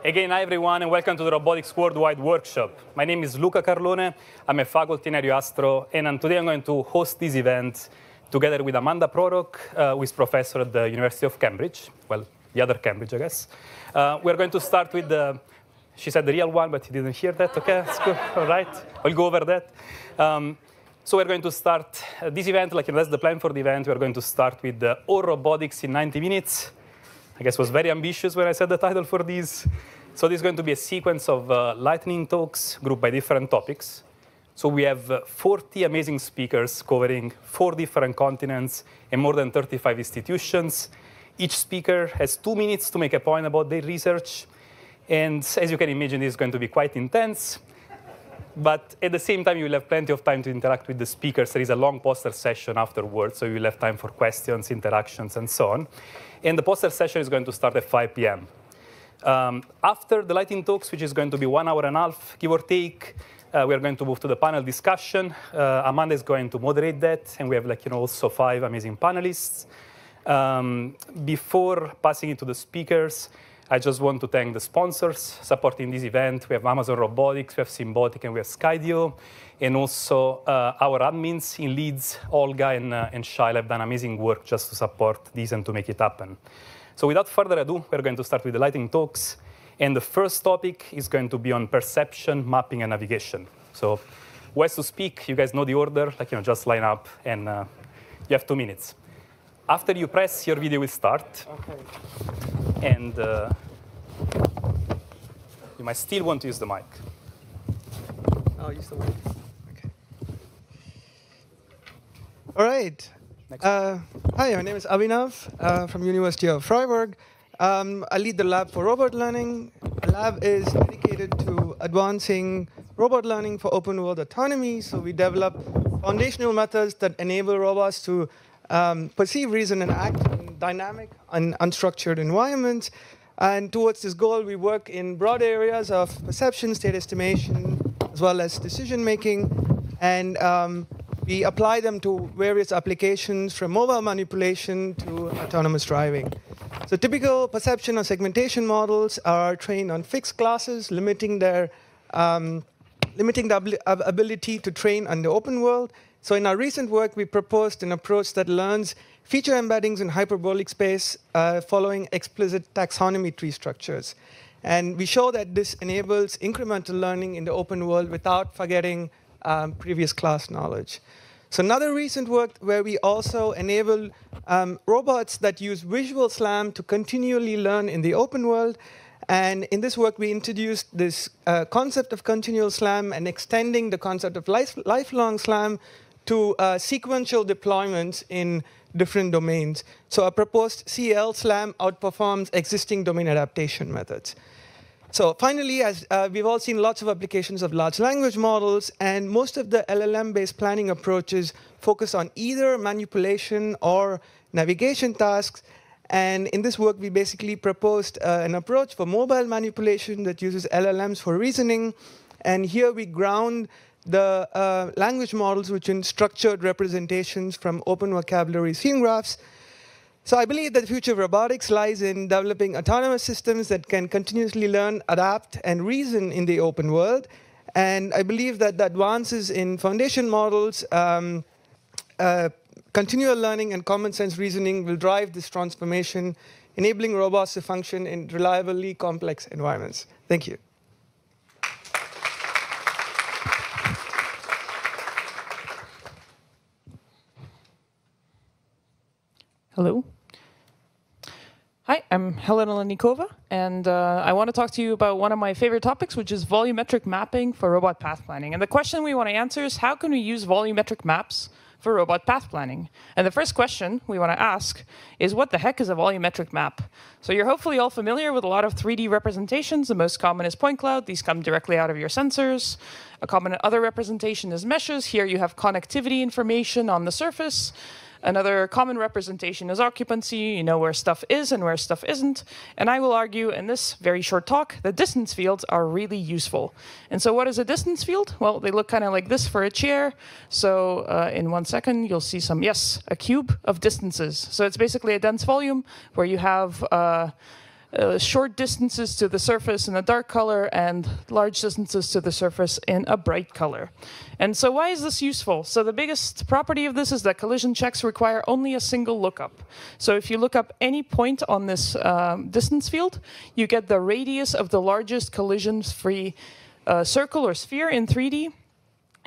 Again, hi everyone, and welcome to the Robotics Worldwide Workshop. My name is Luca Carlone. I'm a faculty in Aeroastro, and today I'm going to host this event together with Amanda Prorok, who is professor at the University of Cambridge. Well, the other Cambridge, I guess. We're going to start with she said the real one, but you didn't hear that. Okay, that's good. All right, I'll go over that. So we're going to start this event, that's the plan for the event. We're going to start with all robotics in 90 minutes. I guess was very ambitious when I said the title for this. So this is going to be a sequence of lightning talks grouped by different topics. So we have 40 amazing speakers covering 4 different continents and more than 35 institutions. Each speaker has 2 minutes to make a point about their research. And as you can imagine, this is going to be quite intense. But at the same time, you will have plenty of time to interact with the speakers. There is a long poster session afterwards, so you will have time for questions, interactions, and so on. And the poster session is going to start at 5 p.m. After the lightning talks, which is going to be 1 hour and a half, give or take, we are going to move to the panel discussion. Amanda is going to moderate that, and we have also 5 amazing panelists. Before passing it to the speakers, I just want to thank the sponsors supporting this event. We have Amazon Robotics, we have Symbotic, and we have Skydio. And also our admins in Leeds, Olga and Shail, have done amazing work just to support this and to make it happen. So without further ado, we're going to start with the lightning talks. And the first topic is going to be on perception, mapping, and navigation. So who has to speak? You guys know the order. Just line up, and you have 2 minutes. After you press, your video will start. Okay. And you might still want to use the mic. I'll use the mic. Okay. All right. Hi, my name is Abhinav from University of Freiburg. I lead the lab for robot learning. The lab is dedicated to advancing robot learning for open world autonomy. So we develop foundational methods that enable robots to perceive, reason, and act in dynamic and unstructured environments. And towards this goal, we work in broad areas of perception, state estimation, as well as decision making. And we apply them to various applications, from mobile manipulation to autonomous driving. So typical perception or segmentation models are trained on fixed classes, limiting the ability to train on the open world. So in our recent work, we proposed an approach that learns feature embeddings in hyperbolic space following explicit taxonomy tree structures. And we show that this enables incremental learning in the open world without forgetting previous class knowledge. So another recent work where we also enable robots that use visual SLAM to continually learn in the open world. And in this work, we introduced this concept of continual SLAM and extending the concept of lifelong SLAM to sequential deployments in different domains. So a proposed CL SLAM outperforms existing domain adaptation methods. So finally, as we've all seen lots of applications of large language models, and most of the LLM-based planning approaches focus on either manipulation or navigation tasks. And in this work, we basically proposed an approach for mobile manipulation that uses LLMs for reasoning. And here we ground the language models within structured representations from open vocabulary scene graphs. So I believe that the future of robotics lies in developing autonomous systems that can continuously learn, adapt, and reason in the open world. And I believe that the advances in foundation models, continual learning, and common sense reasoning will drive this transformation, enabling robots to function in reliably complex environments. Thank you. Hello. Hi, I'm Helena Lenikova, and I want to talk to you about one of my favorite topics, which is volumetric mapping for robot path planning. And the question we want to answer is, how can we use volumetric maps for robot path planning? And the first question we want to ask is, what the heck is a volumetric map? So you're hopefully all familiar with a lot of 3D representations. The most common is point cloud. These come directly out of your sensors. A common other representation is meshes. Here you have connectivity information on the surface. Another common representation is occupancy. You know where stuff is and where stuff isn't. And I will argue in this very short talk that distance fields are really useful. And so what is a distance field? Well, they look kind of like this for a chair. So in 1 second, you'll see some, yes, a cube of distances. So it's basically a dense volume where you have short distances to the surface in a dark color and large distances to the surface in a bright color. And so why is this useful? So the biggest property of this is that collision checks require only a single lookup. So if you look up any point on this distance field, you get the radius of the largest collision-free circle or sphere in 3D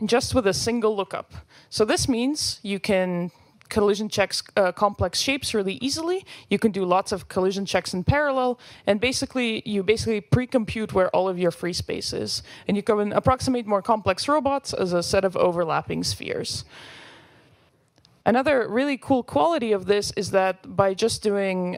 just with a single lookup. So this means you can collision checks complex shapes really easily. You can do lots of collision checks in parallel, and you pre-compute where all of your free space is. And you can approximate more complex robots as a set of overlapping spheres. Another really cool quality of this is that by just doing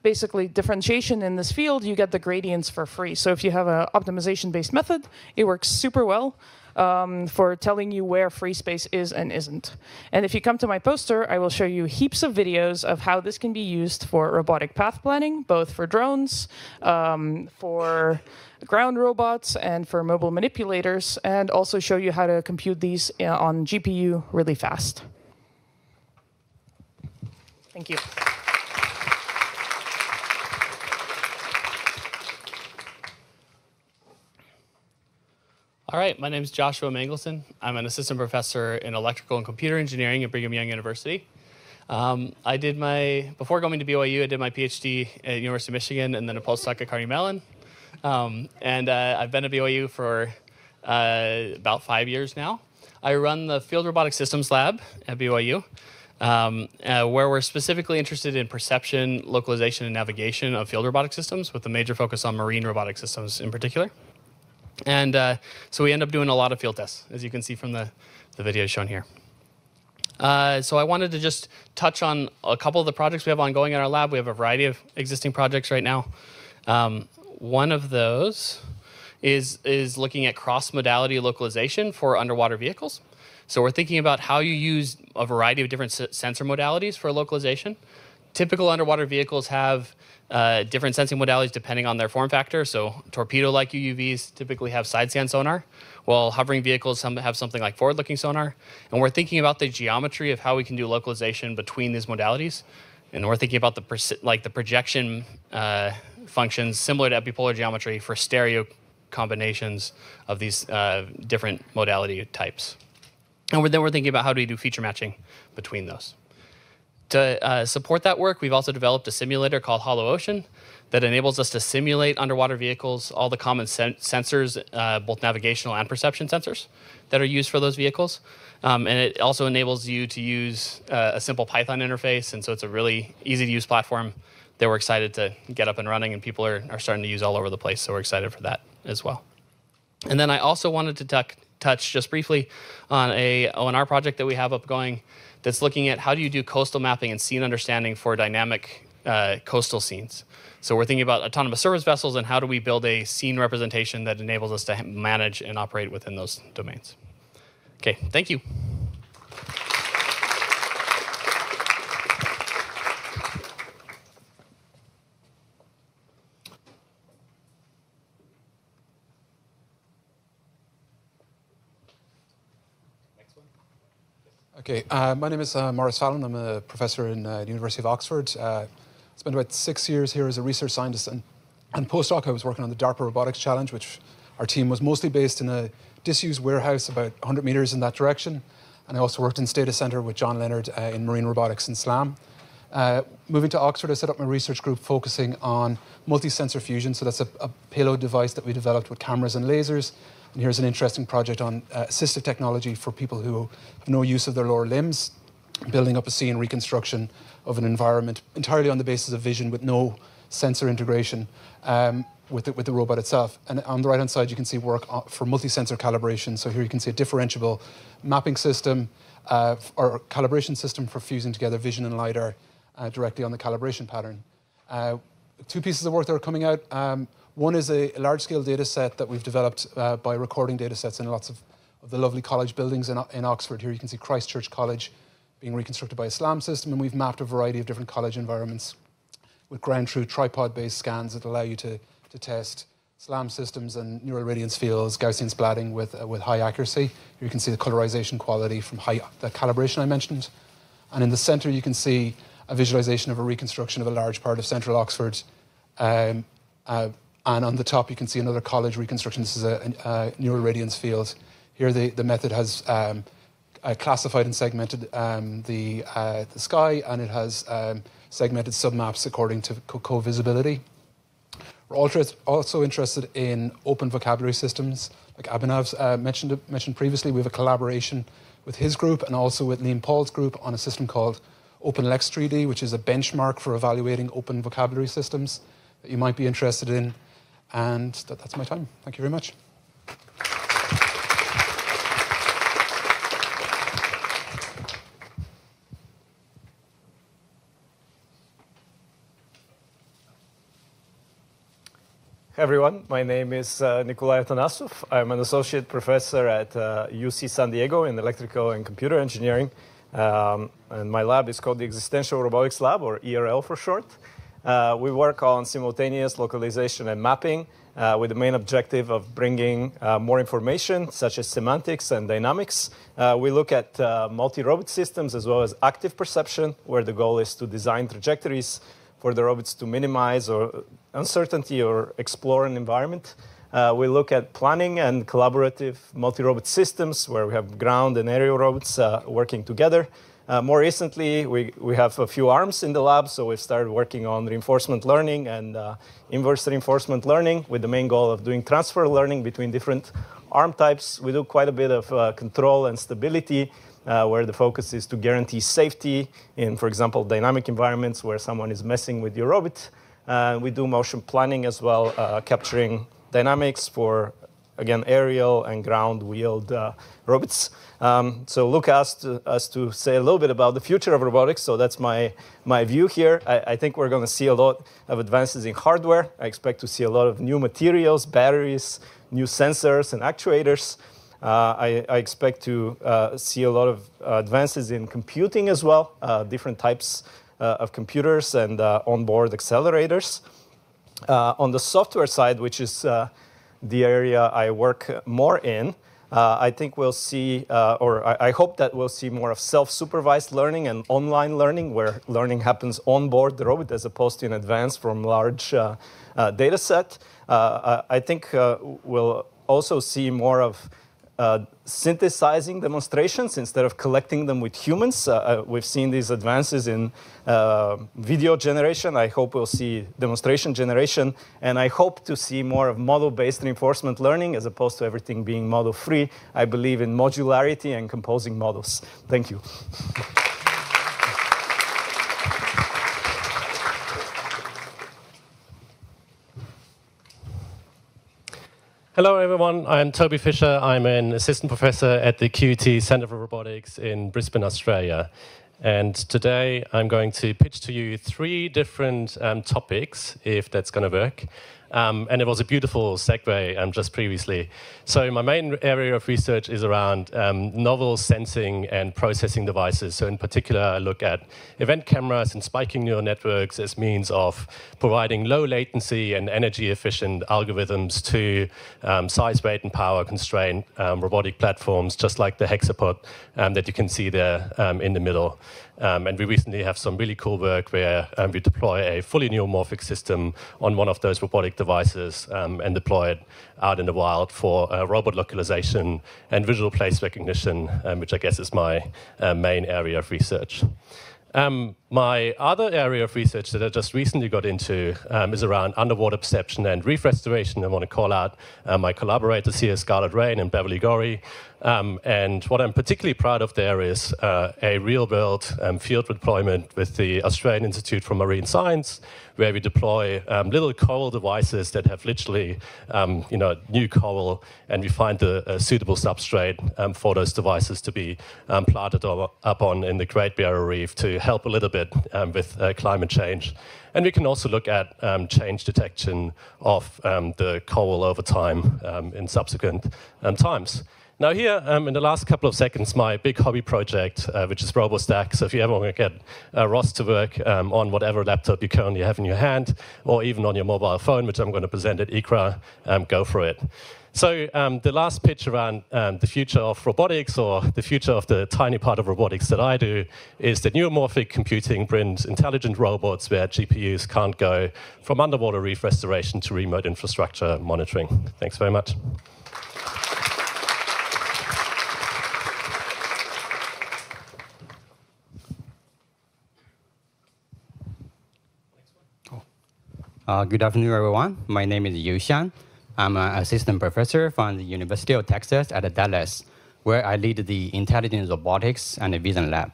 basically differentiation in this field, you get the gradients for free. So if you have an optimization-based method, it works super well for telling you where free space is and isn't. And if you come to my poster, I will show you heaps of videos of how this can be used for robotic path planning, both for drones, for ground robots, and for mobile manipulators, and also show you how to compute these on GPU really fast. Thank you. All right, my name is Joshua Mangelson. I'm an assistant professor in electrical and computer engineering at Brigham Young University. Before going to BYU, I did my PhD at University of Michigan and then a postdoc at Carnegie Mellon. I've been at BYU for about 5 years now. I run the Field Robotic Systems Lab at BYU, where we're specifically interested in perception, localization, and navigation of field robotic systems, with a major focus on marine robotic systems in particular. And so we end up doing a lot of field tests, as you can see from the video shown here. So I wanted to just touch on a couple of the projects we have ongoing in our lab. We have a variety of existing projects right now. One of those is looking at cross-modality localization for underwater vehicles. So we're thinking about how you use a variety of different sensor modalities for localization. Typical underwater vehicles have different sensing modalities depending on their form factor. So torpedo-like UUVs typically have side-scan sonar, while hovering vehicles have something like forward-looking sonar. And we're thinking about the geometry of how we can do localization between these modalities. And we're thinking about the projection functions similar to epipolar geometry for stereo combinations of these different modality types. And then we're thinking about how do we do feature matching between those. To support that work, we've also developed a simulator called Hollow Ocean that enables us to simulate underwater vehicles, all the common sensors, both navigational and perception sensors that are used for those vehicles. And it also enables you to use a simple Python interface, and so it's a really easy-to-use platform that we're excited to get up and running, and people are starting to use all over the place, so we're excited for that as well. And then I also wanted to touch just briefly on an ONR project that we have upgoing that's looking at how do you do coastal mapping and scene understanding for dynamic coastal scenes. So we're thinking about autonomous service vessels and how do we build a scene representation that enables us to manage and operate within those domains. Okay, thank you. Okay, my name is Maurice Fallon. I'm a professor in the University of Oxford. Spent about 6 years here as a research scientist and postdoc. I was working on the DARPA Robotics Challenge, which our team was mostly based in a disused warehouse about 100 meters in that direction. And I also worked in Stata Center with John Leonard in marine robotics in SLAM. Moving to Oxford, I set up my research group focusing on multi-sensor fusion. So that's a payload device that we developed with cameras and lasers. And here's an interesting project on assistive technology for people who have no use of their lower limbs, building up a scene reconstruction of an environment entirely on the basis of vision with no sensor integration with the robot itself. And on the right-hand side, you can see work for multi-sensor calibration. So here you can see a differentiable mapping system or calibration system for fusing together vision and LiDAR directly on the calibration pattern. Two pieces of work that are coming out. One is a large-scale data set that we've developed by recording data sets in lots of the lovely college buildings in Oxford. Here you can see Christchurch College being reconstructed by a SLAM system, and we've mapped a variety of different college environments with ground-truth tripod-based scans that allow you to test SLAM systems and neural radiance fields, Gaussian splatting with high accuracy. Here you can see the colorization quality from the calibration I mentioned. And in the center you can see a visualization of a reconstruction of a large part of central Oxford. And on the top, you can see another college reconstruction. This is a neural radiance field. Here, the method has classified and segmented the sky, and it has segmented submaps according to co-visibility. We're also interested in open vocabulary systems. Like Abhinav's mentioned previously, we have a collaboration with his group and also with Liam Paul's group on a system called OpenLex 3D, which is a benchmark for evaluating open vocabulary systems that you might be interested in. And that's my time. Thank you very much. Hey everyone, my name is Nikolai Atanasov. I'm an associate professor at UC San Diego in electrical and computer engineering. And my lab is called the Existential Robotics Lab, or ERL for short. We work on simultaneous localization and mapping with the main objective of bringing more information, such as semantics and dynamics. We look at multi-robot systems as well as active perception, where the goal is to design trajectories for the robots to minimize or uncertainty or explore an environment. We look at planning and collaborative multi-robot systems where we have ground and aerial robots working together. More recently, we have a few arms in the lab, so we've started working on reinforcement learning and inverse reinforcement learning with the main goal of doing transfer learning between different arm types. We do quite a bit of control and stability, where the focus is to guarantee safety in, for example, dynamic environments where someone is messing with your robot. We do motion planning as well, capturing dynamics for, again, aerial and ground-wheeled robots. So Luca asked us to say a little bit about the future of robotics, so that's my view here. I think we're going to see a lot of advances in hardware. I expect to see a lot of new materials, batteries, new sensors and actuators. I expect to see a lot of advances in computing as well, different types of computers and onboard accelerators. On the software side, which is the area I work more in, I think we'll see, or I hope that we'll see more of self-supervised learning and online learning, where learning happens on board the robot as opposed to in advance from large data set. I think we'll also see more of synthesizing demonstrations instead of collecting them with humans. We've seen these advances in video generation. I hope we'll see demonstration generation. And I hope to see more of model-based reinforcement learning as opposed to everything being model-free. I believe in modularity and composing models. Thank you. Hello, everyone. I'm Toby Fisher. I'm an assistant professor at the QUT Centre for Robotics in Brisbane, Australia. And today I'm going to pitch to you 3 different topics, if that's going to work. And it was a beautiful segue just previously. So my main area of research is around novel sensing and processing devices. So in particular, I look at event cameras and spiking neural networks as means of providing low latency and energy efficient algorithms to size, weight, and power constrained robotic platforms, just like the hexapod that you can see there in the middle. And we recently have some really cool work where we deploy a fully neuromorphic system on one of those robotic devices and deploy it out in the wild for robot localization and visual place recognition, which I guess is my main area of research. My other area of research that I just recently got into is around underwater perception and reef restoration. I want to call out my collaborators here, Scarlett Rain and Beverly Gorey. And what I'm particularly proud of there is a real-world field deployment with the Australian Institute for Marine Science, where we deploy little coral devices that have literally, new coral, and we find a suitable substrate for those devices to be planted up on in the Great Barrier Reef to help a little bit with climate change. And we can also look at change detection of the coral over time in subsequent times. Now here, in the last couple of seconds, my big hobby project, which is RoboStack. So if you ever want to get Ross to work on whatever laptop you currently have in your hand, or even on your mobile phone, which I'm going to present at ICRA, go for it. So the last pitch around the future of robotics, or the future of the tiny part of robotics that I do, is that neuromorphic computing brings intelligent robots where GPUs can't go, from underwater reef restoration to remote infrastructure monitoring. Thanks very much. Good afternoon, everyone. My name is Yu Xian. I'm an assistant professor from the University of Texas at Dallas, where I lead the Intelligent Robotics and Vision Lab.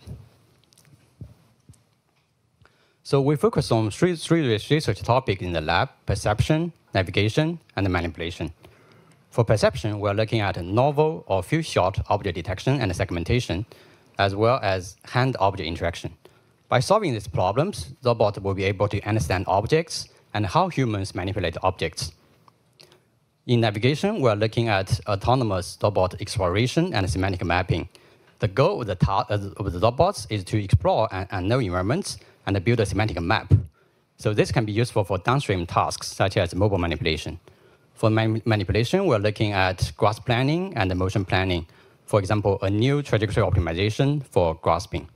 So we focus on three research topics in the lab: perception, navigation, and manipulation. For perception, we're looking at novel or few-shot object detection and segmentation, as well as hand-object interaction. By solving these problems, robots will be able to understand objects and how humans manipulate objects. In navigation, we're looking at autonomous robot exploration and semantic mapping. The goal of the robots is to explore unknown environments and build a semantic map. So this can be useful for downstream tasks, such as mobile manipulation. For manipulation, we're looking at grasp planning and motion planning. For example, a new trajectory optimization for grasping.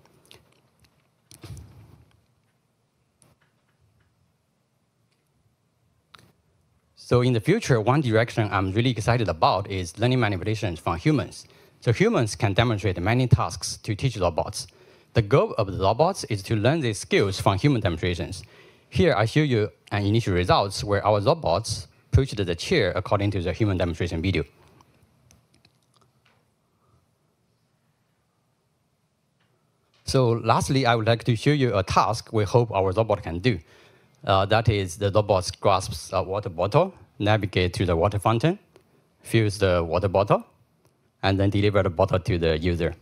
So in the future, one direction I'm really excited about is learning manipulations from humans. So humans can demonstrate many tasks to teach robots. The goal of the robots is to learn these skills from human demonstrations. Here, I show you an initial results where our robots pushed the chair according to the human demonstration video. So lastly, I would like to show you a task we hope our robot can do. That is, the robot grasps a water bottle, navigate to the water fountain, fills the water bottle, and then deliver the bottle to the user.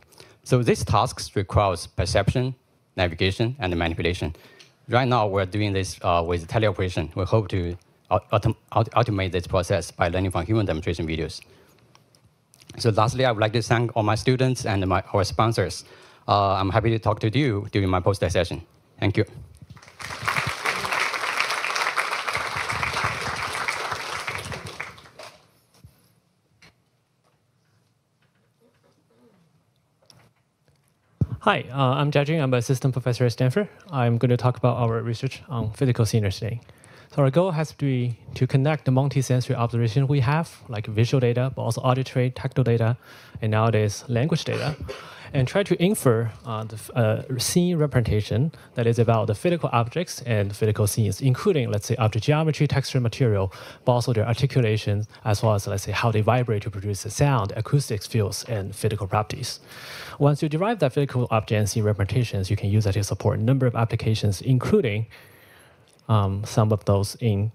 So these tasks requires perception, navigation, and manipulation. Right now, we're doing this with teleoperation. We hope to automate this process by learning from human demonstration videos. So lastly, I would like to thank all my students and our sponsors. I'm happy to talk to you during my poster session. Thank you. Hi, I'm Jia Jun. I'm an assistant professor at Stanford. I'm going to talk about our research on physical scenes today. So our goal has to be to connect the multi-sensory observation we have, like visual data, but also auditory, tactile data, and nowadays language data, and try to infer the scene representation that is about the physical objects and physical scenes, including, let's say, object geometry, texture, material, but also their articulation, as well as, let's say, how they vibrate to produce the sound, acoustics, fields, and physical properties. Once you derive that physical object and scene representations, you can use that to support a number of applications, including some of those in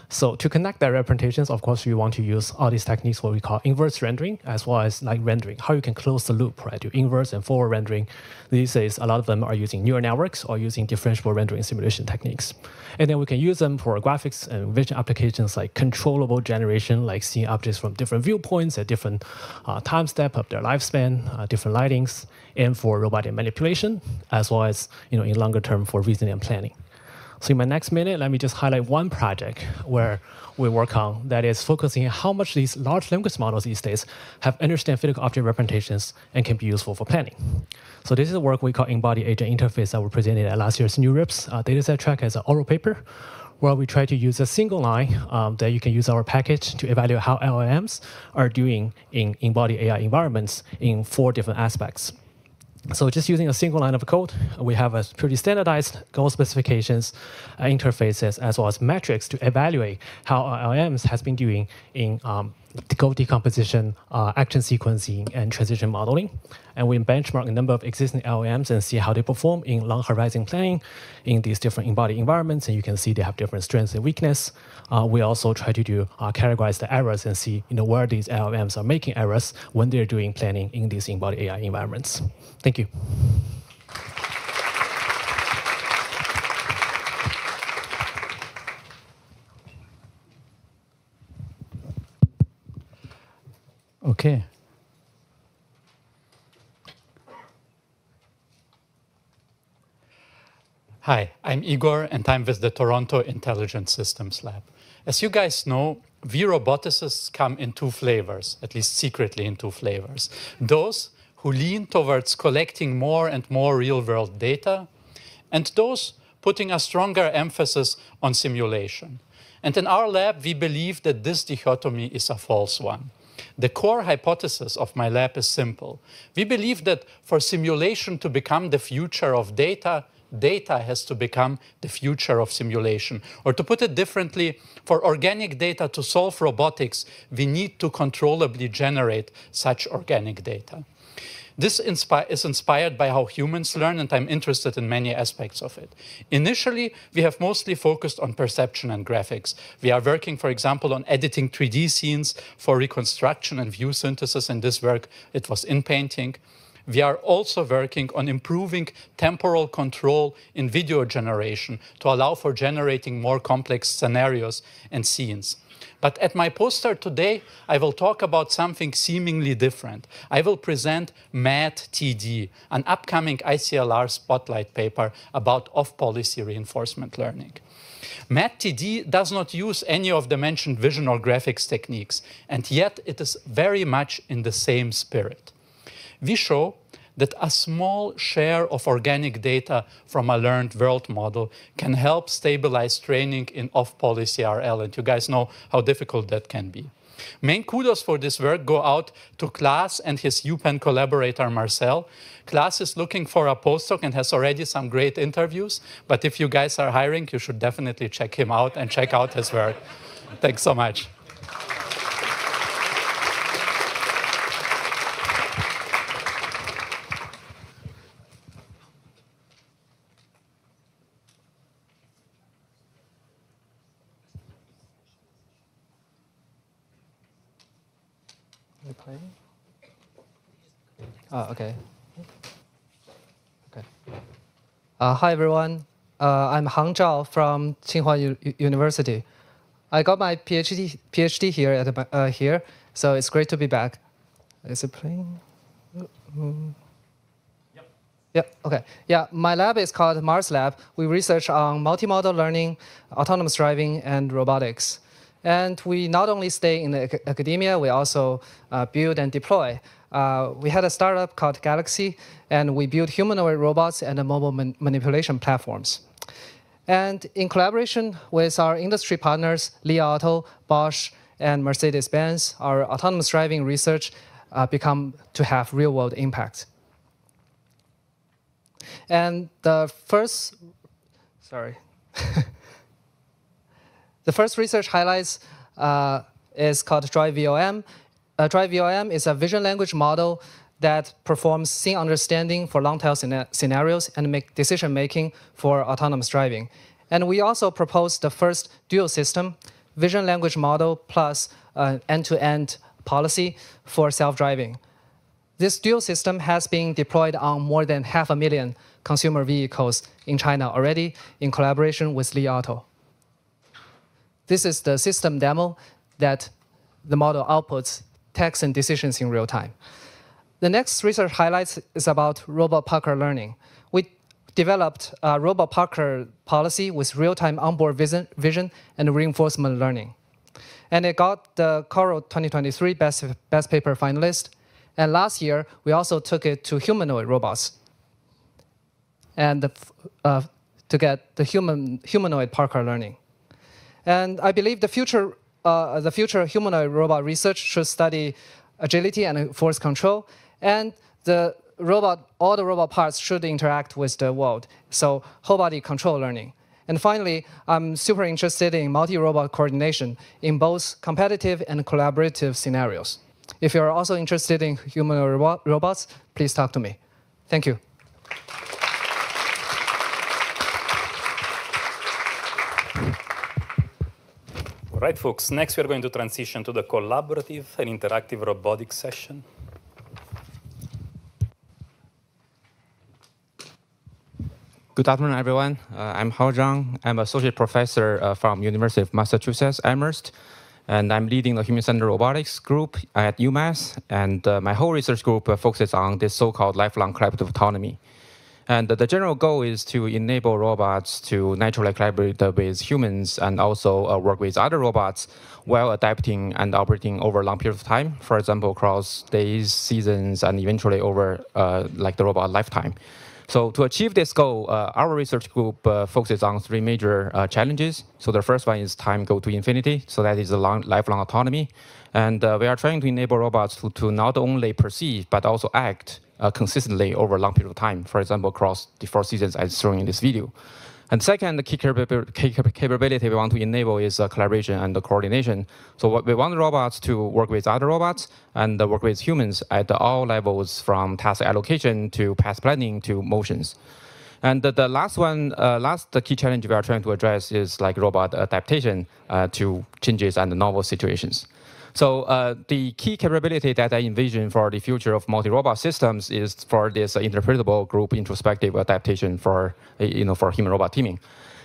so to connect that representations, of course, you want to use all these techniques, what we call inverse rendering, as well as like rendering, how you can close the loop, right? Do inverse and forward rendering. These days, a lot of them are using neural networks or using differentiable rendering simulation techniques. And then we can use them for graphics and vision applications like controllable generation, like seeing objects from different viewpoints at different time step of their lifespan, different lightings, and for robotic manipulation, as well as in longer term for reasoning and planning. So in my next minute, let me just highlight one project where we work on that is focusing on how much these large language models these days have understand physical object representations and can be useful for planning. So this is a work we call embodied agent interface that we presented at last year's NeurIPS dataset track as an oral paper, where we try to use a single line that you can use our package to evaluate how LLMs are doing in embodied AI environments in 4 different aspects. So just using a single line of code, we have a pretty standardized goal specifications, interfaces, as well as metrics to evaluate how LLMs has been doing in goal decomposition, action sequencing, and transition modeling. And we benchmark a number of existing LLMs and see how they perform in long horizon planning in these different embodied environments. And you can see they have different strengths and weakness. We also try to do categorize the errors and see where these LLMs are making errors when they're doing planning in these embodied AI environments. Thank you. Okay. Hi, I'm Igor, and I'm with the Toronto Intelligent Systems Lab. As you guys know, we roboticists come in two flavors, at least secretly in two flavors. Those who lean towards collecting more and more real-world data, and those putting a stronger emphasis on simulation. And in our lab, we believe that this dichotomy is a false one. The core hypothesis of my lab is simple. We believe that for simulation to become the future of data, data has to become the future of simulation. Or to put it differently, for organic data to solve robotics, we need to controllably generate such organic data. This is inspired by how humans learn, and I'm interested in many aspects of it. Initially, we have mostly focused on perception and graphics. We are working, for example, on editing 3D scenes for reconstruction and view synthesis. In this work, it was in painting. We are also working on improving temporal control in video generation to allow for generating more complex scenarios and scenes. But at my poster today, I will talk about something seemingly different. I will present MAD-TD, an upcoming ICLR spotlight paper about off-policy reinforcement learning. MAD-TD does not use any of the mentioned vision or graphics techniques, and yet it is very much in the same spirit. We show that a small share of organic data from a learned world model can help stabilize training in off-policy RL, and you guys know how difficult that can be. Main kudos for this work go out to Klaas and his UPenn collaborator Marcel. Klaas is looking for a postdoc and has already some great interviews, but if you guys are hiring, you should definitely check him out and check out his work. Thanks so much. Okay. Hi, everyone. I'm Hang Zhao from Tsinghua University. I got my PhD here at here, so it's great to be back. Is it playing? Yep. Okay. Yeah, my lab is called Mars Lab. We research on multimodal learning, autonomous driving, and robotics. And we not only stay in the academia, we also build and deploy. We had a startup called Galaxy, and we built humanoid robots and mobile manipulation platforms. And in collaboration with our industry partners, Li Auto, Bosch, and Mercedes-Benz, our autonomous driving research become to have real-world impact. And the first, the first research highlights is called DriveVOM. DriveVOM is a vision language model that performs scene understanding for long-tail scenarios and make decision-making for autonomous driving. And we also proposed the first dual system, vision language model plus end-to-end policy for self-driving. This dual system has been deployed on more than 500,000 consumer vehicles in China already in collaboration with Li Auto. This is the system demo that the model outputs text and decisions in real time. The next research highlights is about robot parkour learning. We developed a robot parkour policy with real-time onboard vision and reinforcement learning. And it got the Coral 2023 Best Paper finalist. And last year, we also took it to humanoid robots and to get the humanoid parkour learning. And I believe the future humanoid robot research should study agility and force control, and all the robot parts should interact with the world, so whole body control learning. And finally, I'm super interested in multi-robot coordination in both competitive and collaborative scenarios. If you're also interested in humanoid robots, please talk to me. Thank you. All right, folks, next we're going to transition to the collaborative and interactive robotics session. Good afternoon, everyone. I'm Hao Zhang. I'm associate professor from University of Massachusetts, Amherst, and I'm leading the human-centered robotics group at UMass. And my whole research group focuses on this so-called lifelong collaborative autonomy. And the general goal is to enable robots to naturally collaborate with humans and also work with other robots while adapting and operating over a long period of time, for example, across days, seasons, and eventually over like the robot lifetime. So to achieve this goal, our research group focuses on three major challenges. So the first one is time go to infinity. So that is a lifelong autonomy. And we are trying to enable robots to not only perceive, but also act consistently over a long period of time, for example, across the 4 seasons as shown in this video. And second, the key capability we want to enable is collaboration and coordination. So what we want robots to work with other robots and work with humans at all levels, from task allocation to path planning to motions. And the last one, the key challenge we are trying to address is like robot adaptation to changes and novel situations. So the key capability that I envision for the future of multi-robot systems is for this interpretable group introspective adaptation for human-robot teaming.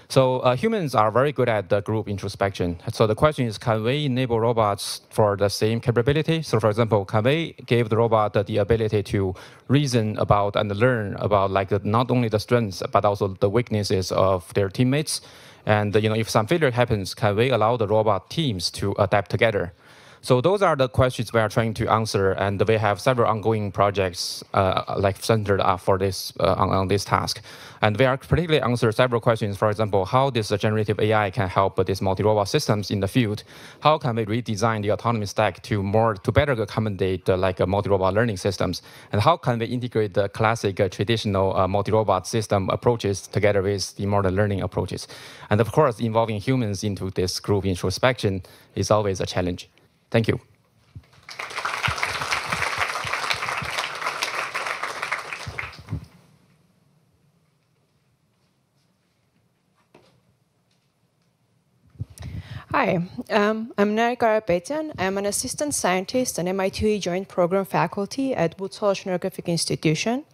So humans are very good at the group introspection. So the question is, can we enable robots for the same capability? So for example, can we give the robot the ability to reason about and learn about like not only the strengths, but also the weaknesses of their teammates? And if some failure happens, can we allow the robot teams to adapt together? So those are the questions we are trying to answer, and we have several ongoing projects like centered for this on this task. And we are particularly answer several questions. For example, how this generative AI can help these multi-robot systems in the field. How can we redesign the autonomy stack to better accommodate multi-robot learning systems? And how can we integrate the classic traditional multi-robot system approaches together with the modern learning approaches? And of course, involving humans into this group introspection is always a challenge. Thank you. Hi, I'm Nari Karapetian. I'm an assistant scientist and MIT Joint Program faculty at Woods Hole Oceanographic Institution.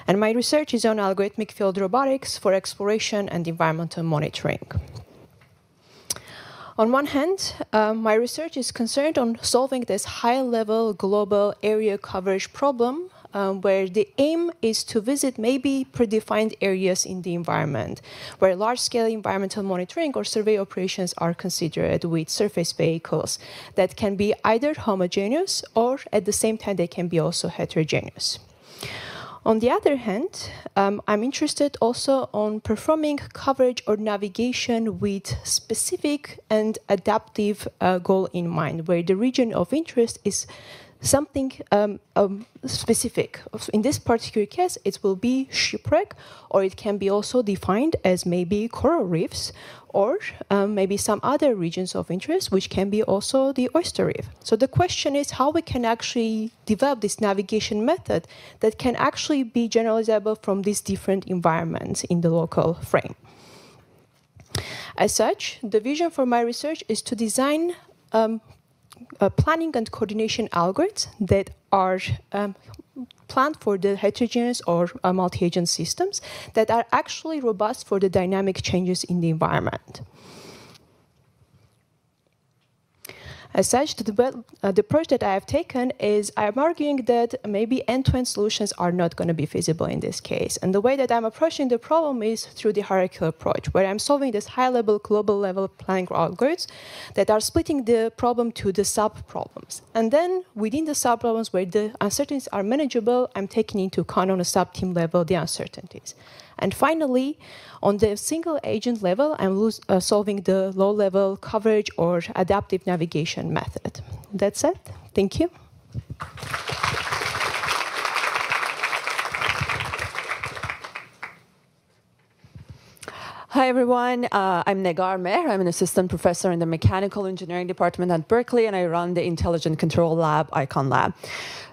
And my research is on algorithmic field robotics for exploration and environmental monitoring. On one hand, my research is concerned on solving this high-level global area coverage problem where the aim is to visit maybe predefined areas in the environment where large-scale environmental monitoring or survey operations are considered with surface vehicles that can be either homogeneous or at the same time they can be also heterogeneous. On the other hand, I'm interested also on performing coverage or navigation with specific and adaptive goal in mind, where the region of interest is something specific. In this particular case, it will be shipwreck, or it can be also defined as maybe coral reefs, or maybe some other regions of interest, which can be also the oyster reef. So the question is how we can actually develop this navigation method that can actually be generalizable from these different environments in the local frame. As such, the vision for my research is to design planning and coordination algorithms that are planned for the heterogeneous or multi-agent systems that are actually robust for the dynamic changes in the environment. As such, the approach that I have taken is I'm arguing that maybe end-to-end solutions are not going to be feasible in this case. And the way that I'm approaching the problem is through the hierarchical approach, where I'm solving this high-level, global-level planning algorithms that are splitting the problem to the sub-problems. And then within the sub-problems where the uncertainties are manageable, I'm taking into account on a sub-team level the uncertainties. And finally, on the single agent level, I'm solving the low-level coverage or adaptive navigation method. That's it. Thank you. Hi, everyone. I'm Negar Mehr. I'm an assistant professor in the mechanical engineering department at Berkeley, and I run the Intelligent Control Lab, ICON Lab.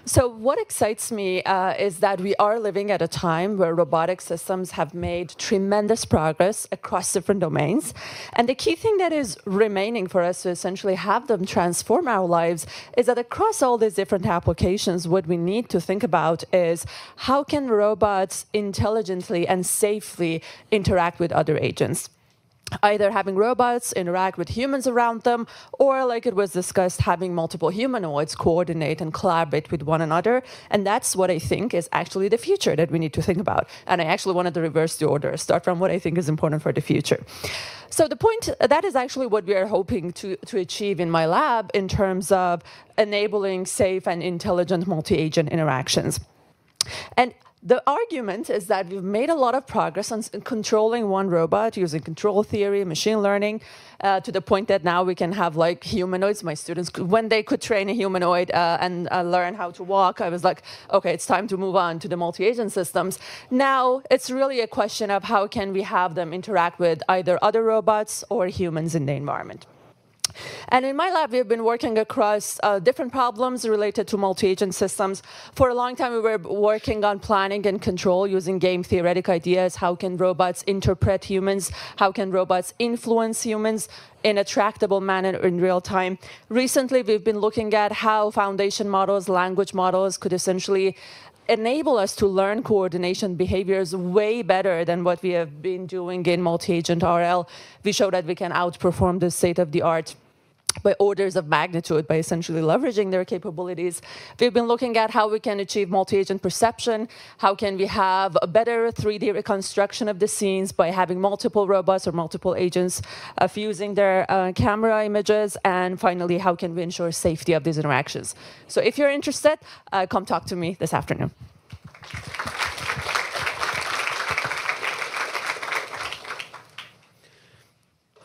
So what excites me is that we are living at a time where robotic systems have made tremendous progress across different domains. And the key thing that is remaining for us to essentially have them transform our lives is that across all these different applications, what we need to think about is how can robots intelligently and safely interact with other agents? either having robots interact with humans around them, or like it was discussed, having multiple humanoids coordinate and collaborate with one another. And that's what I think is actually the future that we need to think about. And I actually wanted to reverse the order, start from what I think is important for the future. So the point, that is actually what we are hoping to achieve in my lab in terms of enabling safe and intelligent multi-agent interactions. And the argument is that we've made a lot of progress on controlling one robot using control theory, machine learning, to the point that now we can have like humanoids. My students, when they could train a humanoid and learn how to walk, I was like, okay, it's time to move on to the multi-agent systems. Now it's really a question of how can we have them interact with either other robots or humans in the environment. And in my lab, we've been working across different problems related to multi-agent systems. For a long time, we were working on planning and control using game theoretic ideas. How can robots interpret humans? How can robots influence humans in a tractable manner in real time? Recently, we've been looking at how foundation models, language models could essentially enable us to learn coordination behaviors way better than what we have been doing in multi-agent RL. We show that we can outperform the state of the art by orders of magnitude by essentially leveraging their capabilities. We've been looking at how we can achieve multi-agent perception, how can we have a better 3D reconstruction of the scenes by having multiple robots or multiple agents fusing their camera images, and finally, how can we ensure safety of these interactions. So if you're interested, come talk to me this afternoon.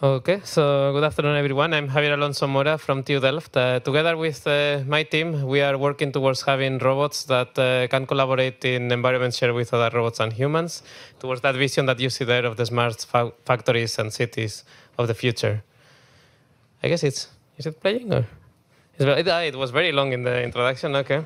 Okay, so good afternoon, everyone. I'm Javier Alonso Mora from TU Delft. Together with my team, we are working towards having robots that can collaborate in environments shared with other robots and humans, towards that vision that you see there of the smart factories and cities of the future. I guess is it playing? Or? It was very long in the introduction, okay.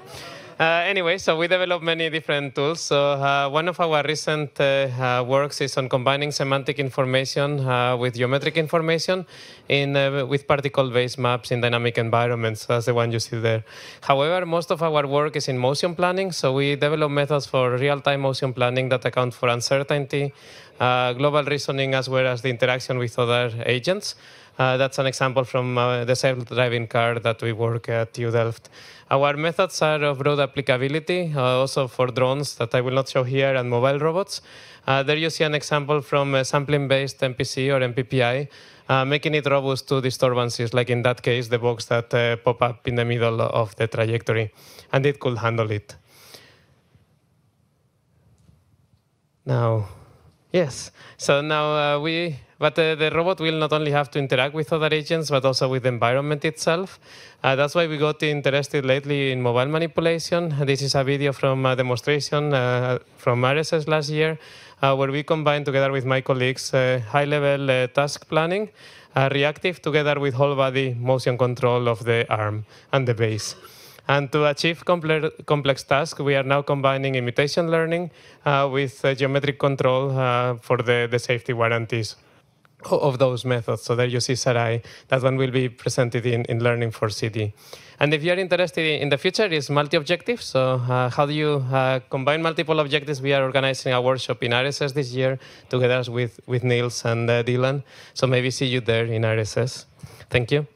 Anyway, so we developed many different tools. So one of our recent works is on combining semantic information with geometric information with particle-based maps in dynamic environments. That's the one you see there. However, most of our work is in motion planning. So we develop methods for real-time motion planning that account for uncertainty, global reasoning, as well as the interaction with other agents. That's an example from the self-driving car that we work at TU Delft. Our methods are of broad applicability, also for drones that I will not show here, and mobile robots. There you see an example from a sampling-based MPC or MPPI, making it robust to disturbances, like in that case, the box that pop up in the middle of the trajectory, and it could handle it. Now, yes, so now the robot will not only have to interact with other agents, but also with the environment itself. That's why we got interested lately in mobile manipulation. This is a video from a demonstration from RSS last year, where we combined together with my colleagues high-level task planning, reactive together with whole-body motion control of the arm and the base. And to achieve complex tasks, we are now combining imitation learning with geometric control for the safety warranties of those methods. So there you see Sarai. That one will be presented in Learning for City. And if you're interested in the future, is multi-objective. So how do you combine multiple objectives? We are organizing a workshop in RSS this year together with Niels and Dylan. So maybe see you there in RSS. Thank you.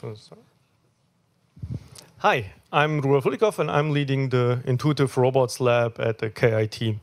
Oh, sorry. Hi, I'm Ruar Fulikov, and I'm leading the Intuitive Robots Lab at the KIT.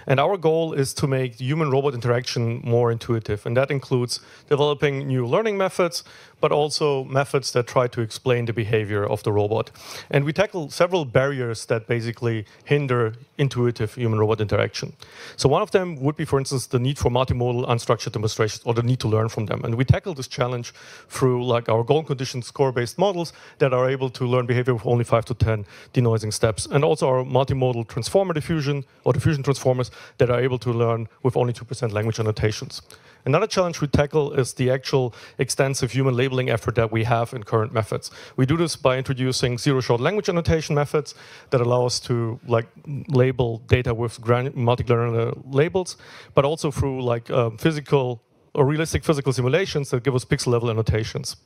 And our goal is to make human-robot interaction more intuitive. And that includes developing new learning methods, but also methods that try to explain the behavior of the robot. And we tackle several barriers that basically hinder intuitive human-robot interaction. So one of them would be, for instance, the need for multimodal unstructured demonstrations, or the need to learn from them. And we tackle this challenge through like our goal condition score-based models that are able to learn behavior with only 5 to 10 denoising steps. And also our multimodal transformer diffusion, or diffusion transformers, that are able to learn with only 2% language annotations. Another challenge we tackle is the actual extensive human labeling effort that we have in current methods. We do this by introducing zero-shot language annotation methods that allow us to label data with multi-granular labels, but also through physical or realistic physical simulations that give us pixel-level annotations.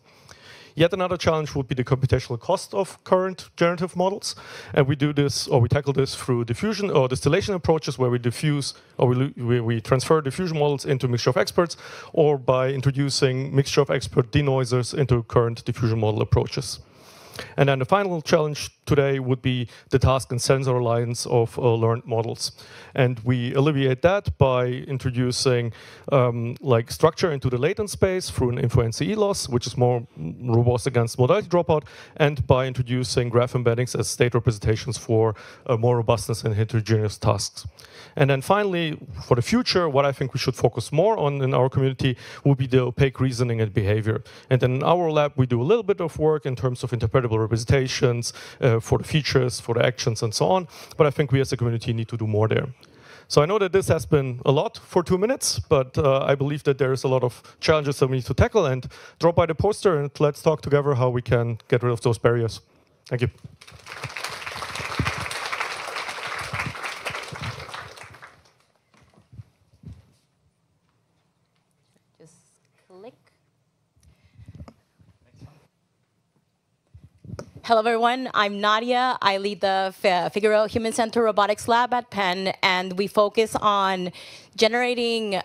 Yet another challenge would be the computational cost of current generative models. And we do this, or we tackle this through diffusion or distillation approaches where we diffuse, or we transfer diffusion models into mixture of experts, or by introducing mixture of expert denoisers into current diffusion model approaches. And then the final challenge today would be the task and sensor reliance of learned models. And we alleviate that by introducing like structure into the latent space through an influence-E loss, which is more robust against modality dropout, and by introducing graph embeddings as state representations for more robustness in heterogeneous tasks. And then finally, for the future, what I think we should focus more on in our community would be the opaque reasoning and behavior. And then in our lab, we do a little bit of work in terms of interpretable representations for the features, for the actions, and so on. But I think we as a community need to do more there. So I know that this has been a lot for 2 minutes, but I believe that there is a lot of challenges that we need to tackle. And drop by the poster and let's talk together how we can get rid of those barriers. Thank you. Hello, everyone. I'm Nadia. I lead the Figueroa Human-Centered Robotics Lab at Penn, and we focus on generating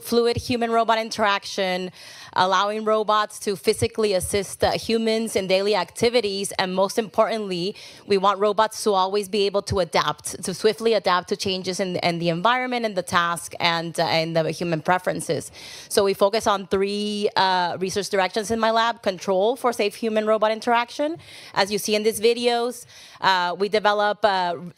fluid human-robot interaction, allowing robots to physically assist humans in daily activities, and most importantly, we want robots to always be able to adapt, to swiftly adapt to changes in the environment and the task and the human preferences. So we focus on 3 research directions in my lab: control for safe human-robot interaction. As you see in these videos, we develop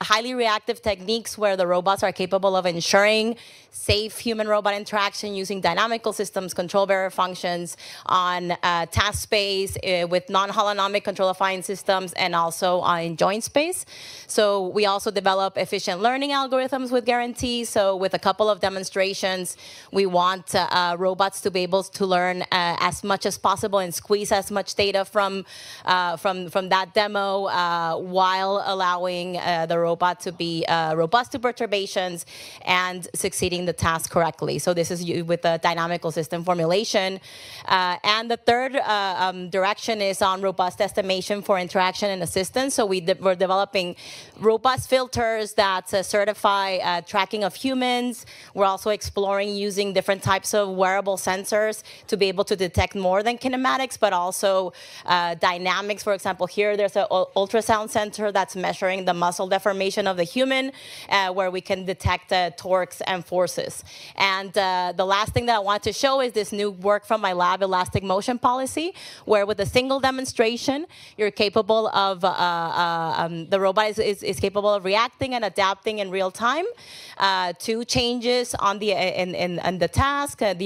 highly reactive techniques where the robots are capable of ensuring safe human-robot interaction using dynamical systems, control barrier functions on task space with non-holonomic control-affine systems, and also in joint space. So we also develop efficient learning algorithms with guarantees. So with a couple of demonstrations, we want robots to be able to learn as much as possible and squeeze as much data from that demo while allowing the robot to be robust to perturbations and succeeding the task correctly. So this is with the dynamical system formulation. And the third direction is on robust estimation for interaction and assistance. So we're developing robust filters that certify tracking of humans. We're also exploring using different types of wearable sensors to be able to detect more than kinematics, but also dynamics. For example, here there's an ultrasound sensor that's measuring the muscle deformation of the human, where we can detect torques and forces. And the last thing that I want to show is this new work from my lab, elastic motion policy, where with a single demonstration, you're capable of, the robot is capable of reacting and adapting in real time to changes on in the task, in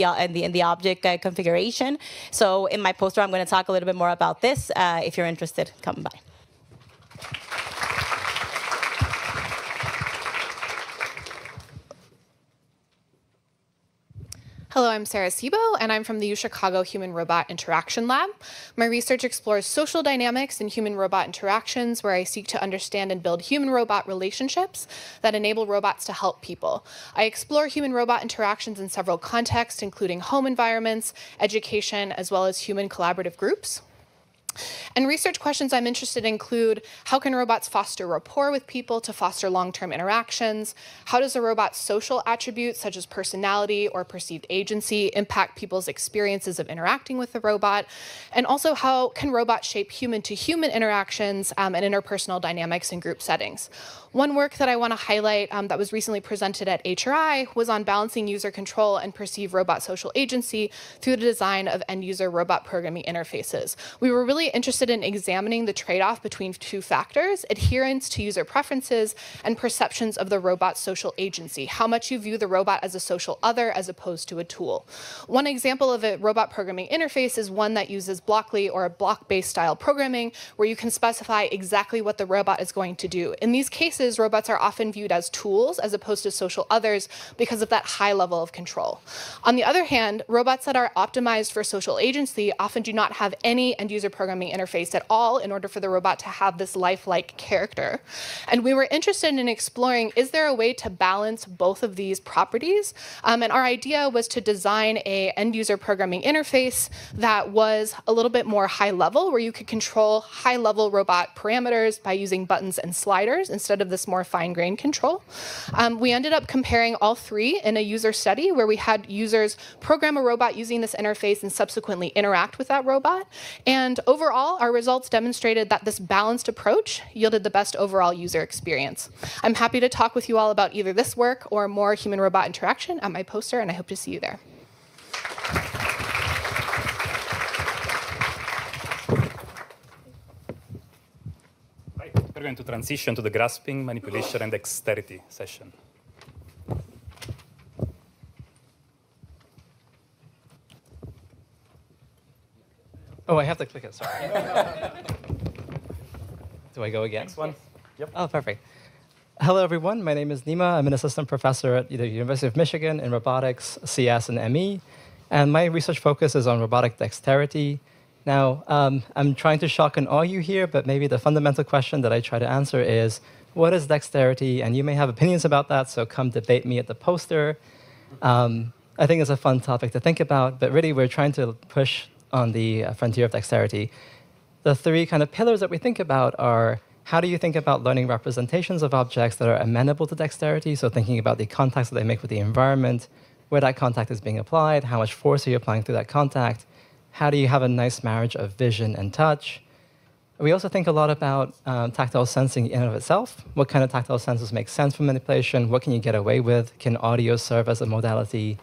the object configuration. So in my poster, I'm going to talk a little bit more about this. If you're interested, come by. Hello, I'm Sarah Sebo, and I'm from the UChicago Human-Robot Interaction Lab. My research explores social dynamics in human-robot interactions, where I seek to understand and build human-robot relationships that enable robots to help people. I explore human-robot interactions in several contexts, including home environments, education, as well as human collaborative groups. And research questions I'm interested in include: how can robots foster rapport with people to foster long-term interactions? How does a robot's social attributes, such as personality or perceived agency, impact people's experiences of interacting with the robot? And also, how can robots shape human-to-human interactions and interpersonal dynamics in group settings? One work that I want to highlight that was recently presented at HRI was on balancing user control and perceived robot social agency through the design of end-user robot programming interfaces. We were really interested in examining the trade-off between 2 factors: adherence to user preferences and perceptions of the robot's social agency, how much you view the robot as a social other as opposed to a tool. One example of a robot programming interface is one that uses Blockly or a block-based style programming, where you can specify exactly what the robot is going to do. In these cases, robots are often viewed as tools as opposed to social others because of that high level of control. On the other hand, robots that are optimized for social agency often do not have any end-user programming programming interface at all in order for the robot to have this lifelike character. And we were interested in exploring, is there a way to balance both of these properties? And our idea was to design a end-user programming interface that was a little bit more high-level, where you could control high-level robot parameters by using buttons and sliders instead of this more fine-grained control. We ended up comparing all three in a user study where we had users program a robot using this interface and subsequently interact with that robot. And overall, our results demonstrated that this balanced approach yielded the best overall user experience. I'm happy to talk with you all about either this work or more human-robot interaction at my poster, and I hope to see you there. We're going to transition to the grasping, manipulation, and dexterity session. Oh, I have to click it, sorry. Do I go again? Next one. Yep. Oh, perfect. Hello, everyone. My name is Nima. I'm an assistant professor at the University of Michigan in robotics, CS, and ME. And my research focus is on robotic dexterity. Now, I'm trying to shock and awe you here, but maybe the fundamental question that I try to answer is, what is dexterity? And you may have opinions about that, so come debate me at the poster. I think it's a fun topic to think about, but really we're trying to push on the frontier of dexterity. The three kind of pillars that we think about are, how do you think about learning representations of objects that are amenable to dexterity? So thinking about the contacts that they make with the environment, where that contact is being applied, how much force are you applying through that contact? How do you have a nice marriage of vision and touch? We also think a lot about tactile sensing in and of itself. What kind of tactile senses make sense for manipulation? What can you get away with? Can audio serve as a modality?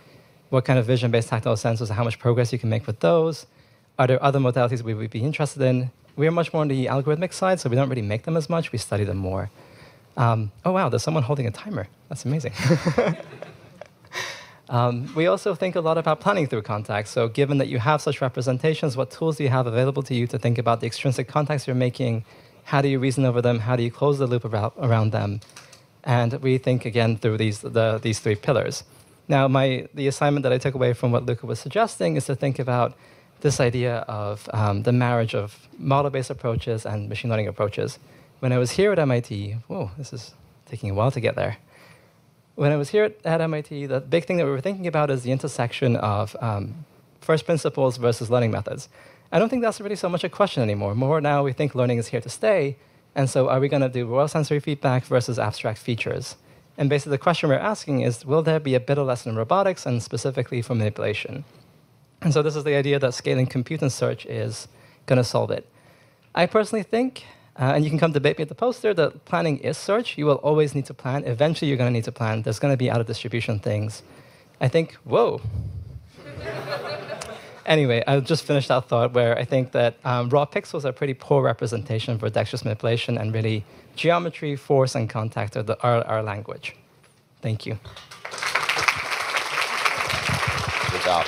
What kind of vision-based tactile sensors and how much progress you can make with those? Are there other modalities we would be interested in? We are much more on the algorithmic side, so we don't really make them as much. We study them more. Oh, wow, there's someone holding a timer. That's amazing. We also think a lot about planning through contact. So given that you have such representations, what tools do you have available to you to think about the extrinsic contacts you're making? How do you reason over them? How do you close the loop around them? And we think, again, through these three pillars. Now, the assignment that I took away from what Luca was suggesting is to think about this idea of the marriage of model-based approaches and machine learning approaches. When I was here at MIT, whoa, this is taking a while to get there. When I was here at MIT, the big thing that we were thinking about is the intersection of first principles versus learning methods. I don't think that's really so much a question anymore. More now, we think learning is here to stay. And so are we going to do raw sensory feedback versus abstract features? And basically, the question we're asking is, will there be a bit of lesson in robotics, and specifically for manipulation? And so this is the idea that scaling compute and search is going to solve it. I personally think, and you can come debate me at the poster, that planning is search. You will always need to plan. Eventually, you're going to need to plan. There's going to be out-of-distribution things. I think, whoa. Anyway, I'll just finish that thought where I think that raw pixels are pretty poor representation for dexterous manipulation, and really geometry, force, and contact are our language. Thank you. Good job.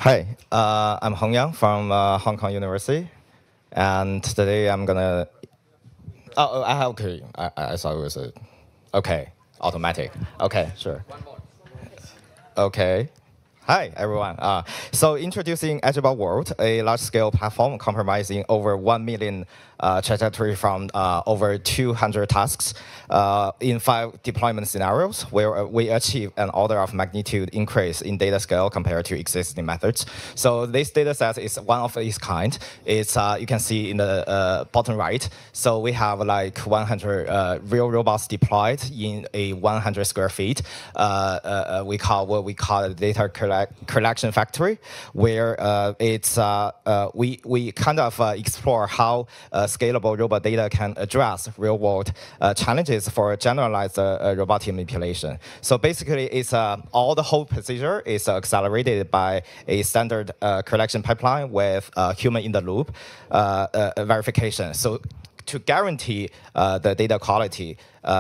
Hi, I'm Hong Yang from Hong Kong University. And today I'm going to... Oh, I have... Okay, I thought it was okay, automatic. Okay, sure. Okay. Hi, everyone. So introducing Agile World, a large-scale platform comprising over 1 million trajectory from over 200 tasks in 5 deployment scenarios, where we achieve an order of magnitude increase in data scale compared to existing methods. So this data set is one of its kind. It's you can see in the bottom right. So we have like 100 real robots deployed in a 100 square feet. We call a data collection factory, where we kind of explore how scalable robot data can address real-world challenges for generalized robotic manipulation. So basically, it's all the whole procedure is accelerated by a standard collection pipeline with human in the loop verification. So to guarantee the data quality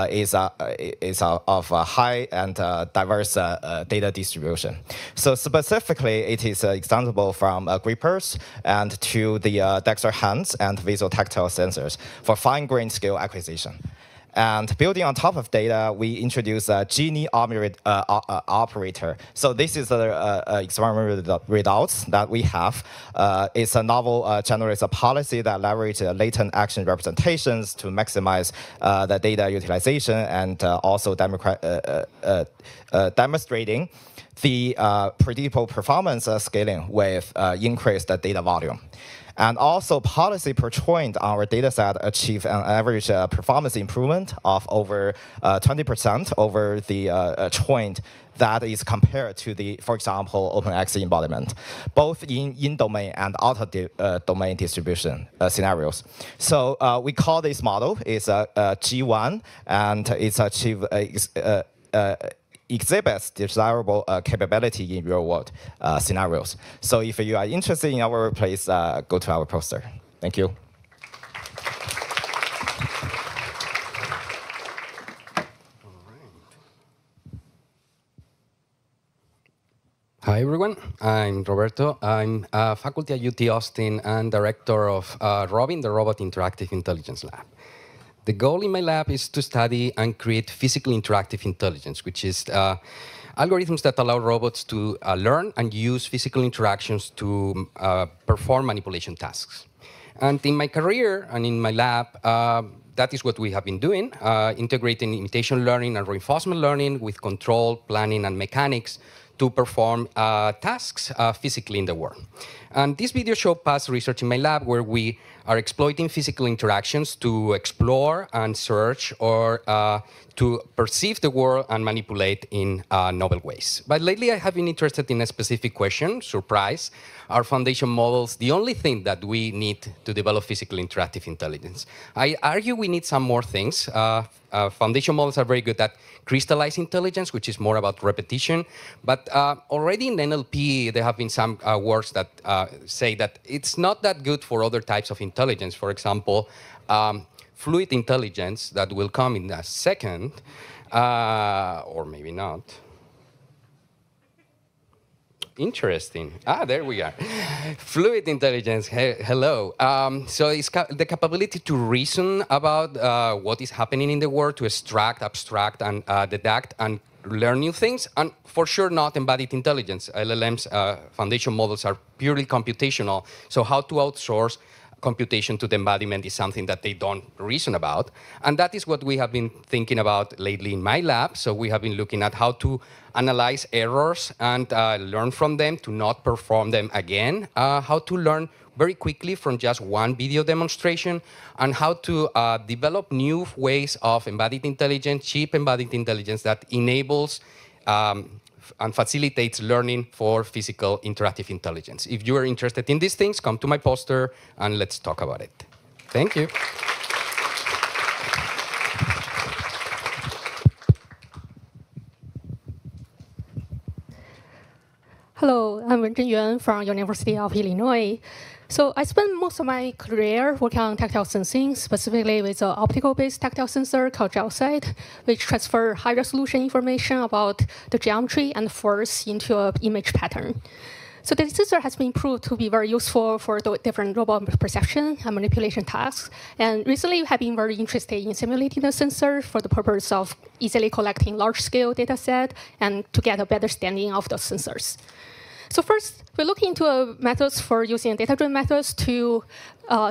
is of a high and diverse data distribution. So specifically, it is extendable from grippers and to the Dexter hands and visual tactile sensors for fine-grained scale acquisition. And building on top of data, we introduce a Gini operator. So this is the experimental results that we have. It's a novel generates a policy that leverages latent action representations to maximize the data utilization and also demonstrating the predictable performance scaling with increased data volume. And also, policy per joint on our dataset achieved an average performance improvement of over 20% over the joint that is compared to the, for example, OpenX embodiment, both in domain and out of domain distribution scenarios. So we call this model is G1, and it's exhibits desirable capability in real-world scenarios. So if you are interested in our work, please go to our poster. Thank you. Hi, everyone. I'm Roberto. I'm a faculty at UT Austin and director of Robin, the Robot Interactive Intelligence Lab. The goal in my lab is to study and create physically interactive intelligence, which is algorithms that allow robots to learn and use physical interactions to perform manipulation tasks. And in my career and in my lab, that is what we have been doing, integrating imitation learning and reinforcement learning with control, planning, and mechanics to perform tasks physically in the world. And this video shows past research in my lab where we are exploiting physical interactions to explore and search or to perceive the world and manipulate in novel ways. But lately, I have been interested in a specific question, surprise. Are foundation models the only thing that we need to develop physical interactive intelligence? I argue we need some more things. Foundation models are very good at crystallized intelligence, which is more about repetition. But already in NLP, there have been some works that say that it's not that good for other types of intelligence. For example, fluid intelligence, that will come in a second, or maybe not. Interesting. There we are. Fluid intelligence, hello. So it's the capability to reason about what is happening in the world, to extract, abstract, and deduct, and learn new things, and for sure not embodied intelligence. LLMs, foundation models are purely computational, so how to outsource computation to the embodiment is something that they don't reason about. And that is what we have been thinking about lately in my lab. So we have been looking at how to analyze errors and learn from them to not perform them again, how to learn very quickly from just one video demonstration, and how to develop new ways of embodied intelligence, cheap embodied intelligence that enables and facilitates learning for physical interactive intelligence. If you are interested in these things, come to my poster and let's talk about it. Thank you. Hello, I'm Wenjin Yuan from University of Illinois. So I spent most of my career working on tactile sensing, specifically with an optical-based tactile sensor called GelSight, which transfer high-resolution information about the geometry and force into an image pattern. So the sensor has been proved to be very useful for the different robot perception and manipulation tasks. And recently, we have been very interested in simulating the sensor for the purpose of easily collecting large-scale data set and to get a better understanding of the sensors. So first, we're looking into methods for using data-driven methods to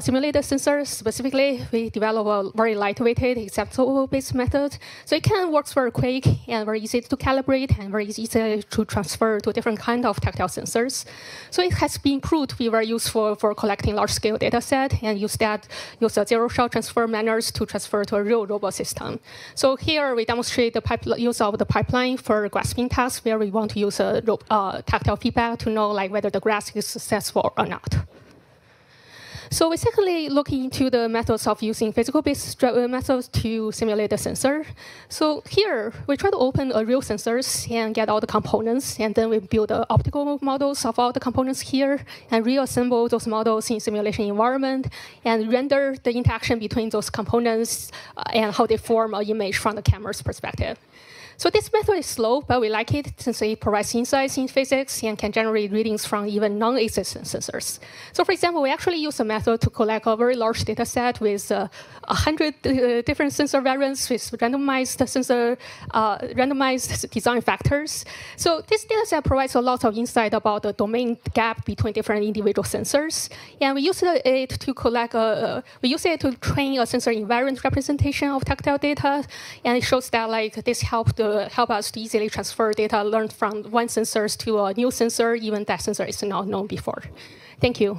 simulate the sensors. Specifically, we develop a very lightweighted, acceptable-based method. So it can work very quick and very easy to calibrate and very easy to transfer to different kind of tactile sensors. So it has been proved to be very useful for collecting large-scale data set and use a zero-shot transfer manners to transfer to a real robot system. So here we demonstrate the use of the pipeline for grasping tasks, where we want to use a tactile feedback to know whether the grasp is successful or not. So we secondly look into the methods of using physical-based methods to simulate the sensor. So here, we try to open a real sensors and get all the components, and then we build the optical models of all the components here, and reassemble those models in simulation environment, and render the interaction between those components and how they form an image from the camera's perspective. So this method is slow, but we like it since it provides insights in physics and can generate readings from even non-existent sensors. So for example, we actually use a method to collect a very large data set with 100 different sensor variants with randomized design factors. So this data set provides a lot of insight about the domain gap between different individual sensors. And we use it to collect to train a sensor invariant representation of tactile data. And it shows that this help us to easily transfer data learned from one sensor to a new sensor, even that sensor is not known before. Thank you.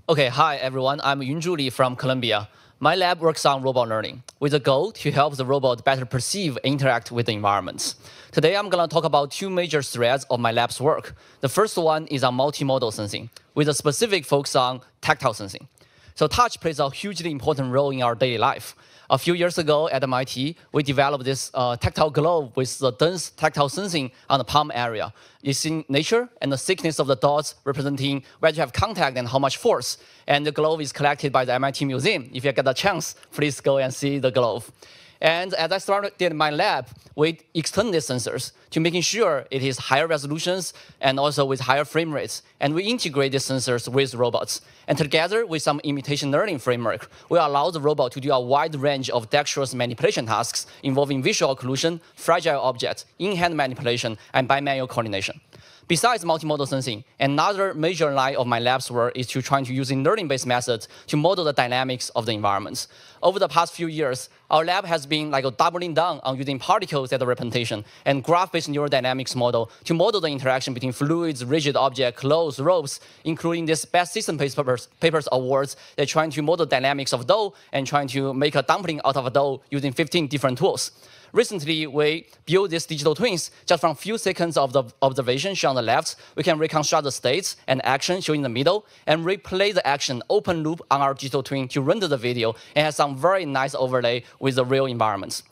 Okay, hi everyone. I'm Yunzhu Li from Columbia. My lab works on robot learning with a goal to help the robot better perceive and interact with the environments. Today, I'm going to talk about two major threads of my lab's work. The first one is on multimodal sensing, with a specific focus on tactile sensing. So touch plays a hugely important role in our daily life. A few years ago at MIT, we developed this tactile glove with the dense tactile sensing on the palm area. It's in nature, and the thickness of the dots representing where you have contact and how much force. And the glove is collected by the MIT Museum. If you get a chance, please go and see the glove. And as I started my lab, we extend these sensors to making sure it is higher resolutions and also with higher frame rates. And we integrate these sensors with robots. And together with some imitation learning framework, we allow the robot to do a wide range of dexterous manipulation tasks involving visual occlusion, fragile objects, in-hand manipulation, and bimanual coordination. Besides multimodal sensing, another major line of my lab's work is to try to using learning-based methods to model the dynamics of the environments. Over the past few years, our lab has been doubling down on using particles as a representation and graph-based neural dynamics model to model the interaction between fluids, rigid objects, clothes, ropes, including this Best System Papers Awards. They're trying to model dynamics of dough and trying to make a dumpling out of a dough using 15 different tools. Recently, we built these digital twins. Just from a few seconds of the observation shown on the left, we can reconstruct the states and action shown in the middle and replay the action open loop on our digital twin to render the video and have some very nice overlay with the real environments.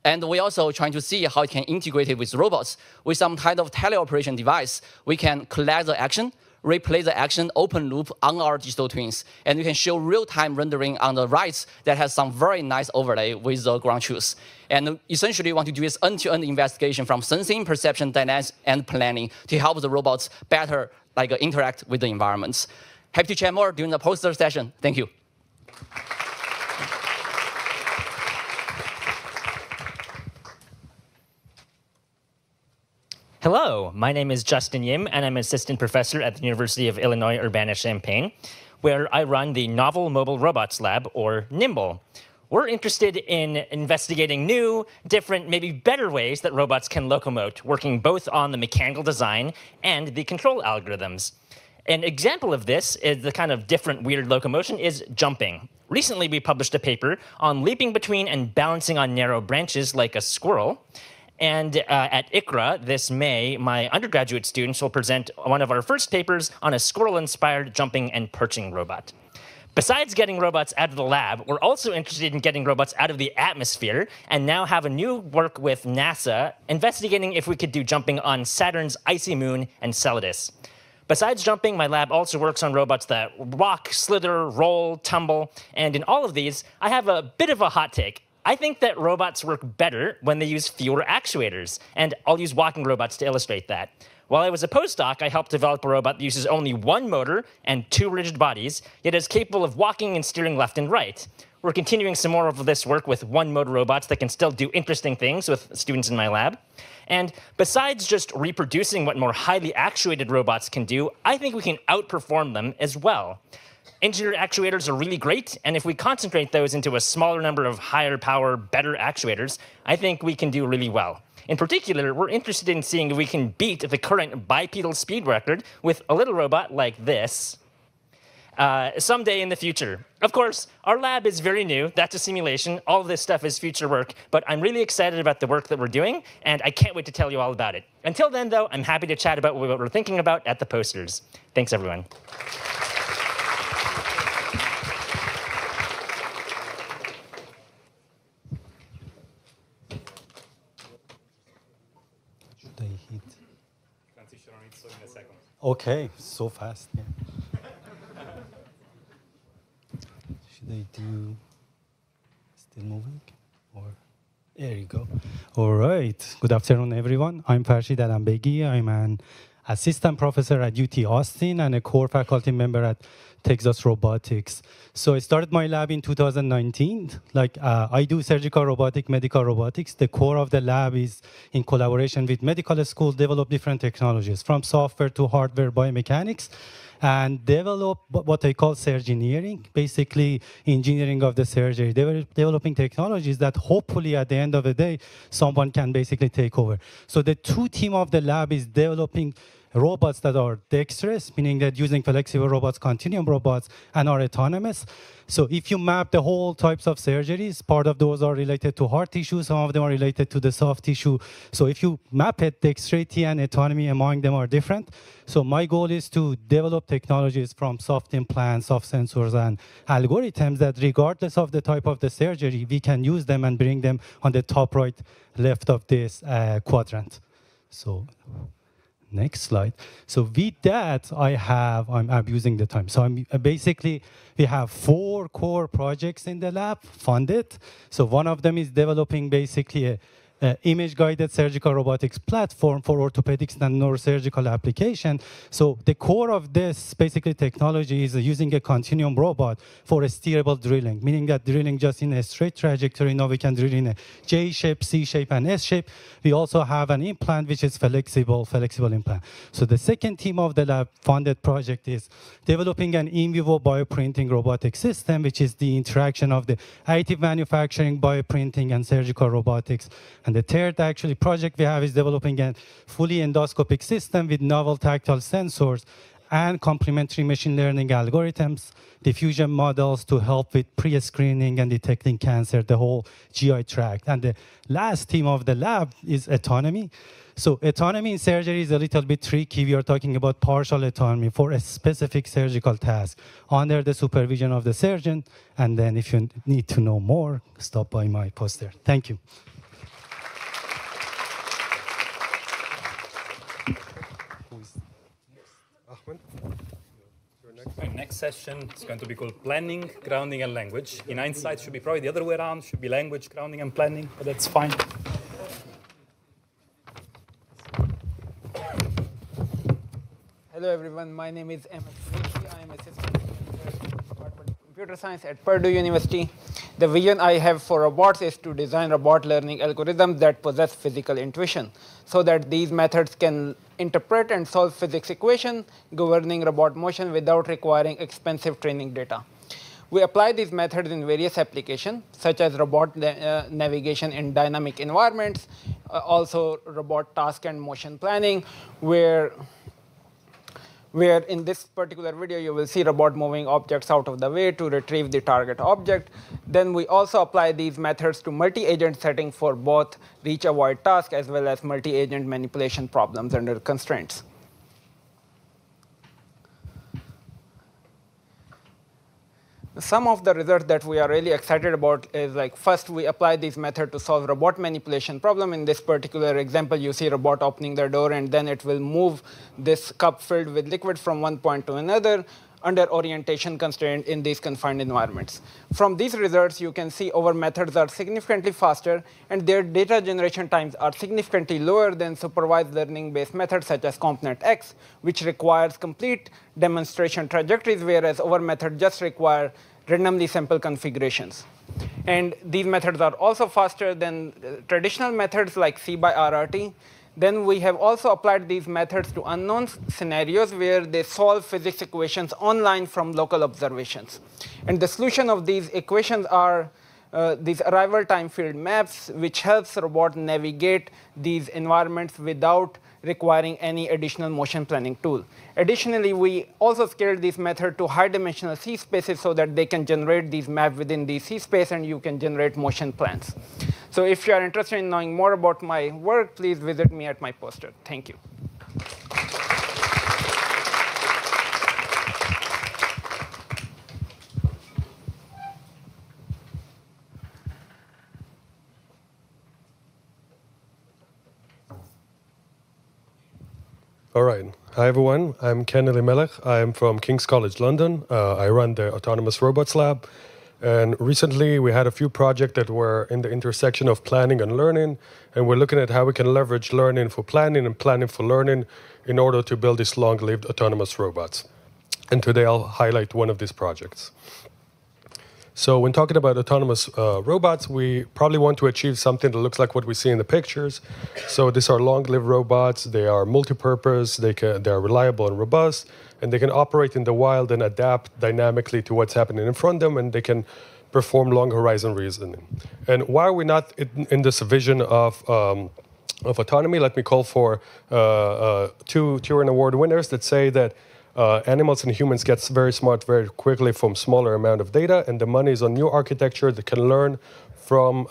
And we're also trying to see how it can integrate it with robots. With some kind of teleoperation device, we can collect the action, replay the action open loop on our digital twins. And we can show real-time rendering on the right that has some very nice overlay with the ground truth. And essentially, we want to do this end-to-end investigation from sensing, perception, dynamics, and planning to help the robots better interact with the environments. Happy to chat more during the poster session. Thank you. Hello, my name is Justin Yim, and I'm an assistant professor at the University of Illinois Urbana-Champaign, where I run the Novel Mobile Robots Lab, or NIMBLE. We're interested in investigating new, different, maybe better ways that robots can locomote, working both on the mechanical design and the control algorithms. An example of this is the kind of different, weird locomotion is jumping. Recently, we published a paper on leaping between and balancing on narrow branches like a squirrel. And at ICRA this May, my undergraduate students will present one of our first papers on a squirrel-inspired jumping and perching robot. Besides getting robots out of the lab, we're also interested in getting robots out of the atmosphere and now have a new work with NASA investigating if we could do jumping on Saturn's icy moon Enceladus. Besides jumping, my lab also works on robots that walk, slither, roll, tumble, and in all of these, I have a bit of a hot take. I think that robots work better when they use fewer actuators, and I'll use walking robots to illustrate that. While I was a postdoc, I helped develop a robot that uses only one motor and two rigid bodies, yet is capable of walking and steering left and right. We're continuing some more of this work with one-motor robots that can still do interesting things with students in my lab. And besides just reproducing what more highly actuated robots can do, I think we can outperform them as well. Engineered actuators are really great, and if we concentrate those into a smaller number of higher power, better actuators, I think we can do really well. In particular, we're interested in seeing if we can beat the current bipedal speed record with a little robot like this someday in the future. Of course, our lab is very new. That's a simulation. All of this stuff is future work, but I'm really excited about the work that we're doing, and I can't wait to tell you all about it. Until then, though, I'm happy to chat about what we're thinking about at the posters. Thanks, everyone. Okay, so fast. Yeah. Should I do still moving? Or there you go. All right. Good afternoon, everyone. I'm Farshid Alambegi. I'm an assistant professor at UT Austin and a core faculty member at Texas Robotics. So I started my lab in 2019. I do surgical robotic, medical robotics. The core of the lab is in collaboration with medical schools, develop different technologies from software to hardware biomechanics, and develop what I call surgeneering, basically engineering of the surgery, developing technologies that hopefully at the end of the day, someone can basically take over. So the two team of the lab is developing robots that are dexterous, meaning that using flexible robots, continuum robots, and are autonomous. So if you map the whole types of surgeries, part of those are related to hard tissue, some of them are related to the soft tissue. So if you map it, dexterity and autonomy among them are different. So my goal is to develop technologies from soft implants, soft sensors, and algorithms that regardless of the type of the surgery, we can use them and bring them on the top right, left of this quadrant. So next slide. So with that, I'm abusing the time. So basically, we have 4 core projects in the lab funded. So one of them is developing basically a image-guided surgical robotics platform for orthopedics and neurosurgical application. So the core of this basically technology is using a continuum robot for a steerable drilling, meaning that drilling just in a straight trajectory. Now we can drill in a J shape, C shape, and S shape. We also have an implant which is flexible implant. So the second team of the lab funded project is developing an in vivo bioprinting robotic system, which is the interaction of the additive manufacturing, bioprinting, and surgical robotics. And the third actually project we have is developing a fully endoscopic system with novel tactile sensors and complementary machine learning algorithms, diffusion models to help with pre-screening and detecting cancer, the whole GI tract. And the last team of the lab is autonomy. So autonomy in surgery is a little bit tricky. We are talking about partial autonomy for a specific surgical task under the supervision of the surgeon. And then if you need to know more, stop by my poster. Thank you. My next session is going to be called Planning, Grounding, and Language. In hindsight, should be probably the other way around. Should be language, grounding, and planning, but that's fine. Hello, everyone. My name is Ahmed Sneaky. I am assistant professor in the Department of Computer Science at Purdue University. The vision I have for robots is to design robot learning algorithms that possess physical intuition, so that these methods can interpret and solve physics equations governing robot motion without requiring expensive training data. We apply these methods in various applications, such as robot navigation in dynamic environments, also robot task and motion planning, where in this particular video you will see robot moving objects out of the way to retrieve the target object. Then we also apply these methods to multi-agent setting for both reach-avoid task as well as multi-agent manipulation problems under constraints. Some of the results that we are really excited about is, like, first we apply this method to solve robot manipulation problem. In this particular example, you see robot opening the door, and then it will move this cup filled with liquid from one point to another under orientation constraint in these confined environments. From these results, you can see our methods are significantly faster, and their data generation times are significantly lower than supervised learning-based methods such as CompNetX, which requires complete demonstration trajectories, whereas our method just require randomly sample configurations. And these methods are also faster than traditional methods like C by RRT. Then we have also applied these methods to unknown scenarios where they solve physics equations online from local observations. And the solution of these equations are these arrival time field maps, which helps robot navigate these environments without requiring any additional motion planning tool. Additionally, we also scaled this method to high-dimensional C spaces so that they can generate these maps within the C space, and you can generate motion plans. So if you are interested in knowing more about my work, please visit me at my poster. Thank you. All right. Hi, everyone. I'm Ken Elimelech. I'm from King's College London. I run the Autonomous Robots Lab. And recently, we had a few projects that were in the intersection of planning and learning. And we're looking at how we can leverage learning for planning and planning for learning in order to build these long-lived autonomous robots. And today, I'll highlight one of these projects. So when talking about autonomous robots, we probably want to achieve something that looks like what we see in the pictures. So these are long-lived robots. They are multi-purpose. They are reliable and robust. And they can operate in the wild and adapt dynamically to what's happening in front of them. And they can perform long-horizon reasoning. And why are we not in this vision of autonomy? Let me call for two Turing Award winners that say that animals and humans get very smart very quickly from smaller amount of data, and the money is on new architecture that can learn from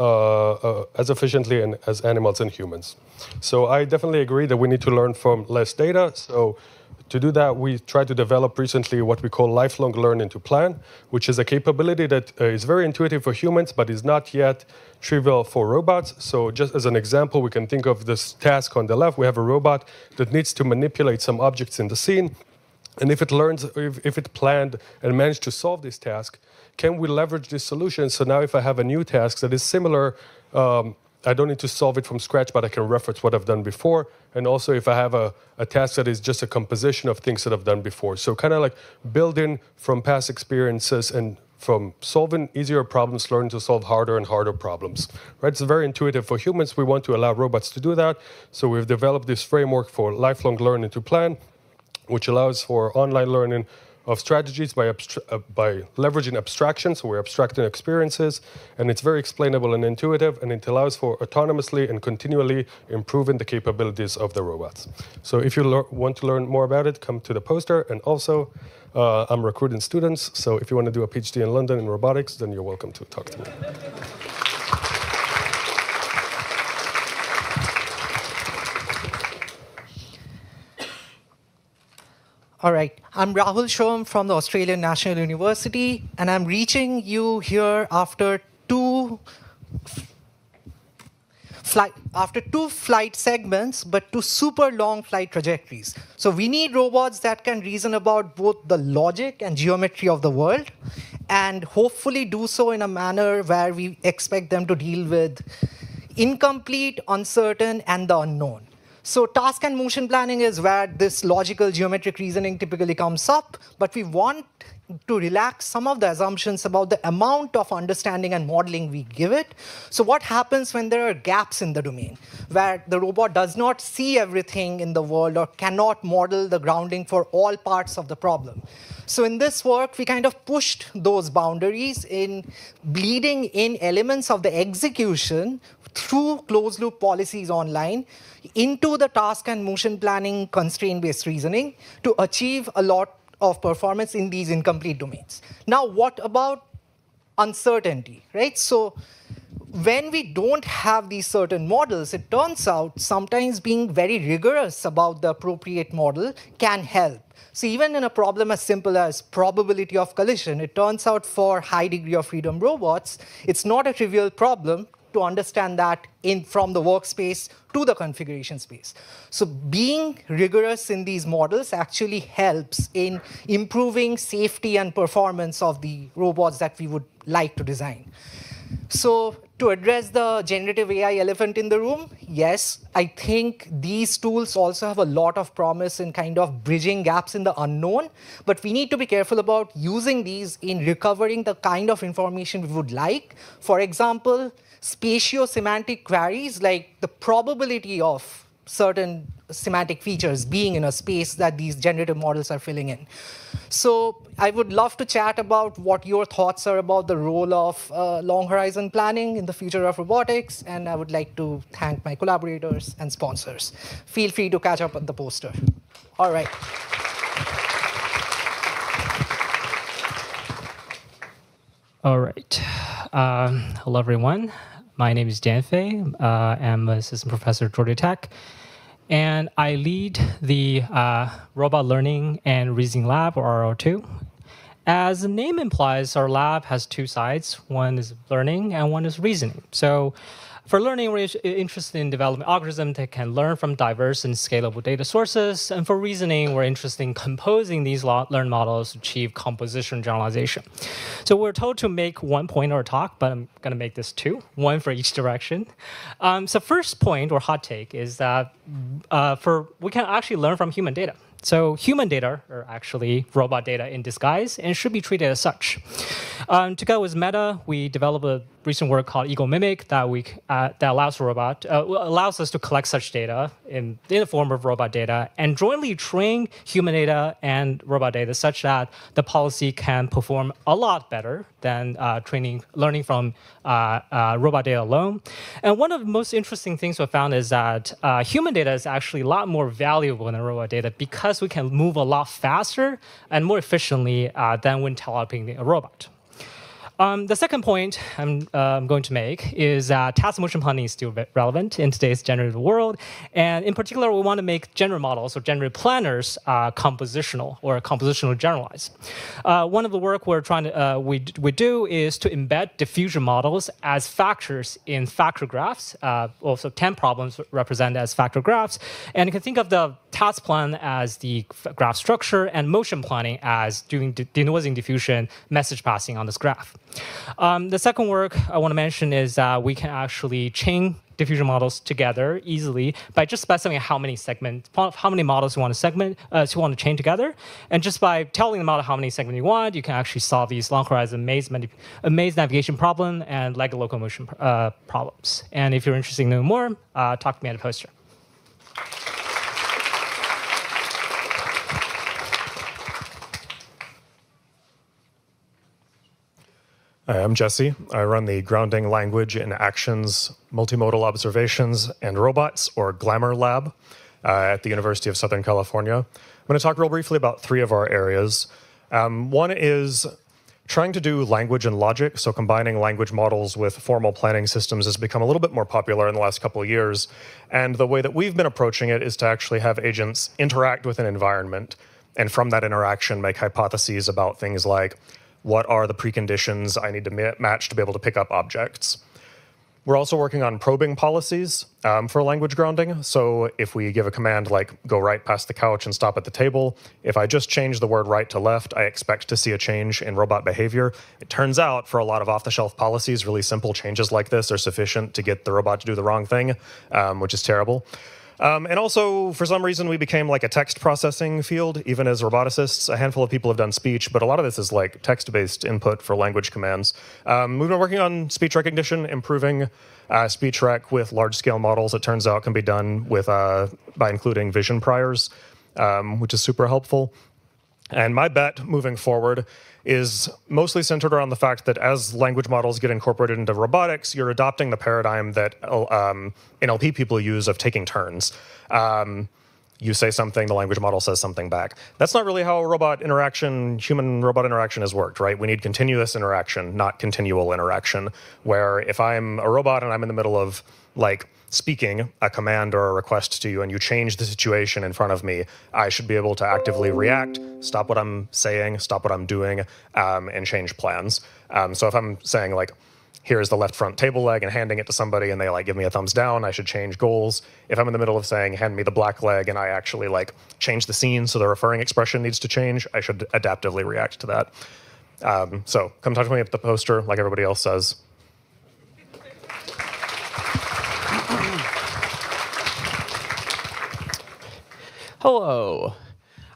as efficiently as animals and humans. So I definitely agree that we need to learn from less data. So to do that, we tried to develop recently what we call lifelong learning to plan, which is a capability that is very intuitive for humans, but is not yet trivial for robots. So just as an example, we can think of this task on the left. We have a robot that needs to manipulate some objects in the scene. And if it planned and managed to solve this task, can we leverage this solution? So now if I have a new task that is similar, I don't need to solve it from scratch, but I can reference what I've done before. And also if I have a task that is just a composition of things that I've done before. So kind of like building from past experiences and from solving easier problems, learning to solve harder and harder problems. Right? It's very intuitive for humans. We want to allow robots to do that. So we've developed this framework for lifelong learning to plan, which allows for online learning of strategies by leveraging abstraction. So we're abstracting experiences, and it's very explainable and intuitive, and it allows for autonomously and continually improving the capabilities of the robots. So if you want to learn more about it, come to the poster. And also, I'm recruiting students, so if you want to do a PhD in London in robotics, then you're welcome to talk to me. All right, I'm Rahul Shom from the Australian National University, and I'm reaching you here after two flight segments, but two super long flight trajectories. So we need robots that can reason about both the logic and geometry of the world, and hopefully do so in a manner where we expect them to deal with incomplete, uncertain, and the unknown. So task and motion planning is where this logical geometric reasoning typically comes up, but we want to relax some of the assumptions about the amount of understanding and modeling we give it. So what happens when there are gaps in the domain, where the robot does not see everything in the world or cannot model the grounding for all parts of the problem? So in this work, we kind of pushed those boundaries in bleeding in elements of the execution through closed-loop policies online into the task and motion planning constraint-based reasoning to achieve a lot of performance in these incomplete domains. Now, what about uncertainty, right? So when we don't have these certain models, it turns out sometimes being very rigorous about the appropriate model can help. So even in a problem as simple as probability of collision, it turns out for high degree of freedom robots, it's not a trivial problem to understand that from the workspace to the configuration space. So being rigorous in these models actually helps in improving safety and performance of the robots that we would like to design. So to address the generative AI elephant in the room, yes, I think these tools also have a lot of promise in kind of bridging gaps in the unknown, but we need to be careful about using these in recovering the kind of information we would like. For example, spatio-semantic queries, like the probability of certain semantic features being in a space that these generative models are filling in. So I would love to chat about what your thoughts are about the role of long horizon planning in the future of robotics, and I would like to thank my collaborators and sponsors. Feel free to catch up on the poster. All right. All right. Hello, everyone. My name is Dan Fei. I'm an assistant professor at Georgia Tech. And I lead the Robot Learning and Reasoning Lab, or RO2. As the name implies, our lab has two sides. One is learning and one is reasoning. So For learning, we're interested in developing algorithms that can learn from diverse and scalable data sources. And for reasoning, we're interested in composing these learned models to achieve composition generalization. So we're told to make one point or talk, but I'm going to make this two, one for each direction. So first point or hot take is that we can actually learn from human data. So human data are actually robot data in disguise and should be treated as such. Together with Meta, we developed a recent work called Ego Mimic that allows us to collect such data in the form of robot data and jointly train human data and robot data such that the policy can perform a lot better than learning from robot data alone. And one of the most interesting things we found is that human data is actually a lot more valuable than robot data because we can move a lot faster and more efficiently than when developing a robot. The second point I'm going to make is that task motion planning is still relevant in today's generative world. And in particular, we want to make generative models or generative planners compositional or compositional generalized. One of the work we're trying to we do is to embed diffusion models as factors in factor graphs. Also, 10 problems represented as factor graphs. And you can think of the task plan as the graph structure and motion planning as doing denoising diffusion message passing on this graph. The second work I want to mention is that we can actually chain diffusion models together easily by just specifying how many models you want to chain together, and just by telling the model how many segments you want, you can actually solve these long horizon maze navigation problem and Lego locomotion problems. And if you're interested in knowing more, talk to me at a poster. Hi, I'm Jesse. I run the Grounding Language in Actions, Multimodal Observations, and Robots, or GLAMOR Lab, at the University of Southern California. I'm going to talk real briefly about three of our areas. One is trying to do language and logic, so combining language models with formal planning systems has become a little bit more popular in the last couple of years. And the way that we've been approaching it is to actually have agents interact with an environment, and from that interaction make hypotheses about things like, what are the preconditions I need to match to be able to pick up objects? We're also working on probing policies for language grounding. So if we give a command like go right past the couch and stop at the table, if I just change the word right to left, I expect to see a change in robot behavior. It turns out for a lot of off-the-shelf policies, really simple changes like this are sufficient to get the robot to do the wrong thing, which is terrible. And also, for some reason, we became like a text processing field, even as roboticists. A handful of people have done speech, but a lot of this is like text-based input for language commands. We've been working on speech recognition, improving speech rec with large-scale models. It turns out can be done with by including vision priors, which is super helpful. And my bet moving forward is mostly centered around the fact that as language models get incorporated into robotics, you're adopting the paradigm that NLP people use of taking turns. You say something, the language model says something back. That's not really how human-robot interaction has worked, right? We need continuous interaction, not continual interaction, where if I'm a robot and I'm in the middle of, like, speaking a command or a request to you and you change the situation in front of me, I should be able to actively react, stop what I'm saying, stop what I'm doing, and change plans. So if I'm saying, like, here's the left front table leg and handing it to somebody and they like give me a thumbs down, I should change goals. If I'm in the middle of saying, hand me the black leg, and I actually like change the scene so the referring expression needs to change, I should adaptively react to that. So come talk to me at the poster like everybody else says. Hello,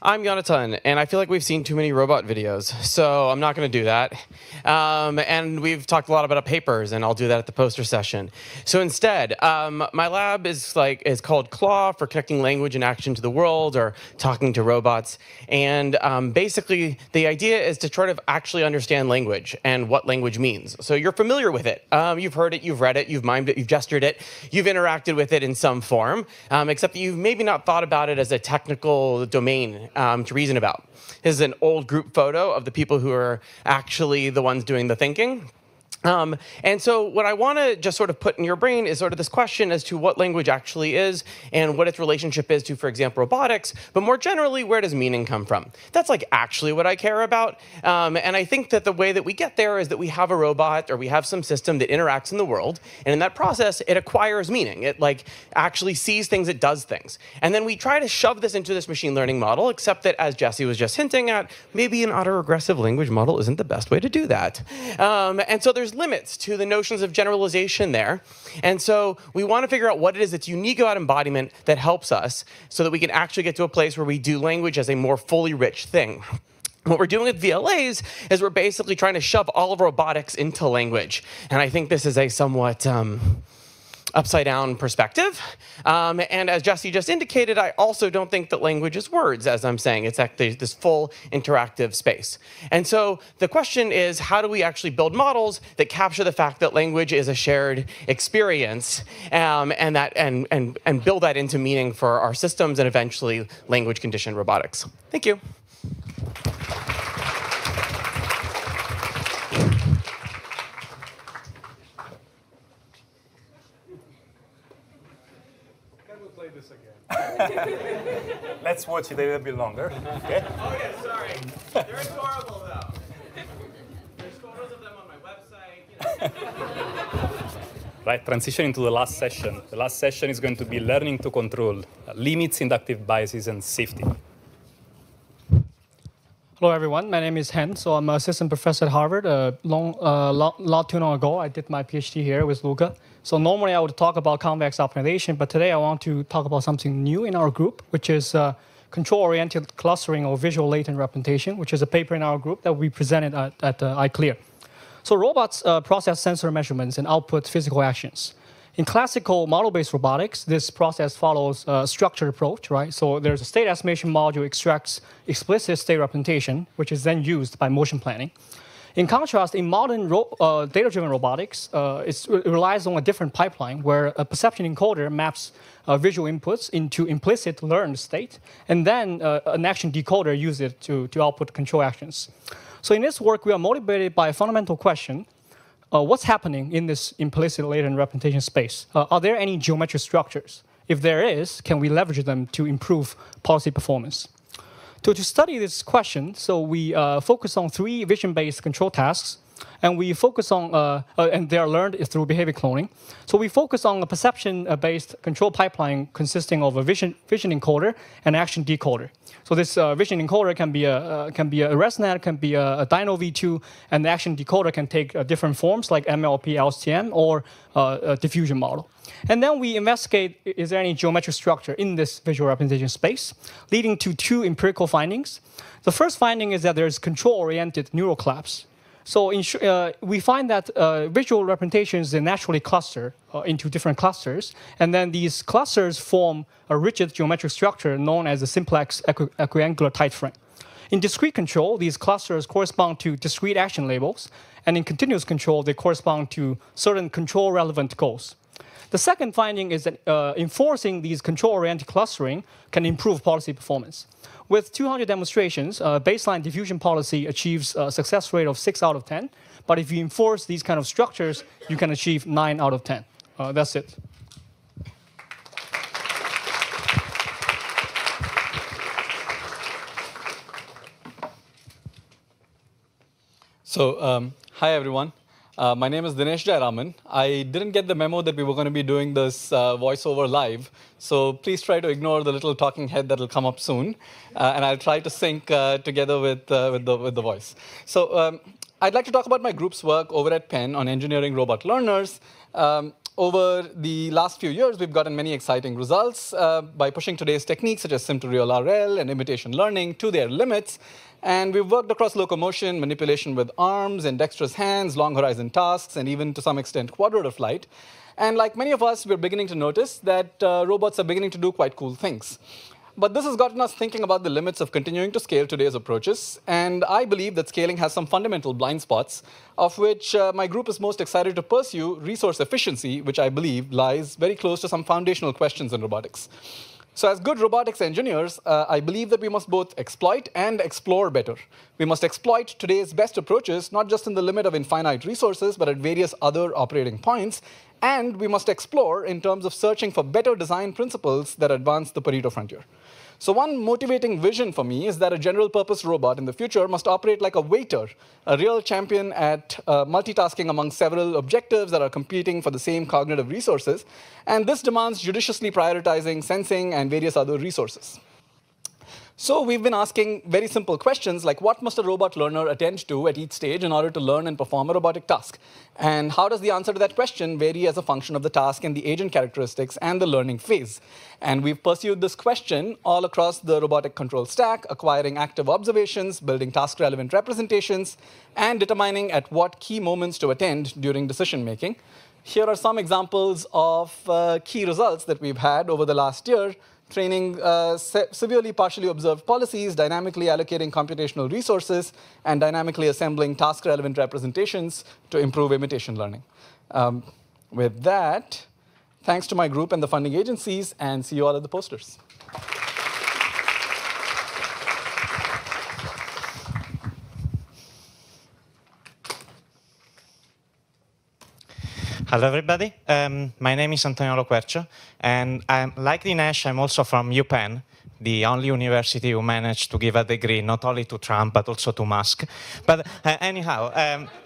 I'm Jonathan, and I feel like we've seen too many robot videos, so I'm not going to do that. And we've talked a lot about papers, and I'll do that at the poster session. So instead, my lab is called CLAW, for connecting language and action to the world, or talking to robots. And basically, the idea is to try to actually understand language and what language means. So you're familiar with it. You've heard it, you've read it, you've mimed it, you've gestured it, you've interacted with it in some form, except that you've maybe not thought about it as a technical domain to reason about. This is an old group photo of the people who are actually the ones doing the thinking. And so what I want to just sort of put in your brain is sort of this question as to what language actually is and what its relationship is to, for example, robotics, but more generally, where does meaning come from? That's like actually what I care about. And I think that the way that we get there is that we have a robot or we have some system that interacts in the world. And in that process, it acquires meaning. It like actually sees things, it does things. And then we try to shove this into this machine learning model, except that as Jesse was just hinting at, maybe an autoregressive language model isn't the best way to do that. And so there's limits to the notions of generalization there. And so we want to figure out what it is that's unique about embodiment that helps us so that we can actually get to a place where we do language as a more fully rich thing. What we're doing with VLAs is we're basically trying to shove all of robotics into language. And I think this is a somewhat upside down perspective. And as Jesse just indicated, I also don't think that language is words, as I'm saying. It's actually this full interactive space. And so the question is, how do we actually build models that capture the fact that language is a shared experience and build that into meaning for our systems and eventually language conditioned robotics? Thank you. Let's watch it a little bit longer. Okay? Oh yeah, sorry. They're adorable though. There's photos of them on my website. Right, transitioning to the last session. The last session is going to be learning to control limits, inductive biases, and safety. Hello, everyone. My name is Hen. So I'm an assistant professor at Harvard. Not too long ago, I did my PhD here with Luca. So normally I would talk about convex optimization, but today I want to talk about something new in our group, which is control-oriented clustering or visual latent representation, which is a paper in our group that we presented at iClear. So robots process sensor measurements and output physical actions. In classical model-based robotics, this process follows a structured approach, right? So there's a state estimation module extracts explicit state representation, which is then used by motion planning. In contrast, in modern data-driven robotics, it relies on a different pipeline where a perception encoder maps visual inputs into implicit learned state, and then an action decoder uses it to output control actions. So in this work, we are motivated by a fundamental question. What's happening in this implicit latent representation space? Are there any geometric structures? If there is, can we leverage them to improve policy performance? To study this question, so we focus on 3 vision-based control tasks, and we focus on, and they are learned through behavior cloning. So we focus on a perception-based control pipeline consisting of a vision encoder and action decoder. So this vision encoder can be a ResNet, can be a Dino V2, and the action decoder can take different forms like MLP, LSTM, or a diffusion model. And then we investigate, is there any geometric structure in this visual representation space, leading to 2 empirical findings. The first finding is that there's control-oriented neural collapse. So we find that visual representations they naturally cluster into different clusters, and then these clusters form a rigid geometric structure known as a simplex equiangular tight frame. In discrete control, these clusters correspond to discrete action labels, and in continuous control, they correspond to certain control-relevant goals. The second finding is that enforcing these control-oriented clustering can improve policy performance. With 200 demonstrations, baseline diffusion policy achieves a success rate of 6 out of 10. But if you enforce these kind of structures, you can achieve 9 out of 10. That's it. So, hi, everyone. My name is Dinesh Jayaraman. I didn't get the memo that we were going to be doing this voiceover live, so please try to ignore the little talking head that will come up soon, and I'll try to sync together with the voice. So I'd like to talk about my group's work over at Penn on engineering robot learners. Over the last few years, we've gotten many exciting results by pushing today's techniques, such as sim-to-real RL and imitation learning, to their limits. And we've worked across locomotion, manipulation with arms and dexterous hands, long horizon tasks, and even to some extent quadrotor flight. And like many of us, we're beginning to notice that robots are beginning to do quite cool things. But this has gotten us thinking about the limits of continuing to scale today's approaches. And I believe that scaling has some fundamental blind spots, of which my group is most excited to pursue resource efficiency, which I believe lies very close to some foundational questions in robotics. So as good robotics engineers, I believe that we must both exploit and explore better. We must exploit today's best approaches, not just in the limit of infinite resources, but at various other operating points. And we must explore in terms of searching for better design principles that advance the Pareto frontier. So one motivating vision for me is that a general-purpose robot in the future must operate like a waiter, a real champion at multitasking among several objectives that are competing for the same cognitive resources. And this demands judiciously prioritizing sensing and various other resources. So we've been asking very simple questions like what must a robot learner attend to at each stage in order to learn and perform a robotic task? And how does the answer to that question vary as a function of the task and the agent characteristics and the learning phase? And we've pursued this question all across the robotic control stack, acquiring active observations, building task-relevant representations, and determining at what key moments to attend during decision-making. Here are some examples of key results that we've had over the last year, training severely partially observed policies, dynamically allocating computational resources, and dynamically assembling task-relevant representations to improve imitation learning. With that, thanks to my group and the funding agencies, and see you all at the posters. Hello, everybody. My name is Antonio Loquercio, and like Dinesh, I'm also from UPenn, the only university who managed to give a degree not only to Trump, but also to Musk. But anyhow,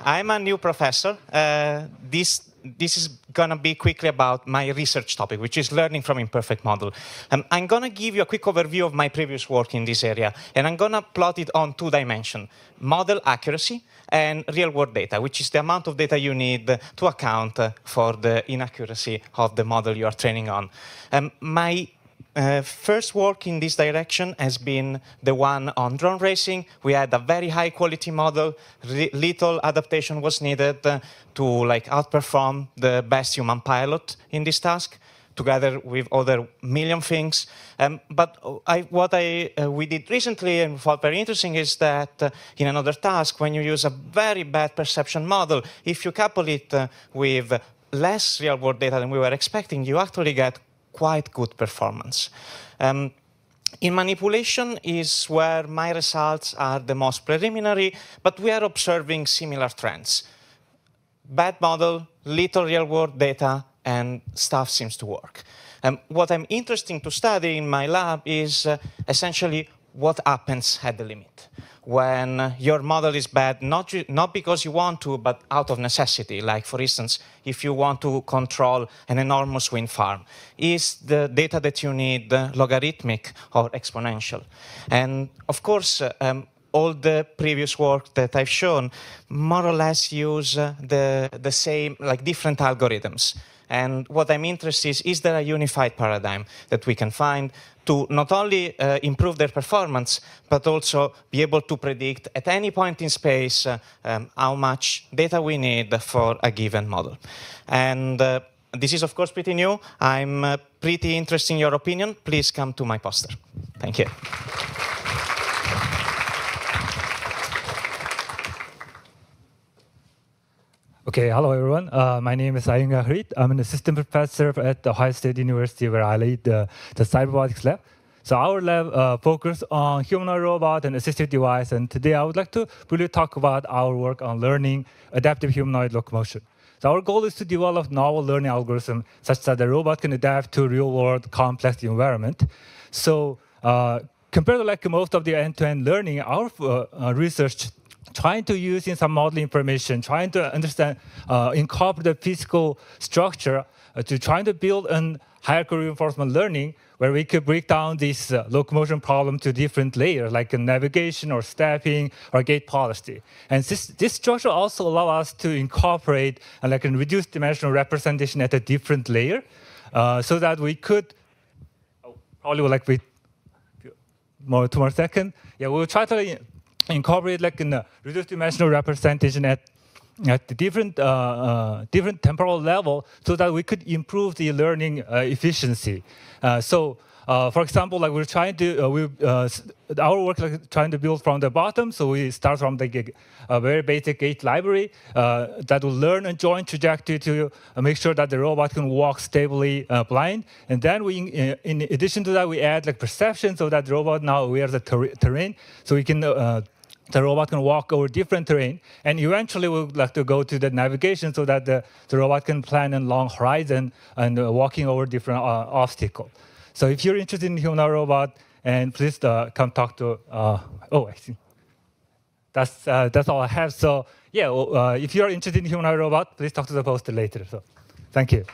I'm a new professor. This is going to be quickly about my research topic, which is learning from imperfect model. I'm going to give you a quick overview of my previous work in this area, and I'm going to plot it on 2 dimensions, model accuracy and real-world data, which is the amount of data you need to account for the inaccuracy of the model you are training on. My first work in this direction has been the one on drone racing. We had a very high-quality model. Little adaptation was needed to outperform the best human pilot in this task, together with other million things. But what we did recently and felt very interesting is that in another task, when you use a very bad perception model, if you couple it with less real-world data than we were expecting, you actually get quite good performance. In manipulation is where my results are the most preliminary, but we are observing similar trends. Bad model, little real-world data, and stuff seems to work. What I'm interested to study in my lab is essentially what happens at the limit. When your model is bad, not because you want to, but out of necessity. Like, for instance, if you want to control an enormous wind farm, is the data that you need logarithmic or exponential? And of course, all the previous work that I've shown more or less use the same, different algorithms. And what I'm interested is there a unified paradigm that we can find to not only improve their performance, but also be able to predict at any point in space how much data we need for a given model. And this is, of course, pretty new. I'm pretty interested in your opinion. Please come to my poster. Thank you. Okay, hello everyone. My name is Ayunga Harit. I'm an assistant professor at the Ohio State University where I lead the cyberrobotics lab. So our lab focuses on humanoid robot and assistive device. And today I would like to really talk about our work on learning adaptive humanoid locomotion. So our goal is to develop novel learning algorithms such that the robot can adapt to real-world complex environment. So compared to most of the end-to-end learning, our research trying to use in some model information, trying to understand, incorporate the physical structure to trying to build a hierarchical reinforcement learning where we could break down this locomotion problem to different layers, like navigation or stepping or gate policy. And this structure also allows us to incorporate a reduced dimensional representation at a different layer so that we could, probably wait 2 more seconds. Yeah, we'll try to incorporate a reduced dimensional representation at the different temporal level so that we could improve the learning efficiency. So For example, like we're trying to, our work like trying to build from the bottom. So we start from a very basic gate library that will learn and join trajectory to make sure that the robot can walk stably blind. And then we, in addition to that, we add like perception so that the robot now aware of the terrain. So we can the robot can walk over different terrain, and eventually we would like to go to the navigation so that the robot can plan a long horizon and walking over different obstacles. So if you're interested in human robot, and please come talk to. Oh, I see. That's all I have. So yeah, if you're interested in human robot, please talk to the poster later. So thank you.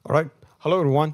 All right. Hello, everyone.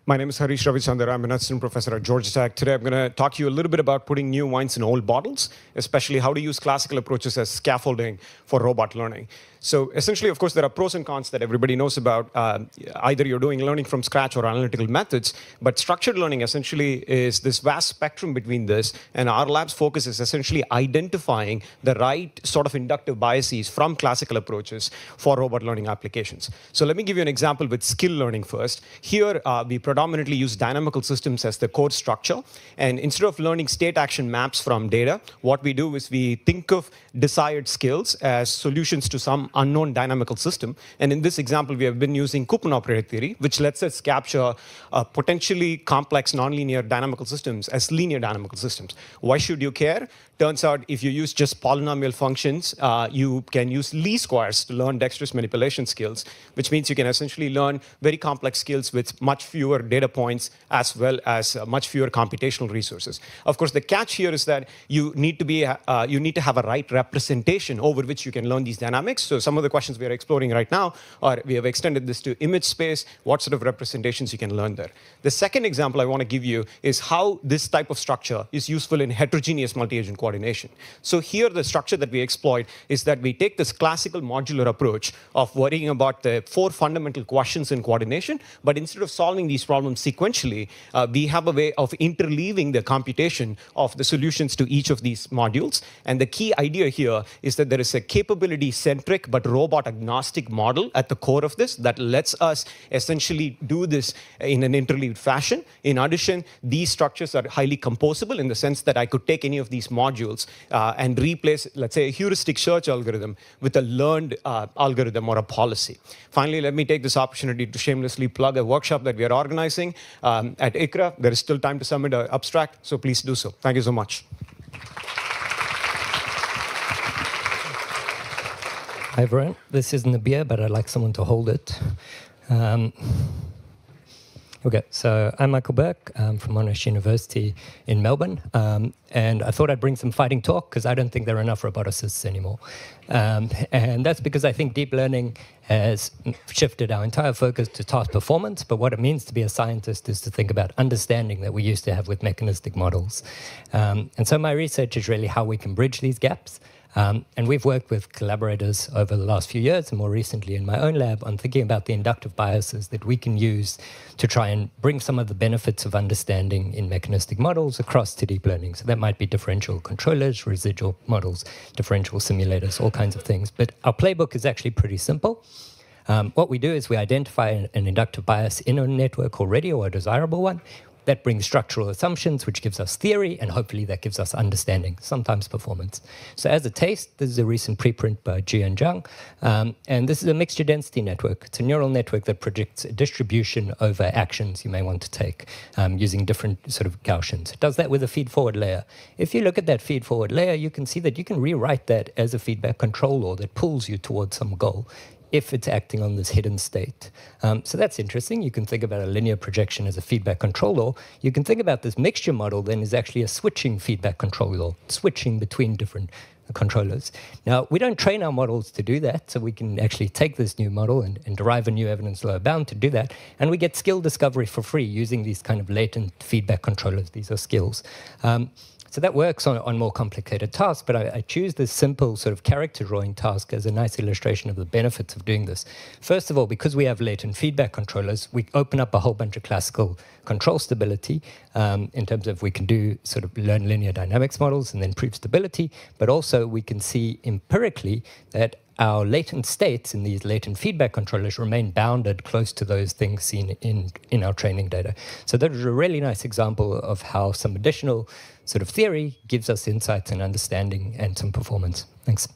My name is Harish Ravichandra. I'm an assistant professor at Georgia Tech. Today, I'm going to talk to you a little bit about putting new wines in old bottles, especially how to use classical approaches as scaffolding for robot learning. So essentially, of course, there are pros and cons that everybody knows about. Either you're doing learning from scratch or analytical methods, but structured learning essentially is this vast spectrum between this, and our lab's focus is essentially identifying the right sort of inductive biases from classical approaches for robot learning applications. So let me give you an example with skill learning first. Here, we predominantly use dynamical systems as the core structure, and instead of learning state action maps from data, what we do is we think of desired skills as solutions to some unknown dynamical system. And in this example, we have been using Coupon operator theory, which lets us capture potentially complex nonlinear dynamical systems as linear dynamical systems. Why should you care? Turns out if you use just polynomial functions, you can use least squares to learn dexterous manipulation skills, which means you can essentially learn very complex skills with much fewer data points as well as much fewer computational resources. Of course, the catch here is that you need to have a right representation over which you can learn these dynamics. So some of the questions we are exploring right now are, we have extended this to image space, what sort of representations you can learn there. The second example I want to give you is how this type of structure is useful in heterogeneous multi-agent coordination. So here the structure that we exploit is that we take this classical modular approach of worrying about the 4 fundamental questions in coordination, but instead of solving these problems sequentially, we have a way of interleaving the computation of the solutions to each of these modules. And the key idea here is that there is a capability-centric but robot-agnostic model at the core of this that lets us essentially do this in an interleaved fashion. In addition, these structures are highly composable in the sense that I could take any of these modules and replace, let's say, a heuristic search algorithm with a learned algorithm or a policy. Finally, let me take this opportunity to shamelessly plug a workshop that we are organizing at ICRA. There is still time to submit an abstract, so please do so. Thank you so much. Hi, everyone. This isn't a beer, but I'd like someone to hold it. Okay, so I'm Michael Burke. I'm from Monash University in Melbourne. And I thought I'd bring some fighting talk because I don't think there are enough roboticists anymore. And that's because I think deep learning has shifted our entire focus to task performance. But what it means to be a scientist is to think about understanding that we used to have with mechanistic models. And so my research is really how we can bridge these gaps. And we've worked with collaborators over the last few years, and more recently in my own lab, on thinking about the inductive biases that we can use to try and bring some of the benefits of understanding in mechanistic models across to deep learning. So that might be differential controllers, residual models, differential simulators, all kinds of things. But our playbook is actually pretty simple. What we do is we identify an inductive bias in a network already, or a desirable one. That brings structural assumptions, which gives us theory, and hopefully that gives us understanding, sometimes performance. So as a taste, this is a recent preprint by Ji and Zhang, and this is a mixture density network. It's a neural network that predicts a distribution over actions you may want to take using different sort of Gaussians. It does that with a feed-forward layer. If you look at that feed-forward layer, you can see that you can rewrite that as a feedback control law that pulls you towards some goal, if it's acting on this hidden state. So that's interesting. You can think about a linear projection as a feedback control law. You can think about this mixture model then as actually a switching feedback control law, switching between different controllers. Now, we don't train our models to do that, so we can actually take this new model and derive a new evidence lower bound to do that, and we get skill discovery for free using these kind of latent feedback controllers. These are skills. So that works on more complicated tasks, but I choose this simple sort of character drawing task as a nice illustration of the benefits of doing this. First of all, because we have latent feedback controllers, we open up a whole bunch of classical control stability in terms of we can do sort of learn linear dynamics models and then prove stability, but also we can see empirically that our latent states in these latent feedback controllers remain bounded close to those things seen in our training data. So that is a really nice example of how some additional sort of theory gives us insights and understanding and some performance. Thanks.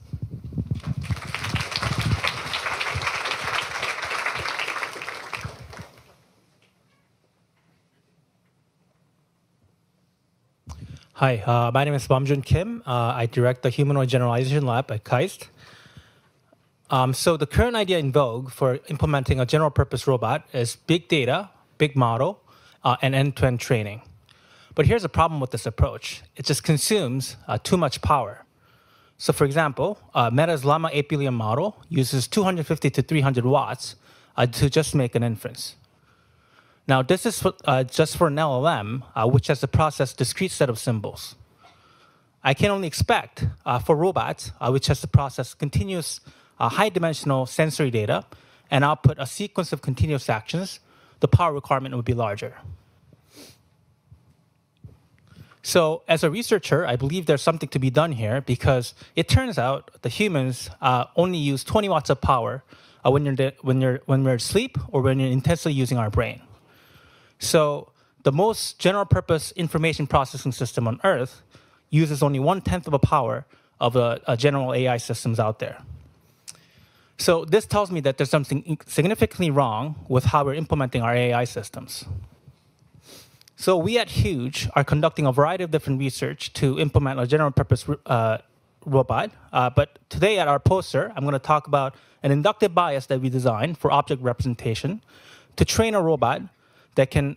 Hi, my name is Bamjun Kim. I direct the Humanoid Generalization Lab at KAIST. So the current idea in vogue for implementing a general purpose robot is big data, big model, and end-to-end training. But here's a problem with this approach. It just consumes too much power. So for example, Meta's Llama 8 billion model uses 250 to 300 watts to just make an inference. Now this is just for an LLM, which has to process a discrete set of symbols. I can only expect for robots, which has to process continuous high-dimensional sensory data and output a sequence of continuous actions, the power requirement would be larger. So as a researcher, I believe there's something to be done here because it turns out the humans only use 20 watts of power when we're asleep or when you're intensely using our brain. So the most general-purpose information processing system on Earth uses only 1/10 of the power of the general AI systems out there. So this tells me that there's something significantly wrong with how we're implementing our AI systems. So we at Huge are conducting a variety of different research to implement a general-purpose robot. But today at our poster, I'm going to talk about an inductive bias that we designed for object representation to train a robot that can,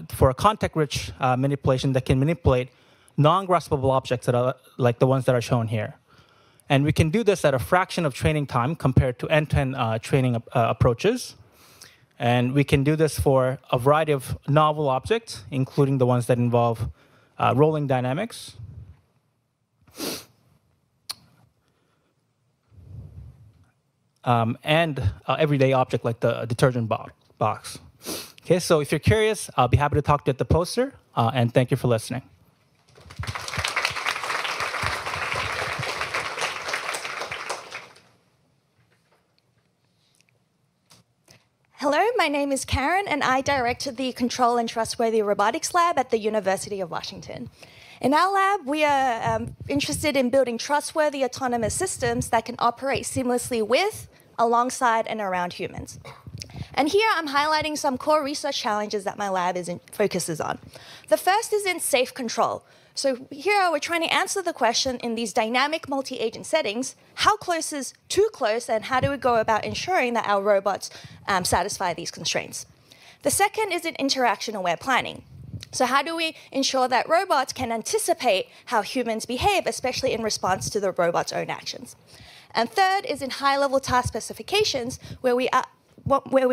for a context-rich manipulation that can manipulate non-graspable objects that are like the ones that are shown here. And we can do this at a fraction of training time compared to end-to-end training approaches. And we can do this for a variety of novel objects, including the ones that involve rolling dynamics. And everyday object like the detergent box. Okay, so if you're curious, I'll be happy to talk to you at the poster, and thank you for listening. Hello, my name is Karen, and I direct the Control and Trustworthy Robotics Lab at the University of Washington. In our lab, we are interested in building trustworthy autonomous systems that can operate seamlessly with, alongside, and around humans. And here I'm highlighting some core research challenges that my lab focuses on. The first is in safe control. So here we're trying to answer the question in these dynamic multi-agent settings, how close is too close, and how do we go about ensuring that our robots satisfy these constraints? The second is in interaction-aware planning. So how do we ensure that robots can anticipate how humans behave, especially in response to the robot's own actions? And third is in high-level task specifications, where we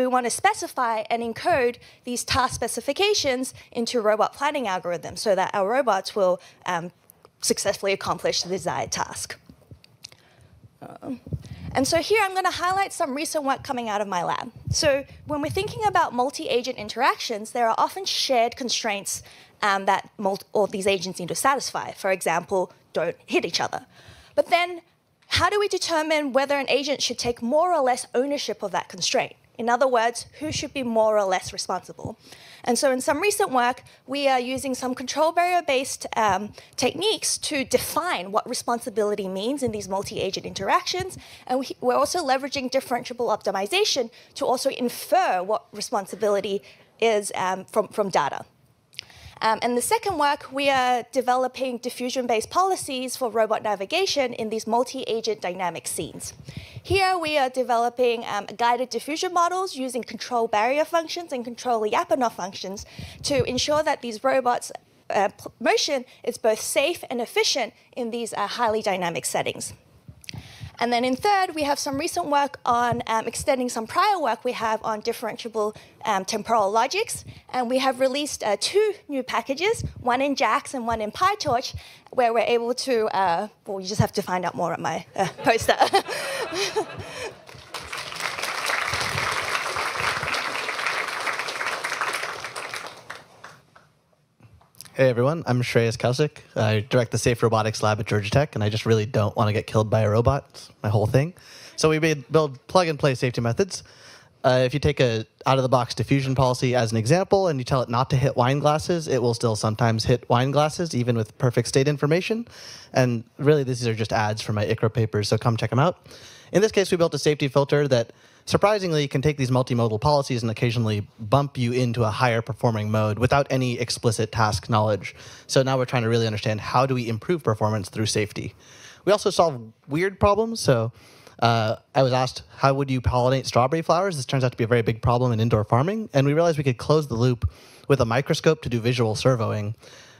want to specify and encode these task specifications into robot planning algorithms so that our robots will successfully accomplish the desired task. And so here I'm going to highlight some recent work coming out of my lab. So when we're thinking about multi-agent interactions, there are often shared constraints that all these agents need to satisfy. For example, don't hit each other. But then how do we determine whether an agent should take more or less ownership of that constraint? In other words, who should be more or less responsible? And so in some recent work, we are using some control barrier-based techniques to define what responsibility means in these multi-agent interactions. And we're also leveraging differentiable optimization to also infer what responsibility is from data. And the second work, we are developing diffusion-based policies for robot navigation in these multi-agent dynamic scenes. Here, we are developing guided diffusion models using control barrier functions and control Lyapunov functions to ensure that these robots' motion is both safe and efficient in these highly dynamic settings. And then in third, we have some recent work on extending some prior work we have on differentiable temporal logics. And we have released 2 new packages, one in JAX and one in PyTorch, where we're able to, well, you just have to find out more at my poster. Hey everyone, I'm Shreyas Kausik. I direct the Safe Robotics Lab at Georgia Tech, and I just really don't want to get killed by a robot. It's my whole thing. So we build plug-and-play safety methods. If you take a out-of-the-box diffusion policy as an example, and you tell it not to hit wine glasses, it will still sometimes hit wine glasses, even with perfect state information. And really, these are just ads for my ICRA papers, so come check them out. In this case, we built a safety filter that surprisingly can take these multimodal policies and occasionally bump you into a higher performing mode without any explicit task knowledge. So now we're trying to really understand how do we improve performance through safety. We also solve weird problems. So I was asked, how would you pollinate strawberry flowers? This turns out to be a very big problem in indoor farming. And we realized we could close the loop with a microscope to do visual servoing.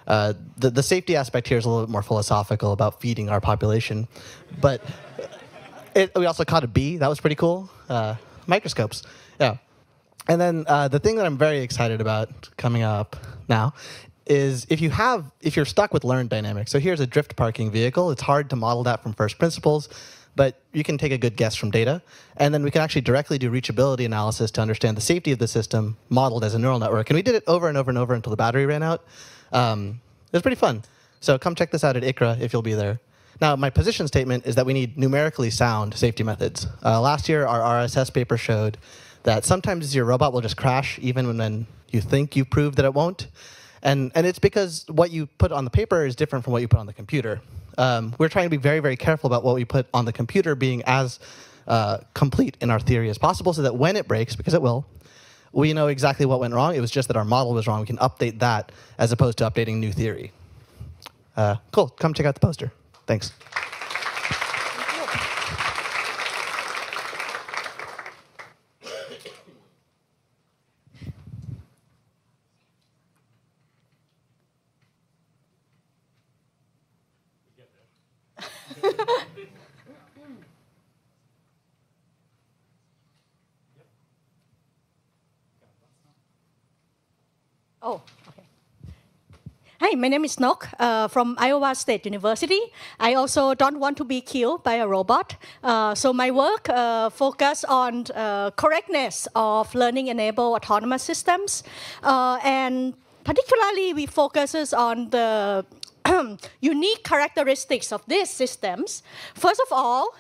The safety aspect here is a little bit more philosophical about feeding our population. But we also caught a bee. That was pretty cool. Microscopes. Yeah. And then the thing that I'm very excited about coming up now is if you're stuck with learned dynamics. So here's a drift parking vehicle. It's hard to model that from first principles, but you can take a good guess from data. And then we can actually directly do reachability analysis to understand the safety of the system modeled as a neural network. And we did it over and over and over until the battery ran out. It was pretty fun. So come check this out at ICRA if you'll be there. Now, my position statement is that we need numerically sound safety methods. Last year, our RSS paper showed that sometimes your robot will just crash even when you think you proved that it won't. And it's because what you put on the paper is different from what you put on the computer. We're trying to be very, very careful about what we put on the computer being as complete in our theory as possible so that when it breaks, because it will, we know exactly what went wrong. It was just that our model was wrong. We can update that as opposed to updating new theory. Cool. Come check out the poster. Thanks. Oh, okay. Hi, my name is Nok from Iowa State University. I also don't want to be killed by a robot. So my work focuses on correctness of learning-enabled autonomous systems. And particularly, we focus on the unique characteristics of these systems. First of all,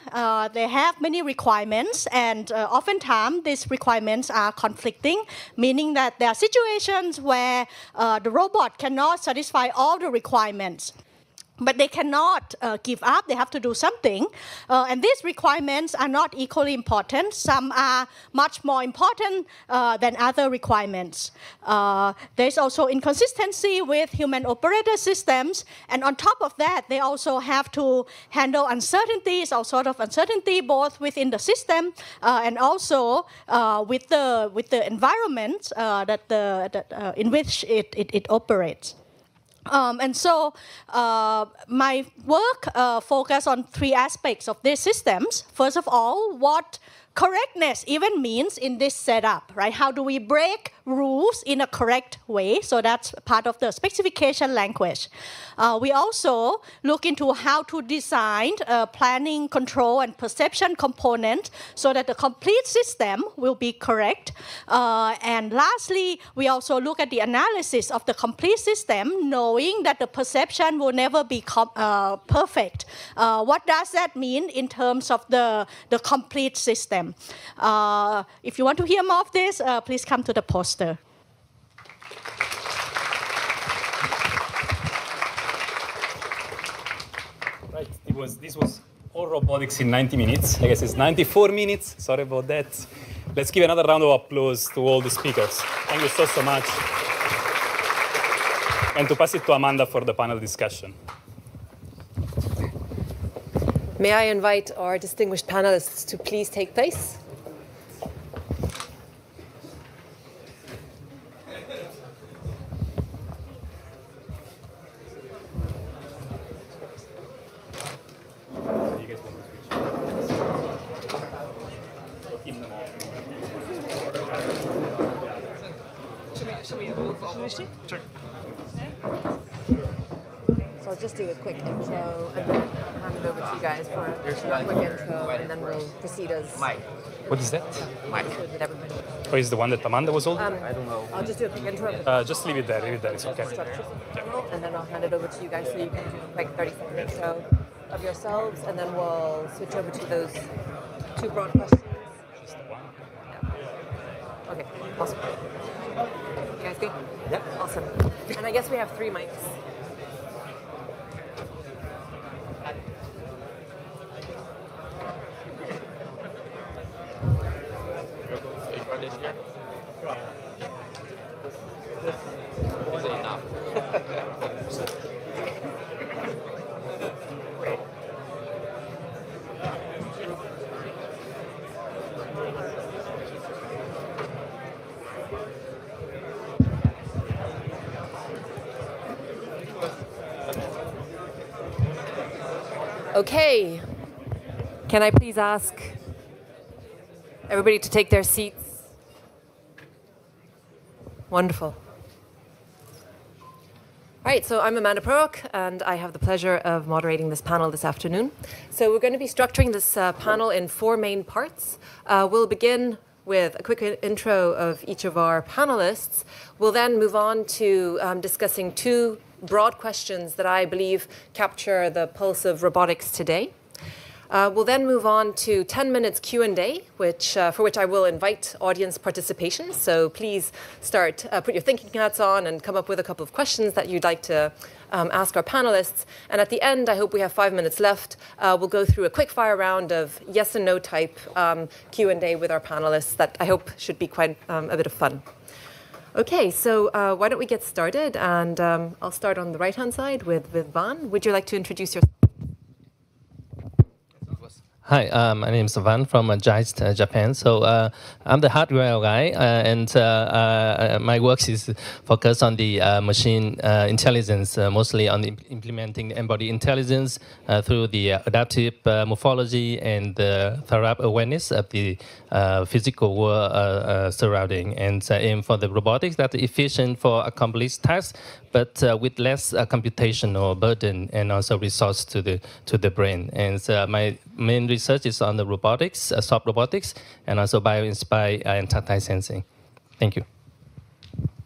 they have many requirements, and oftentimes these requirements are conflicting, meaning that there are situations where the robot cannot satisfy all the requirements. But they cannot give up. They have to do something. And these requirements are not equally important. Some are much more important than other requirements. There's also inconsistency with human operator systems. And on top of that, they also have to handle uncertainties, all sort of uncertainty, both within the system and also with the environment in which it operates. And so my work focuses on 3 aspects of these systems. First of all, what correctness even means in this setup, right? How do we break rules in a correct way? So that's part of the specification language. We also look into how to design planning, control, and perception component so that the complete system will be correct. And lastly, we also look at the analysis of the complete system, knowing that the perception will never be perfect. What does that mean in terms of the complete system? If you want to hear more of this, please come to the poster. Right, this was all robotics in 90 minutes. I guess it's 94 minutes. Sorry about that. Let's give another round of applause to all the speakers. Thank you so much. And to pass it to Amanda for the panel discussion. May I invite our distinguished panelists to please take place? move over? Sure. So I'll just do a quick intro and then hand it over to you guys for a quick intro, and then we'll proceed as What is that? with everybody. Oh, is the one that Amanda was holding? I don't know. I'll just do a quick intro. Just leave it there, it's okay. And then I'll hand it over to you guys so you can do a quick 30-second intro of yourselves, and then we'll switch over to those two broad questions. Yeah. Okay, awesome. You guys good? Yeah. Awesome. And I guess we have 3 mics. Okay, can I please ask everybody to take their seats? Wonderful. All right, so I'm Amanda Prorok, and I have the pleasure of moderating this panel this afternoon. So we're going to be structuring this panel in 4 main parts. We'll begin with a quick intro of each of our panelists. We'll then move on to discussing 2 broad questions that I believe capture the pulse of robotics today. We'll then move on to 10 minutes Q&A, for which I will invite audience participation. So please put your thinking hats on and come up with a couple of questions that you'd like to ask our panelists. And at the end, I hope we have 5 minutes left. We'll go through a quick fire round of yes and no type Q&A with our panelists that I hope should be quite a bit of fun. Okay, so why don't we get started? And I'll start on the right-hand side with Van. Would you like to introduce yourself? Hi, my name is Van from JAIST, Japan. So I'm the hardware guy, and my work is focused on the machine intelligence, mostly on implementing embodied intelligence through the adaptive morphology and thorough awareness of the physical world surrounding, and aim for the robotics that are efficient for accomplished tasks, but with less computational burden and also resource to the brain. And my main research is on the robotics, soft robotics, and also bio-inspired and tactile sensing. Thank you.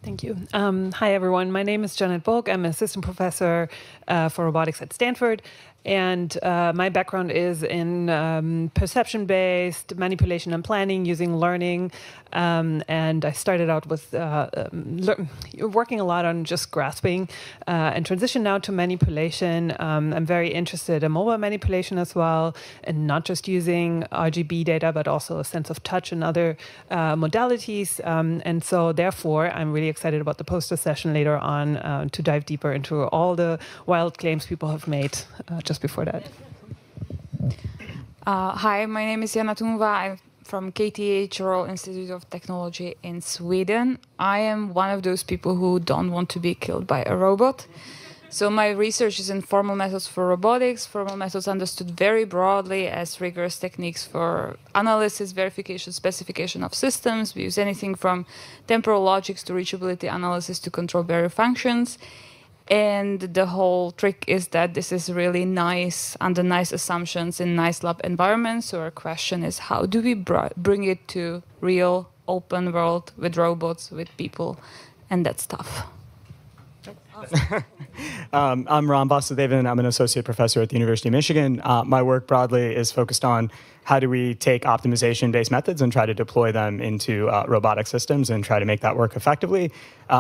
Thank you. Hi, everyone. My name is Janet Volk. I'm an assistant professor for robotics at Stanford. And my background is in perception-based manipulation and planning using learning. And I started out with working a lot on just grasping and transition now to manipulation. I'm very interested in mobile manipulation as well, and not just using RGB data, but also a sense of touch and other modalities. And so therefore, I'm really excited about the poster session later on to dive deeper into all the wild claims people have made just before that. Hi, my name is Jana Tunva. I'm from KTH, Royal Institute of Technology in Sweden. I am one of those people who don't want to be killed by a robot. So my research is in formal methods for robotics, formal methods understood very broadly as rigorous techniques for analysis, verification, specification of systems. We use anything from temporal logics to reachability analysis to control barrier functions. And the whole trick is that this is really nice, under nice assumptions in nice lab environments. So our question is, how do we bring it to real open world with robots, with people, and that stuff? I'm Ram Vasudevan. I'm an associate professor at the University of Michigan. My work broadly is focused on how do we take optimization-based methods and try to deploy them into robotic systems and try to make that work effectively.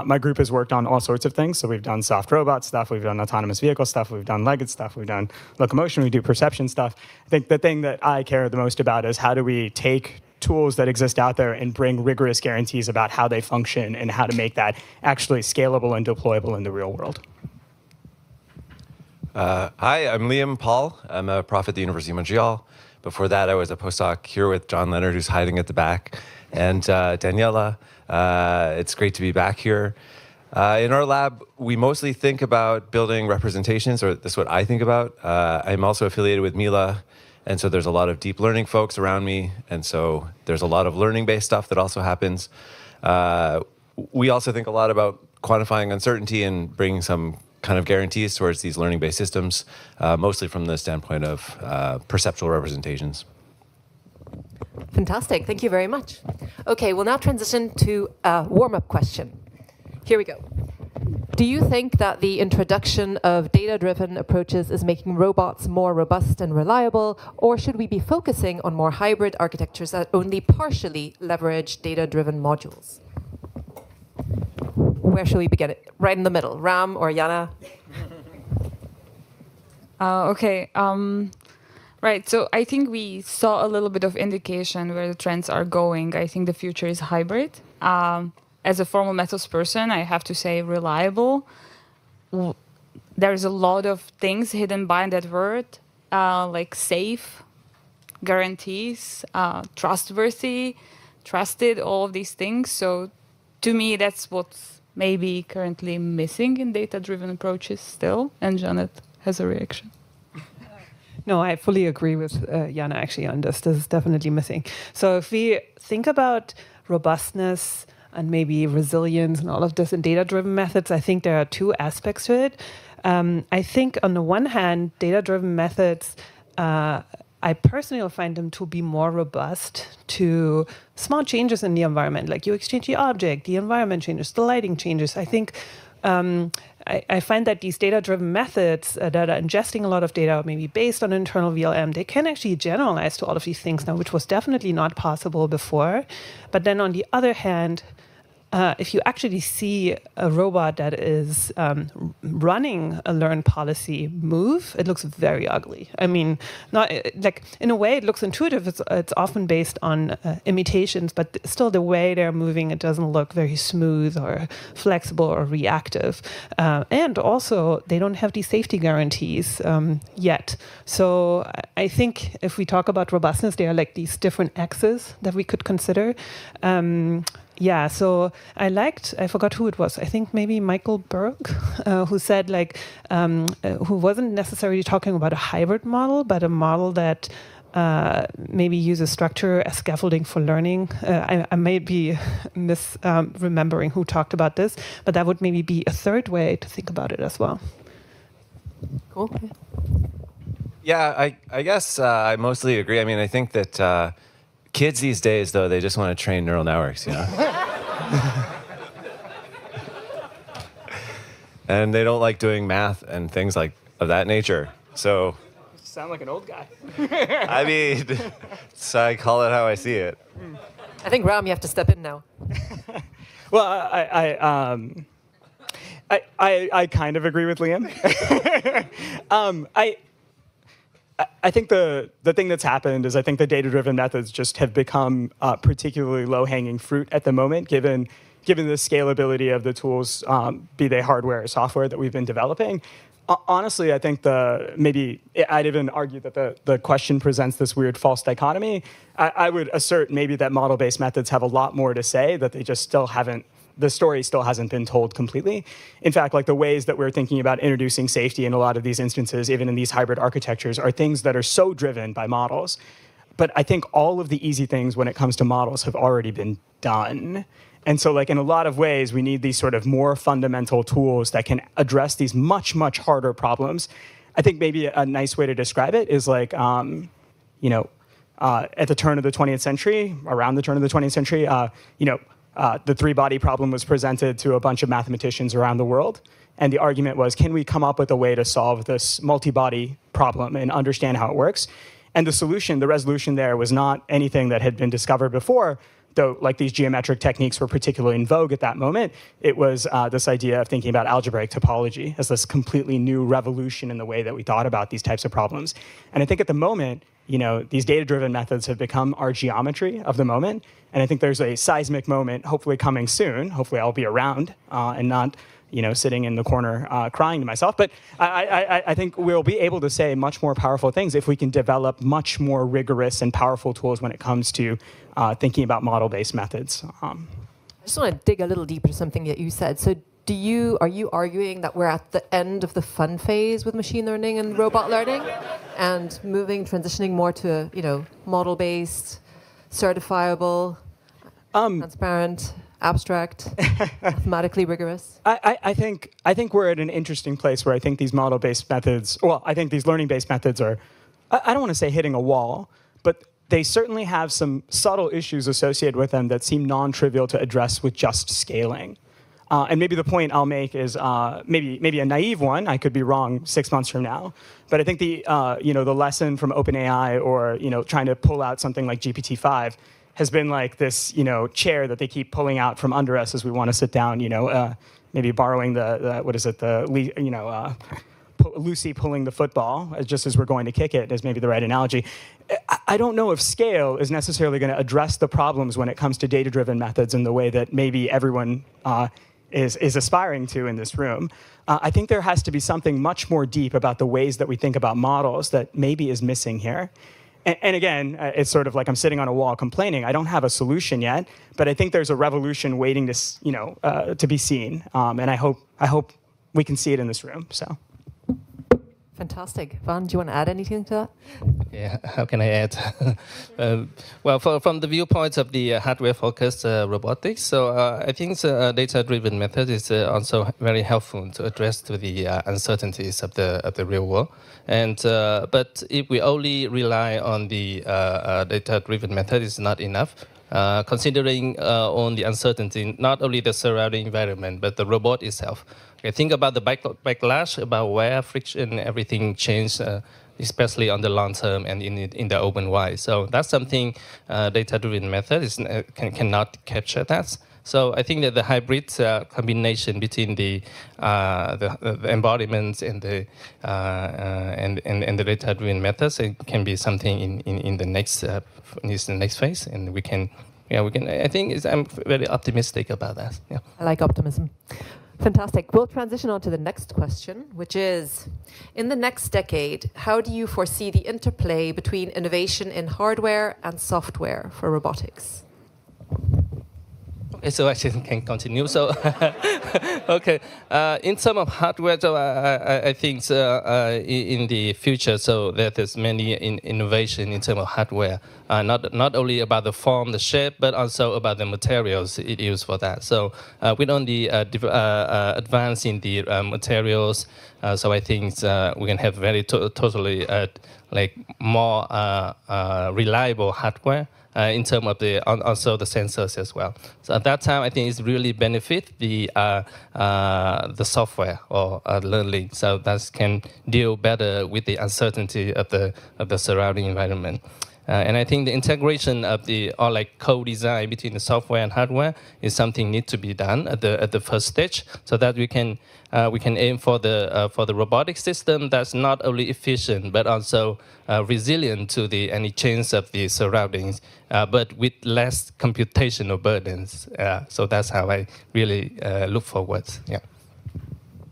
My group has worked on all sorts of things. So we've done soft robot stuff, we've done autonomous vehicle stuff, we've done legged stuff, we've done locomotion, we do perception stuff. I think the thing that I care the most about is how do we take tools that exist out there and bring rigorous guarantees about how they function and how to make that actually scalable and deployable in the real world. Hi, I'm Liam Paul. I'm a prof at the University of Montreal. Before that, I was a postdoc here with John Leonard, who's hiding at the back, and Daniela. It's great to be back here. In our lab, we mostly think about building representations, or that's what I think about. I'm also affiliated with Mila, and so there's a lot of deep learning folks around me, and so there's a lot of learning-based stuff that also happens. We also think a lot about quantifying uncertainty and bringing some kind of guarantees towards these learning-based systems, mostly from the standpoint of perceptual representations. Fantastic. Thank you very much. Okay, we'll now transition to a warm-up question. Here we go. Do you think that the introduction of data-driven approaches is making robots more robust and reliable, or should we be focusing on more hybrid architectures that only partially leverage data-driven modules? Where should we begin? Right in the middle, Ram or Jana? Okay. Right, so I think we saw a little bit of indication where the trends are going. I think the future is hybrid. As a formal methods person, I have to say reliable. There's a lot of things hidden behind that word, like safe, guarantees, trustworthy, trusted, all of these things. So to me, that's what's maybe currently missing in data-driven approaches still. And Janet has a reaction. No, I fully agree with Jana actually on this. This is definitely missing. So if we think about robustness and maybe resilience and all of this in data-driven methods, I think there are two aspects to it. I think on the one hand, data-driven methods, I personally find them to be more robust to small changes in the environment. Like you exchange the object, the environment changes, the lighting changes. I think I find that these data-driven methods that are ingesting a lot of data, maybe based on internal VLM, they can actually generalize to all of these things now, which was definitely not possible before. But then on the other hand, if you actually see a robot that is running a learn policy move, it looks very ugly. I mean, not like in a way it looks intuitive. It's often based on imitations, but still the way they're moving, it doesn't look very smooth or flexible or reactive. And also, they don't have these safety guarantees yet. So I think if we talk about robustness, there are like these different axes that we could consider. Yeah, so I forgot who it was. I think maybe Michael Berg, who said like, who wasn't necessarily talking about a hybrid model, but a model that maybe uses structure as scaffolding for learning. I may be remembering who talked about this, but that would maybe be a third way to think about it as well. Cool. Yeah, I guess I mostly agree. I mean, I think that kids these days, though, they just want to train neural networks, you know? And they don't like doing math and things like of that nature. So You sound like an old guy. I mean, so I call it how I see it. I think, Ram, you have to step in now. Well, I kind of agree with Liam. I think the thing that's happened is I think the data-driven methods just have become particularly low-hanging fruit at the moment, given the scalability of the tools, be they hardware or software that we've been developing. Honestly, I think maybe I'd even argue that the question presents this weird false dichotomy. I would assert maybe that model-based methods have a lot more to say, that they just still haven't. The story still hasn't been told completely. In fact, like the ways that we're thinking about introducing safety in a lot of these instances, even in these hybrid architectures, are things that are so driven by models. But I think all of the easy things when it comes to models have already been done. And so like in a lot of ways, we need these sort of more fundamental tools that can address these much, much harder problems. I think maybe a nice way to describe it is like, at the turn of the 20th century, around the turn of the 20th century, the three-body problem was presented to a bunch of mathematicians around the world. And the argument was, can we come up with a way to solve this multi-body problem and understand how it works? And the solution, the resolution there was not anything that had been discovered before, though like these geometric techniques were particularly in vogue at that moment. It was this idea of thinking about algebraic topology as this completely new revolution in the way that we thought about these types of problems. And I think at the moment, these data-driven methods have become our geometry of the moment. And I think there's a seismic moment, hopefully coming soon. Hopefully I'll be around and not, sitting in the corner crying to myself. But I think we'll be able to say much more powerful things if we can develop much more rigorous and powerful tools when it comes to thinking about model-based methods. I just want to dig a little deeper to something that you said. So are you arguing that we're at the end of the fun phase with machine learning and robot learning and transitioning more to, model-based, certifiable, transparent abstract, mathematically rigorous? I think we're at an interesting place where I think these model-based methods, well, I think these learning-based methods are, I don't want to say hitting a wall, but they certainly have some subtle issues associated with them that seem non-trivial to address with just scaling. And maybe the point I'll make is maybe a naive one. I could be wrong 6 months from now, but I think the the lesson from OpenAI or trying to pull out something like GPT-5 has been like this chair that they keep pulling out from under us as we want to sit down. Maybe borrowing Lucy pulling the football just as we're going to kick it is maybe the right analogy. I don't know if scale is necessarily going to address the problems when it comes to data-driven methods in the way that maybe everyone is aspiring to in this room. I think there has to be something much more deep about the ways that we think about models that maybe is missing here. And again, it's sort of like I'm sitting on a wall complaining. I don't have a solution yet, but I think there's a revolution waiting to be seen. And I hope we can see it in this room. So. Fantastic. Van, do you want to add anything to that? Yeah, how can I add? Well, from the viewpoint of the hardware-focused robotics, so I think the data-driven method is also very helpful to address the uncertainties of the real world. And but if we only rely on the data-driven method, it's not enough. Considering on the uncertainty, not only the surrounding environment, but the robot itself. Okay, think about the backlash, about where friction, everything changed, especially on the long term and in the open wide. So that's something data-driven method cannot capture that. So I think that the hybrid combination between the embodiments and the data-driven methods can be something in the next phase, and we can. I think I'm very optimistic about that. Yeah. I like optimism. Fantastic. We'll transition on to the next question, which is, in the next decade, how do you foresee the interplay between innovation in hardware and software for robotics? Okay, so I can continue. So, okay, in terms of hardware, so I think in the future, so there's many innovation in terms of hardware. Not only about the form, the shape, but also about the materials it used for that. So with only advance in the materials, so I think we can have very totally like more reliable hardware. In terms of also the sensors as well. So at that time, I think it's really benefit the software or learning. So that can deal better with the uncertainty of the surrounding environment. And I think the integration of like co-design between the software and hardware is something need to be done at the first stage, so that we can aim for the robotic system that's not only efficient but also resilient to any change of the surroundings, but with less computational burdens. So that's how I really look forward. Yeah.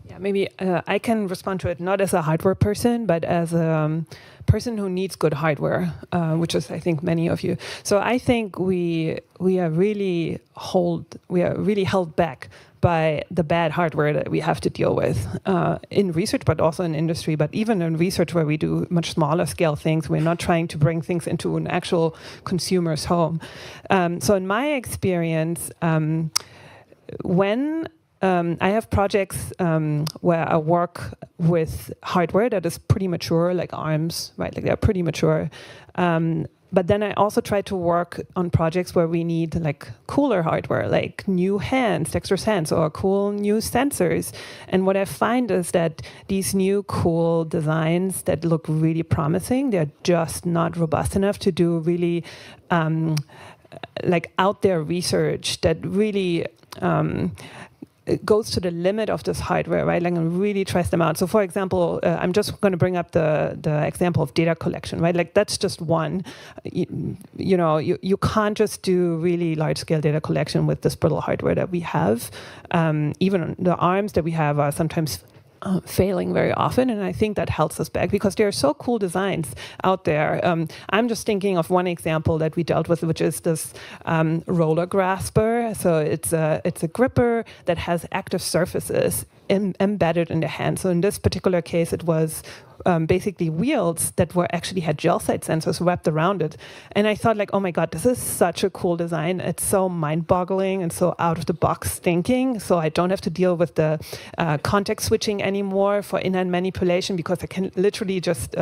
Yeah, maybe I can respond to it not as a hardware person, but as a person who needs good hardware, which is, I think, many of you. So I think we are really held back by the bad hardware that we have to deal with in research, but also in industry. But even in research, where we do much smaller scale things, we're not trying to bring things into an actual consumer's home. So in my experience, when I have projects where I work with hardware that is pretty mature, like ARMs, right? Like they're pretty mature. But then I also try to work on projects where we need like cooler hardware, like new hands, dexterous hands, or cool new sensors. And what I find is that these new cool designs that look really promising, they're just not robust enough to do really like out there research that really it goes to the limit of this hardware, right? Like, and really tries them out. So, for example, I'm just going to bring up the example of data collection, right? Like, that's just one. You can't just do really large-scale data collection with this brittle hardware that we have. Even the ARMs that we have are sometimes failing very often, and I think that holds us back because there are so cool designs out there. I'm just thinking of one example that we dealt with, which is this roller grasper. So it's a gripper that has active surfaces embedded in the hand. So in this particular case, it was basically wheels that were actually had gel side sensors wrapped around it. And I thought like, oh my God, this is such a cool design. It's so mind-boggling and so out of the box thinking. So I don't have to deal with the context switching anymore for in-hand manipulation, because I can literally just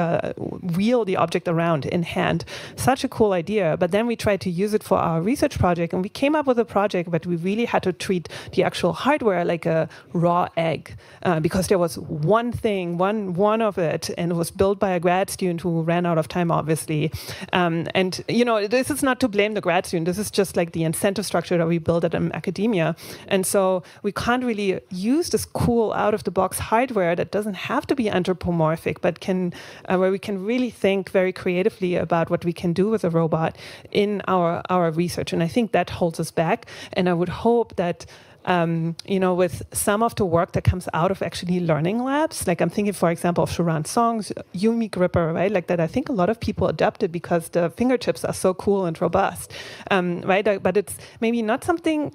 wheel the object around in hand. Such a cool idea. But then we tried to use it for our research project, and we came up with a project, but we really had to treat the actual hardware like a raw egg, because there was one thing, one of it, and it was built by a grad student who ran out of time, obviously. And this is not to blame the grad student. This is just like the incentive structure that we built at academia. And so we can't really use this cool out-of-the-box hardware that doesn't have to be anthropomorphic, but can where we can really think very creatively about what we can do with a robot in our research. And I think that holds us back. And I would hope that with some of the work that comes out of actually learning labs, like I'm thinking, for example, of Sharon Song's Yumi gripper, right? Like that, I think a lot of people adopted because the fingertips are so cool and robust, right? But it's maybe not something,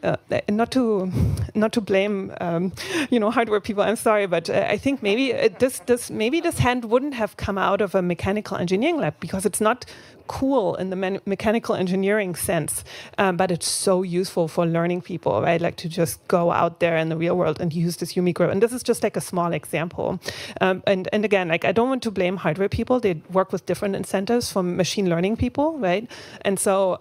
not to blame, hardware people. I'm sorry, but I think maybe this hand wouldn't have come out of a mechanical engineering lab because it's not cool in the mechanical engineering sense, but it's so useful for learning people, right? Like to just go out there in the real world and use this Yumi grip. And this is just like a small example. And again, like I don't want to blame hardware people. They work with different incentives from machine learning people, right? And so,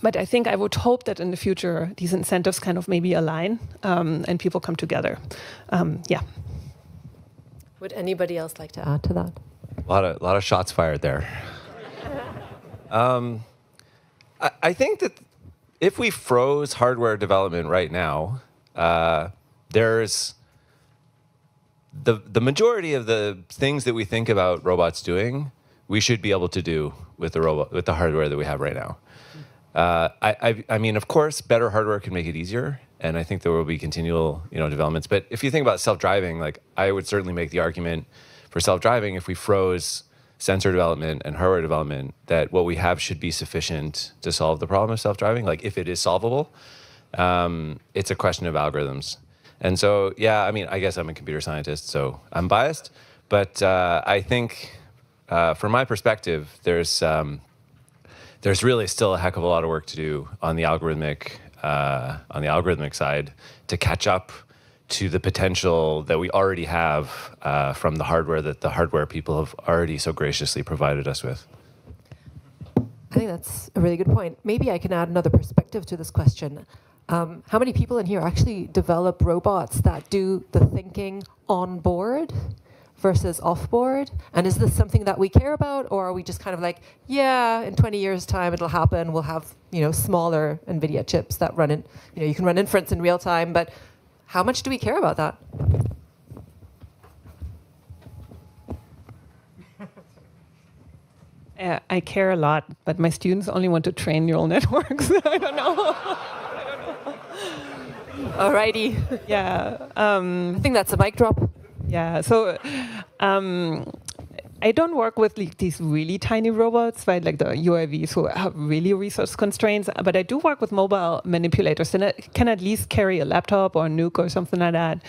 but I think I would hope that in the future, these incentives kind of maybe align and people come together. Yeah. Would anybody else like to add to that? A lot of shots fired there. I think that if we froze hardware development right now, there's the majority of the things that we think about robots doing, we should be able to do with the hardware that we have right now. I mean, of course, better hardware can make it easier, and I think there will be continual developments. But if you think about self-driving, like I would certainly make the argument for self-driving if we froze sensor development and hardware development, that what we have should be sufficient to solve the problem of self-driving. Like if it is solvable, it's a question of algorithms. And so, yeah, I mean, I guess I'm a computer scientist, so I'm biased. But I think, from my perspective, there's really still a heck of a lot of work to do on the algorithmic side to catch up to the potential that we already have from the hardware that the hardware people have already so graciously provided us with. I think that's a really good point. Maybe I can add another perspective to this question. How many people in here actually develop robots that do the thinking on board versus off board? And is this something that we care about, or are we just kind of like, yeah, in 20 years' time it'll happen. We'll have smaller NVIDIA chips that run in, you can run inference in real time, but how much do we care about that? I care a lot, but my students only want to train neural networks. I don't know. Alrighty. Yeah. I think that's a mic drop. Yeah. So I don't work with these really tiny robots, right? Like the UAVs who have really resource constraints. But I do work with mobile manipulators that can at least carry a laptop or a nuke or something like that.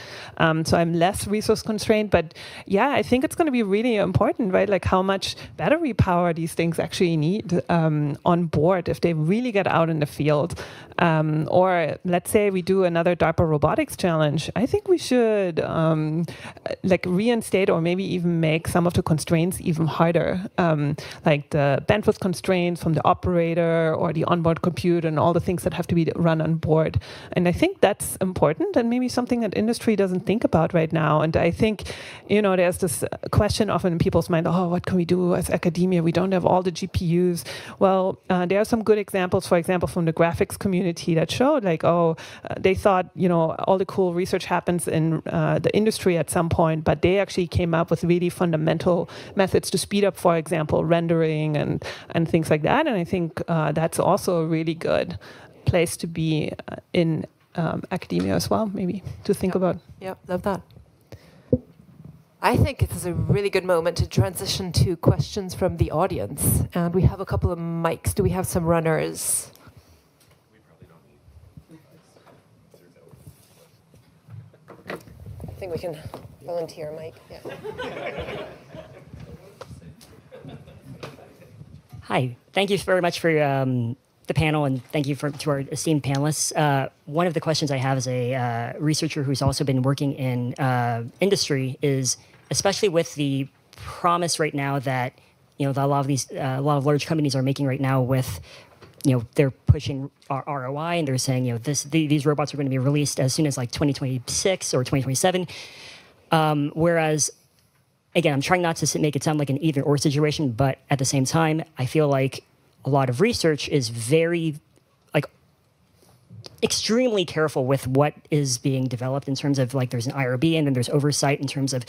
So I'm less resource constrained. But yeah, I think it's going to be really important, right? Like how much battery power these things actually need on board if they really get out in the field. Or let's say we do another DARPA robotics challenge. I think we should reinstate or maybe even make some of the constraints even harder, like the bandwidth constraints from the operator or the onboard compute and all the things that have to be run on board. And I think that's important and maybe something that industry doesn't think about right now. And I think, there's this question often in people's mind, oh, what can we do as academia? We don't have all the GPUs. Well, there are some good examples, for example, from the graphics community that showed they thought, all the cool research happens in the industry at some point, but they actually came up with really fundamental methods to speed up, for example, rendering and things like that. And I think that's also a really good place to be in academia as well, maybe, to think about. Yep, love that. I think it is a really good moment to transition to questions from the audience. And we have a couple of mics. Do we have some runners? think we can volunteer, Mike. Yeah. Hi, thank you very much for the panel, and thank you to our esteemed panelists. One of the questions I have as a researcher who's also been working in industry is, especially with the promise right now that a lot of large companies are making right now with, they're pushing ROI and they're saying, these robots are going to be released as soon as like 2026 or 2027. Whereas, again, I'm trying not to make it sound like an either or situation, but at the same time, I feel like a lot of research is very, extremely careful with what is being developed in terms of there's an IRB and then there's oversight in terms of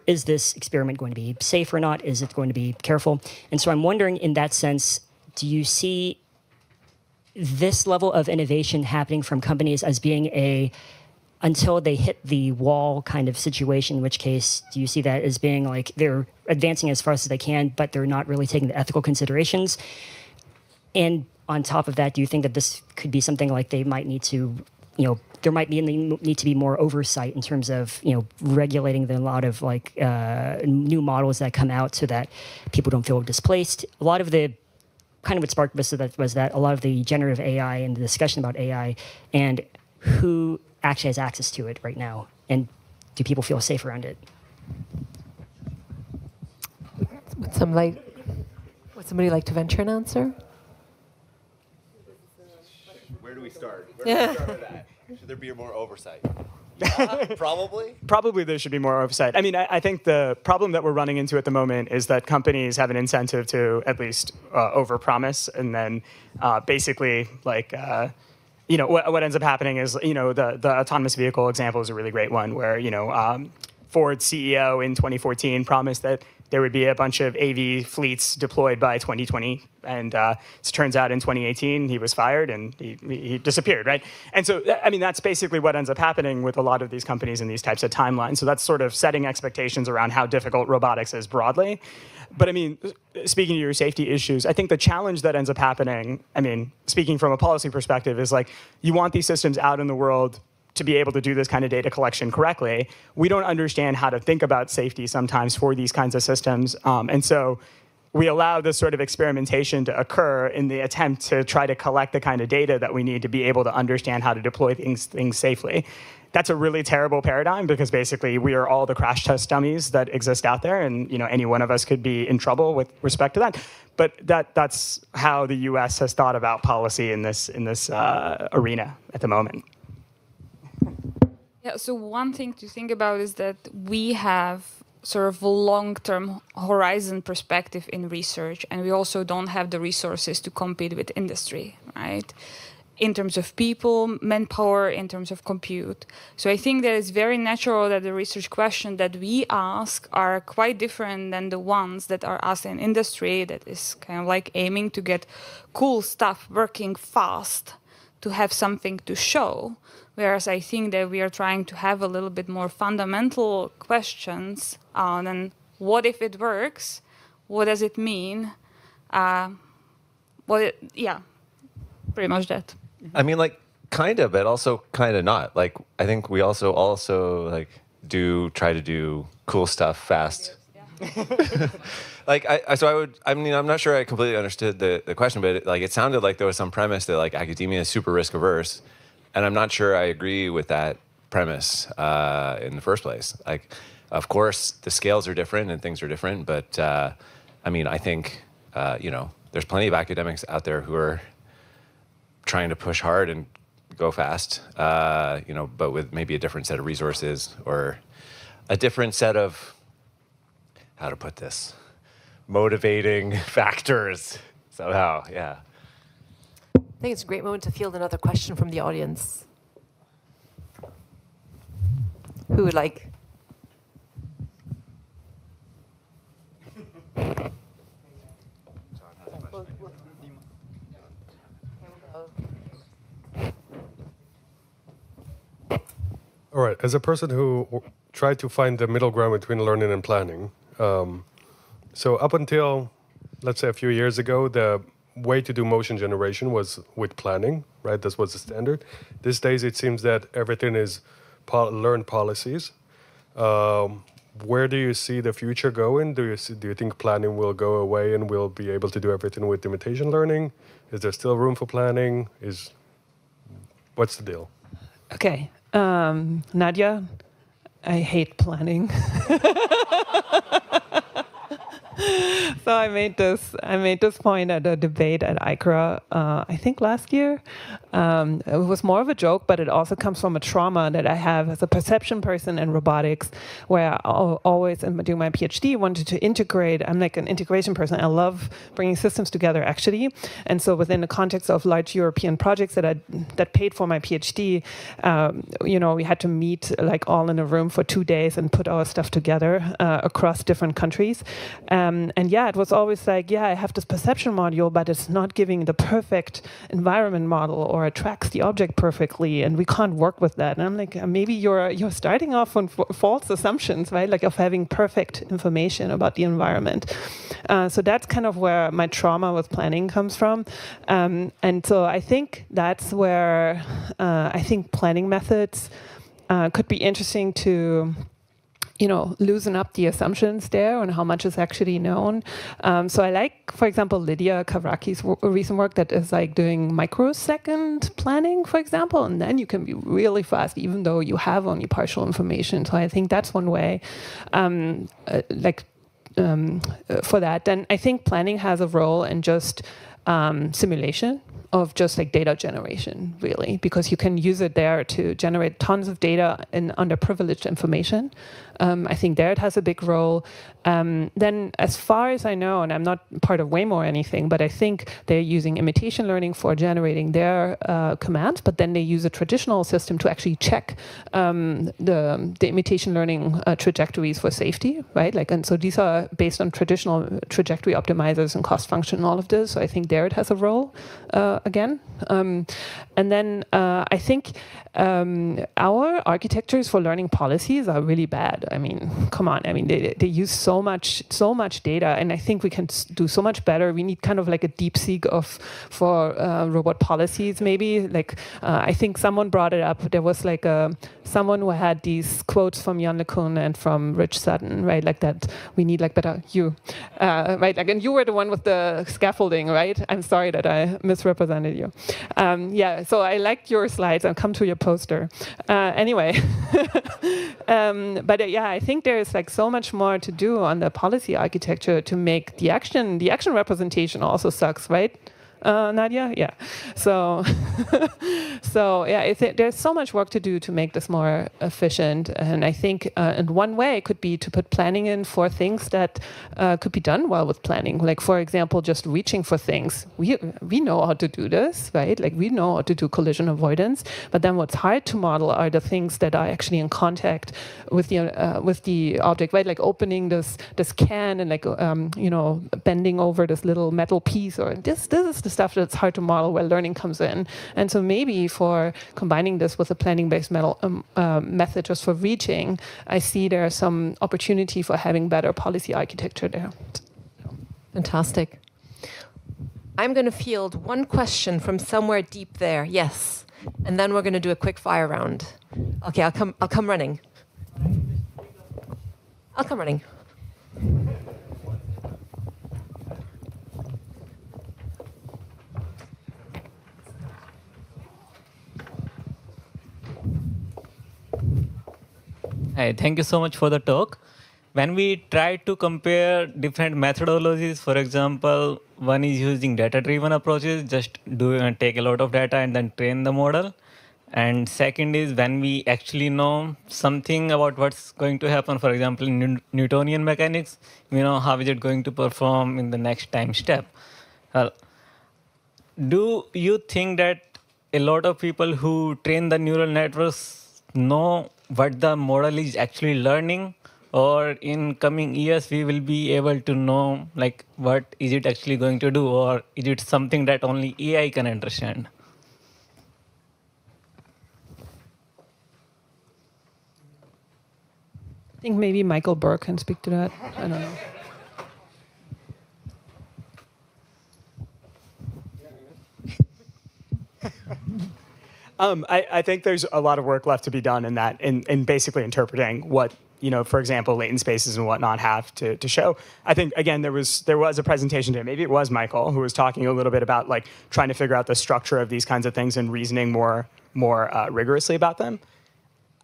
is this experiment going to be safe or not? Is it going to be careful? And so I'm wondering, in that sense, do you see this level of innovation happening from companies as being until they hit the wall kind of situation, in which case do you see that as being they're advancing as fast as they can, but they're not really taking the ethical considerations? And on top of that, do you think that this could be something they might need to, there might need to be more oversight in terms of, regulating a lot of new models that come out so that people don't feel displaced? A lot of the kind of what sparked this was that a lot of the generative AI and the discussion about AI and who actually has access to it right now, and do people feel safe around it? Would somebody like to venture an answer? Where do we start? Where do we start with that? Should there be more oversight? Probably. Probably there should be more oversight. I mean, I think the problem that we're running into at the moment is that companies have an incentive to at least overpromise, and then basically what ends up happening is, the autonomous vehicle example is a really great one where, Ford's CEO in 2014 promised that there would be a bunch of AV fleets deployed by 2020. And it turns out in 2018, he was fired and he disappeared, right? And so, I mean, that's basically what ends up happening with a lot of these companies in these types of timelines. So that's sort of setting expectations around how difficult robotics is broadly. But I mean, speaking to your safety issues, I think the challenge that ends up happening, I mean, speaking from a policy perspective, is you want these systems out in the world to be able to do this kind of data collection correctly. We don't understand how to think about safety sometimes for these kinds of systems. And so we allow this sort of experimentation to occur in the attempt to try to collect the kind of data that we need to be able to understand how to deploy things safely. That's a really terrible paradigm because basically we are all the crash test dummies that exist out there, and any one of us could be in trouble with respect to that. But that's how the U.S. has thought about policy in this arena at the moment. Yeah, so one thing to think about is that we have sort of a long-term horizon perspective in research, and we also don't have the resources to compete with industry, right? In terms of people, manpower, in terms of compute. So I think that it's very natural that the research questions that we ask are quite different than the ones that are asked in industry that is kind of aiming to get cool stuff working fast to have something to show. Whereas I think that we are trying to have a little bit more fundamental questions on what if it works? What does it mean? Yeah, pretty much that. I mean, kind of, but also kind of not. I think we also try to do cool stuff fast. I'm not sure I completely understood the question, but it sounded like there was some premise that academia is super risk averse. And I'm not sure I agree with that premise in the first place. Of course, the scales are different and things are different, but I mean, I think there's plenty of academics out there who are trying to push hard and go fast, but with maybe a different set of resources or a different set of, how to put this, motivating factors somehow, yeah. I think it's a great moment to field another question from the audience. Who would like? All right, as a person who tried to find the middle ground between learning and planning, so up until, let's say, a few years ago, the way to do motion generation was with planning, right? This was the standard. These days, it seems that everything is learned policies. Where do you see the future going? Do you think planning will go away and we'll be able to do everything with imitation learning? Is there still room for planning? What's the deal? Okay, Nadia, I hate planning. So I made this point at a debate at ICRA, I think last year. It was more of a joke, but it also comes from a trauma that I have as a perception person in robotics, where I always, doing my PhD, wanted to integrate. I'm like an integration person. I love bringing systems together, actually. And so within the context of large European projects that paid for my PhD, we had to meet like all in a room for 2 days and put our stuff together across different countries. And yeah, it was always like, yeah, I have this perception module, but it's not giving the perfect environment model or it tracks the object perfectly, and we can't work with that. And I'm like, maybe you're starting off on false assumptions, right? Like of having perfect information about the environment. So that's kind of where my trauma with planning comes from. And so I think that's where I think planning methods could be interesting to loosen up the assumptions there on how much is actually known. So I like, for example, Lydia Kavraki's recent work that is like doing microsecond planning, for example, and then you can be really fast even though you have only partial information. So I think that's one way for that. Then I think planning has a role in just simulation of just like data generation, really, because you can use it there to generate tons of data in underprivileged information. I think there it has a big role. Then as far as I know, and I'm not part of Waymo or anything, but I think they're using imitation learning for generating their commands, but then they use a traditional system to actually check the imitation learning trajectories for safety, right? And so these are based on traditional trajectory optimizers and cost function and all of this. So I think there it has a role again. And then I think our architectures for learning policies are really bad. I mean, come on. I mean, they use so much data, and I think we can do so much better. We need kind of like a DeepSeek for robot policies, maybe. I think someone brought it up. There was like someone who had these quotes from Jan LeCun and from Rich Sutton, right? Like that we need like better right? And you were the one with the scaffolding, right? I'm sorry that I misrepresented you. Yeah, so I liked your slides. I'll come to your poster. Anyway, but yeah, I think there's like so much more to do on the policy architecture to make the action representation also sucks, right? Nadia? Yeah. So, yeah, there's so much work to do to make this more efficient. And I think and one way could be to put planning in for things that could be done well with planning. Like, for example, just reaching for things. We know how to do this, right? Like, we know how to do collision avoidance. But then what's hard to model are the things that are actually in contact with the object, right? Like opening this can and like bending over this little metal piece, or this is the stuff that's hard to model where learning comes in. And so maybe for combining this with a planning-based method just for reaching, I see there's some opportunity for having better policy architecture there. Fantastic. I'm going to field one question from somewhere deep there. Yes. And then we're going to do a quick fire round. Okay, I'll come running. I'll come running. Hi, thank you so much for the talk. When we try to compare different methodologies, for example, one is using data-driven approaches, just take a lot of data and then train the model. And second is when we actually know something about what's going to happen, for example, in Newtonian mechanics, we know how is it going to perform in the next time step. Do you think that a lot of people who train the neural networks know what the model is actually learning, or in coming years we will be able to know like what is it actually going to do, or is it something that only AI can understand? I think maybe Michael Burke can speak to that. I don't know. I think there's a lot of work left to be done in that, in basically interpreting what, for example, latent spaces and whatnot have to show. I think, again, there was a presentation today, maybe it was Michael, who was talking a little bit about like trying to figure out the structure of these kinds of things and reasoning more rigorously about them.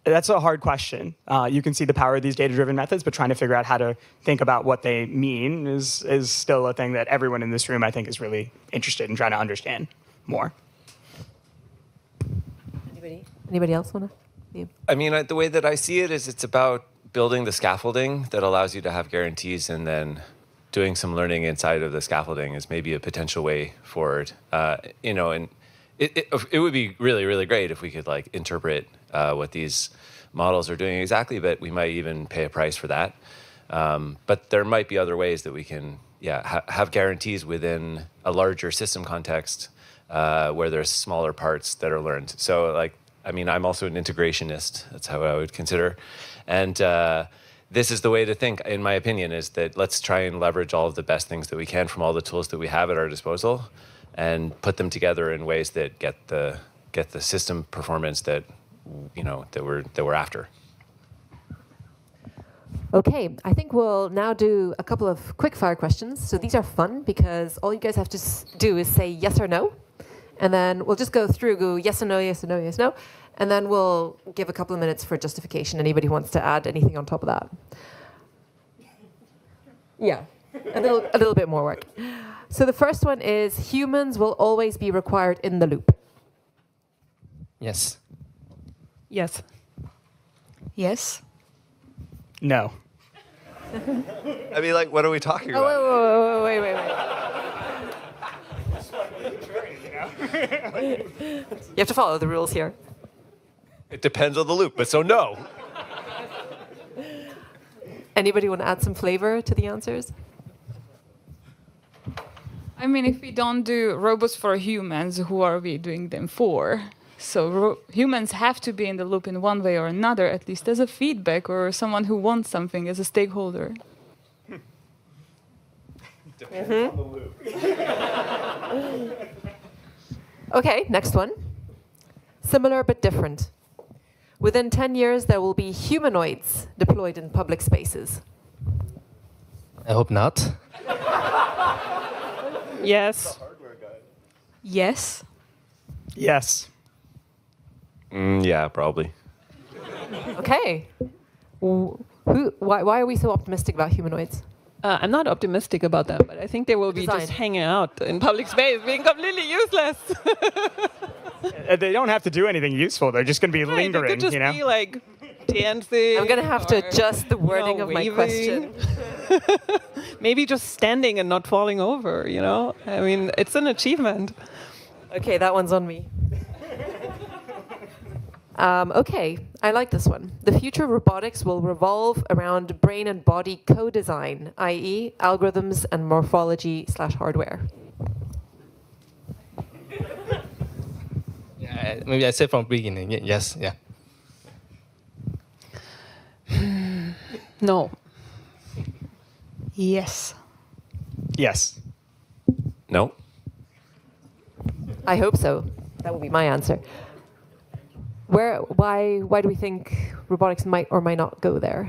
That's a hard question. You can see the power of these data-driven methods, but trying to figure out how to think about what they mean is still a thing that everyone in this room, I think, is really interested in trying to understand more. Anybody else want to? Yeah. I mean, the way that I see it is it's about building the scaffolding that allows you to have guarantees, and then doing some learning inside of the scaffolding is maybe a potential way forward. And it would be really, really great if we could like interpret what these models are doing exactly, but we might even pay a price for that. But there might be other ways that we can, have guarantees within a larger system context where there's smaller parts that are learned. So like, I mean, I'm also an integrationist. That's how I would consider. And this is the way to think, in my opinion, is that let's try and leverage all of the best things that we can from all the tools that we have at our disposal and put them together in ways that get the system performance that we're after. Okay, I think we'll now do a couple of quick fire questions. So these are fun because all you guys have to do is say yes or no. And then we'll just go yes or no, yes or no, yes or no. And then we'll give a couple of minutes for justification. Anybody who wants to add anything on top of that? Yeah, a little bit more work. So the first one is humans will always be required in the loop. Yes. Yes. Yes. No. I mean, like, what are we talking about? Wait. You have to follow the rules here. It depends on the loop, but so no. Anybody want to add some flavor to the answers? I mean, if we don't do robots for humans, who are we doing them for? So humans have to be in the loop in one way or another, at least as a feedback or someone who wants something as a stakeholder. Depends on the loop. Okay, next one. Similar but different. Within 10 years, there will be humanoids deployed in public spaces. I hope not. Yes. Yes. Yes. Yeah, probably. Okay. Why are we so optimistic about humanoids? I'm not optimistic about them, but I think they will be just hanging out in public space, being completely useless. They don't have to do anything useful. They're just going to be lingering, They could just be like dancing. I'm going to have to adjust the wording of my waving. question. Maybe just standing and not falling over, I mean, it's an achievement. Okay, that one's on me. Okay, I like this one. The future of robotics will revolve around brain and body co-design, i.e. algorithms and morphology/hardware. Yeah, maybe I said from the beginning, yes, yeah. No. Yes. Yes. No. I hope so. That will be my answer. Why do we think robotics might or might not go there?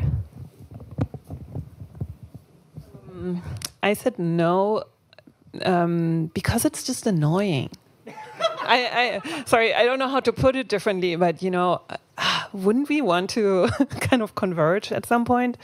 I said no because it's just annoying. Sorry, I don't know how to put it differently, but wouldn't we want to kind of converge at some point,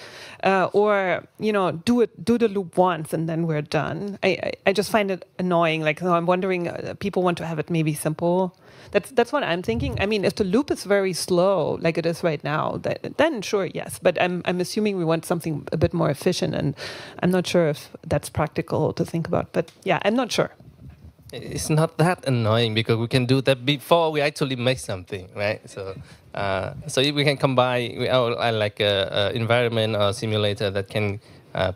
or do the loop once and then we're done? I just find it annoying. Like, I'm wondering, people want to have it maybe simple. That's what I'm thinking. I mean, if the loop is very slow, like it is right now, then sure, yes. But I'm assuming we want something a bit more efficient, and I'm not sure if that's practical to think about. But yeah, I'm not sure. It's not that annoying because we can do that before we actually make something, right? So if we can combine like a environment or simulator that can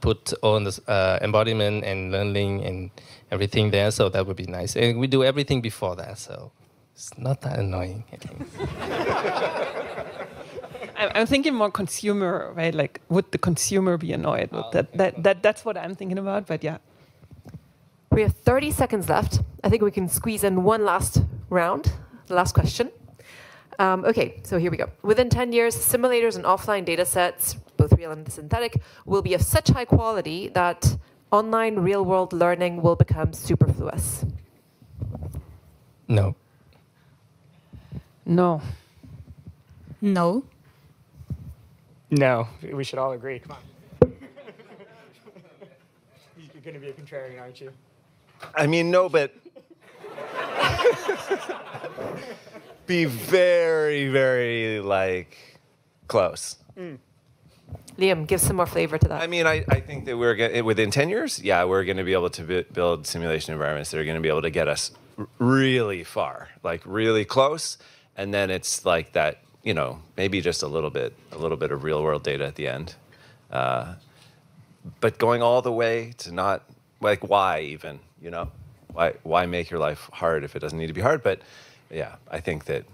put all the embodiment and learning and everything there, so that would be nice. And we do everything before that, so it's not that annoying, I think. I'm thinking more consumer, right? Like, would the consumer be annoyed with that? That's what I'm thinking about, but yeah. We have 30 seconds left. I think we can squeeze in one last round, the last question. Okay, so here we go. Within 10 years, simulators and offline data sets, both real and synthetic, will be of such high quality that online real-world learning will become superfluous. No. No. No. No, we should all agree. Come on. You're going to be a contrarian, aren't you? I mean, no, but be very, very, like, close. Liam, give some more flavor to that. I mean, I think that within 10 years, yeah, we're going to be able to build simulation environments that are going to be able to get us really far, like really close. And then it's like that, you know, maybe just a little bit of real world data at the end. But going all the way to not, like, why even, you know? Why make your life hard if it doesn't need to be hard? But yeah, I think that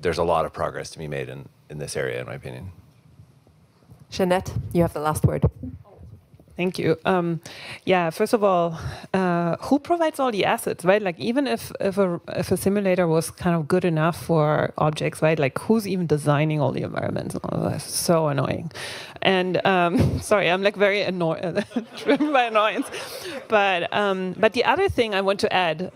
there's a lot of progress to be made in this area, in my opinion. Jeanette, you have the last word. Thank you. Yeah, first of all, who provides all the assets, right? Like, even if a simulator was kind of good enough for objects, right? Like, who's even designing all the environments and all of that? So annoying. And sorry, I'm like very driven by annoyance. But the other thing I want to add,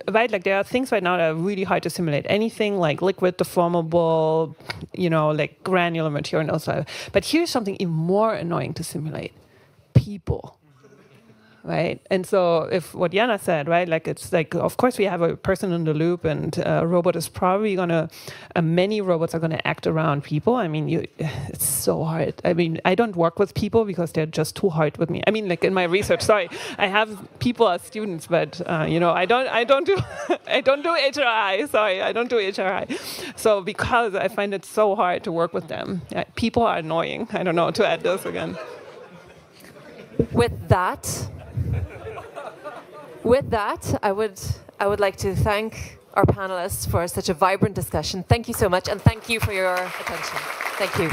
right? Like, there are things right now that are really hard to simulate. Anything like liquid, deformable, you know, like granular material and stuff. But here's something even more annoying to simulate. People, right? And so if what Jana said, right, like, it's like, of course we have a person in the loop, and a robot is probably gonna, many robots are gonna act around people. I mean, it's so hard. I mean, I don't work with people because they're just too hard with me. I mean, like, in my research, sorry, I have people as students, but you know, I don't do HRI. Sorry, I don't do HRI. So because I find it so hard to work with them, people are annoying. I don't know, to add this again. With that, I would like to thank our panelists for such a vibrant discussion. Thank you so much, and thank you for your attention. Thank you.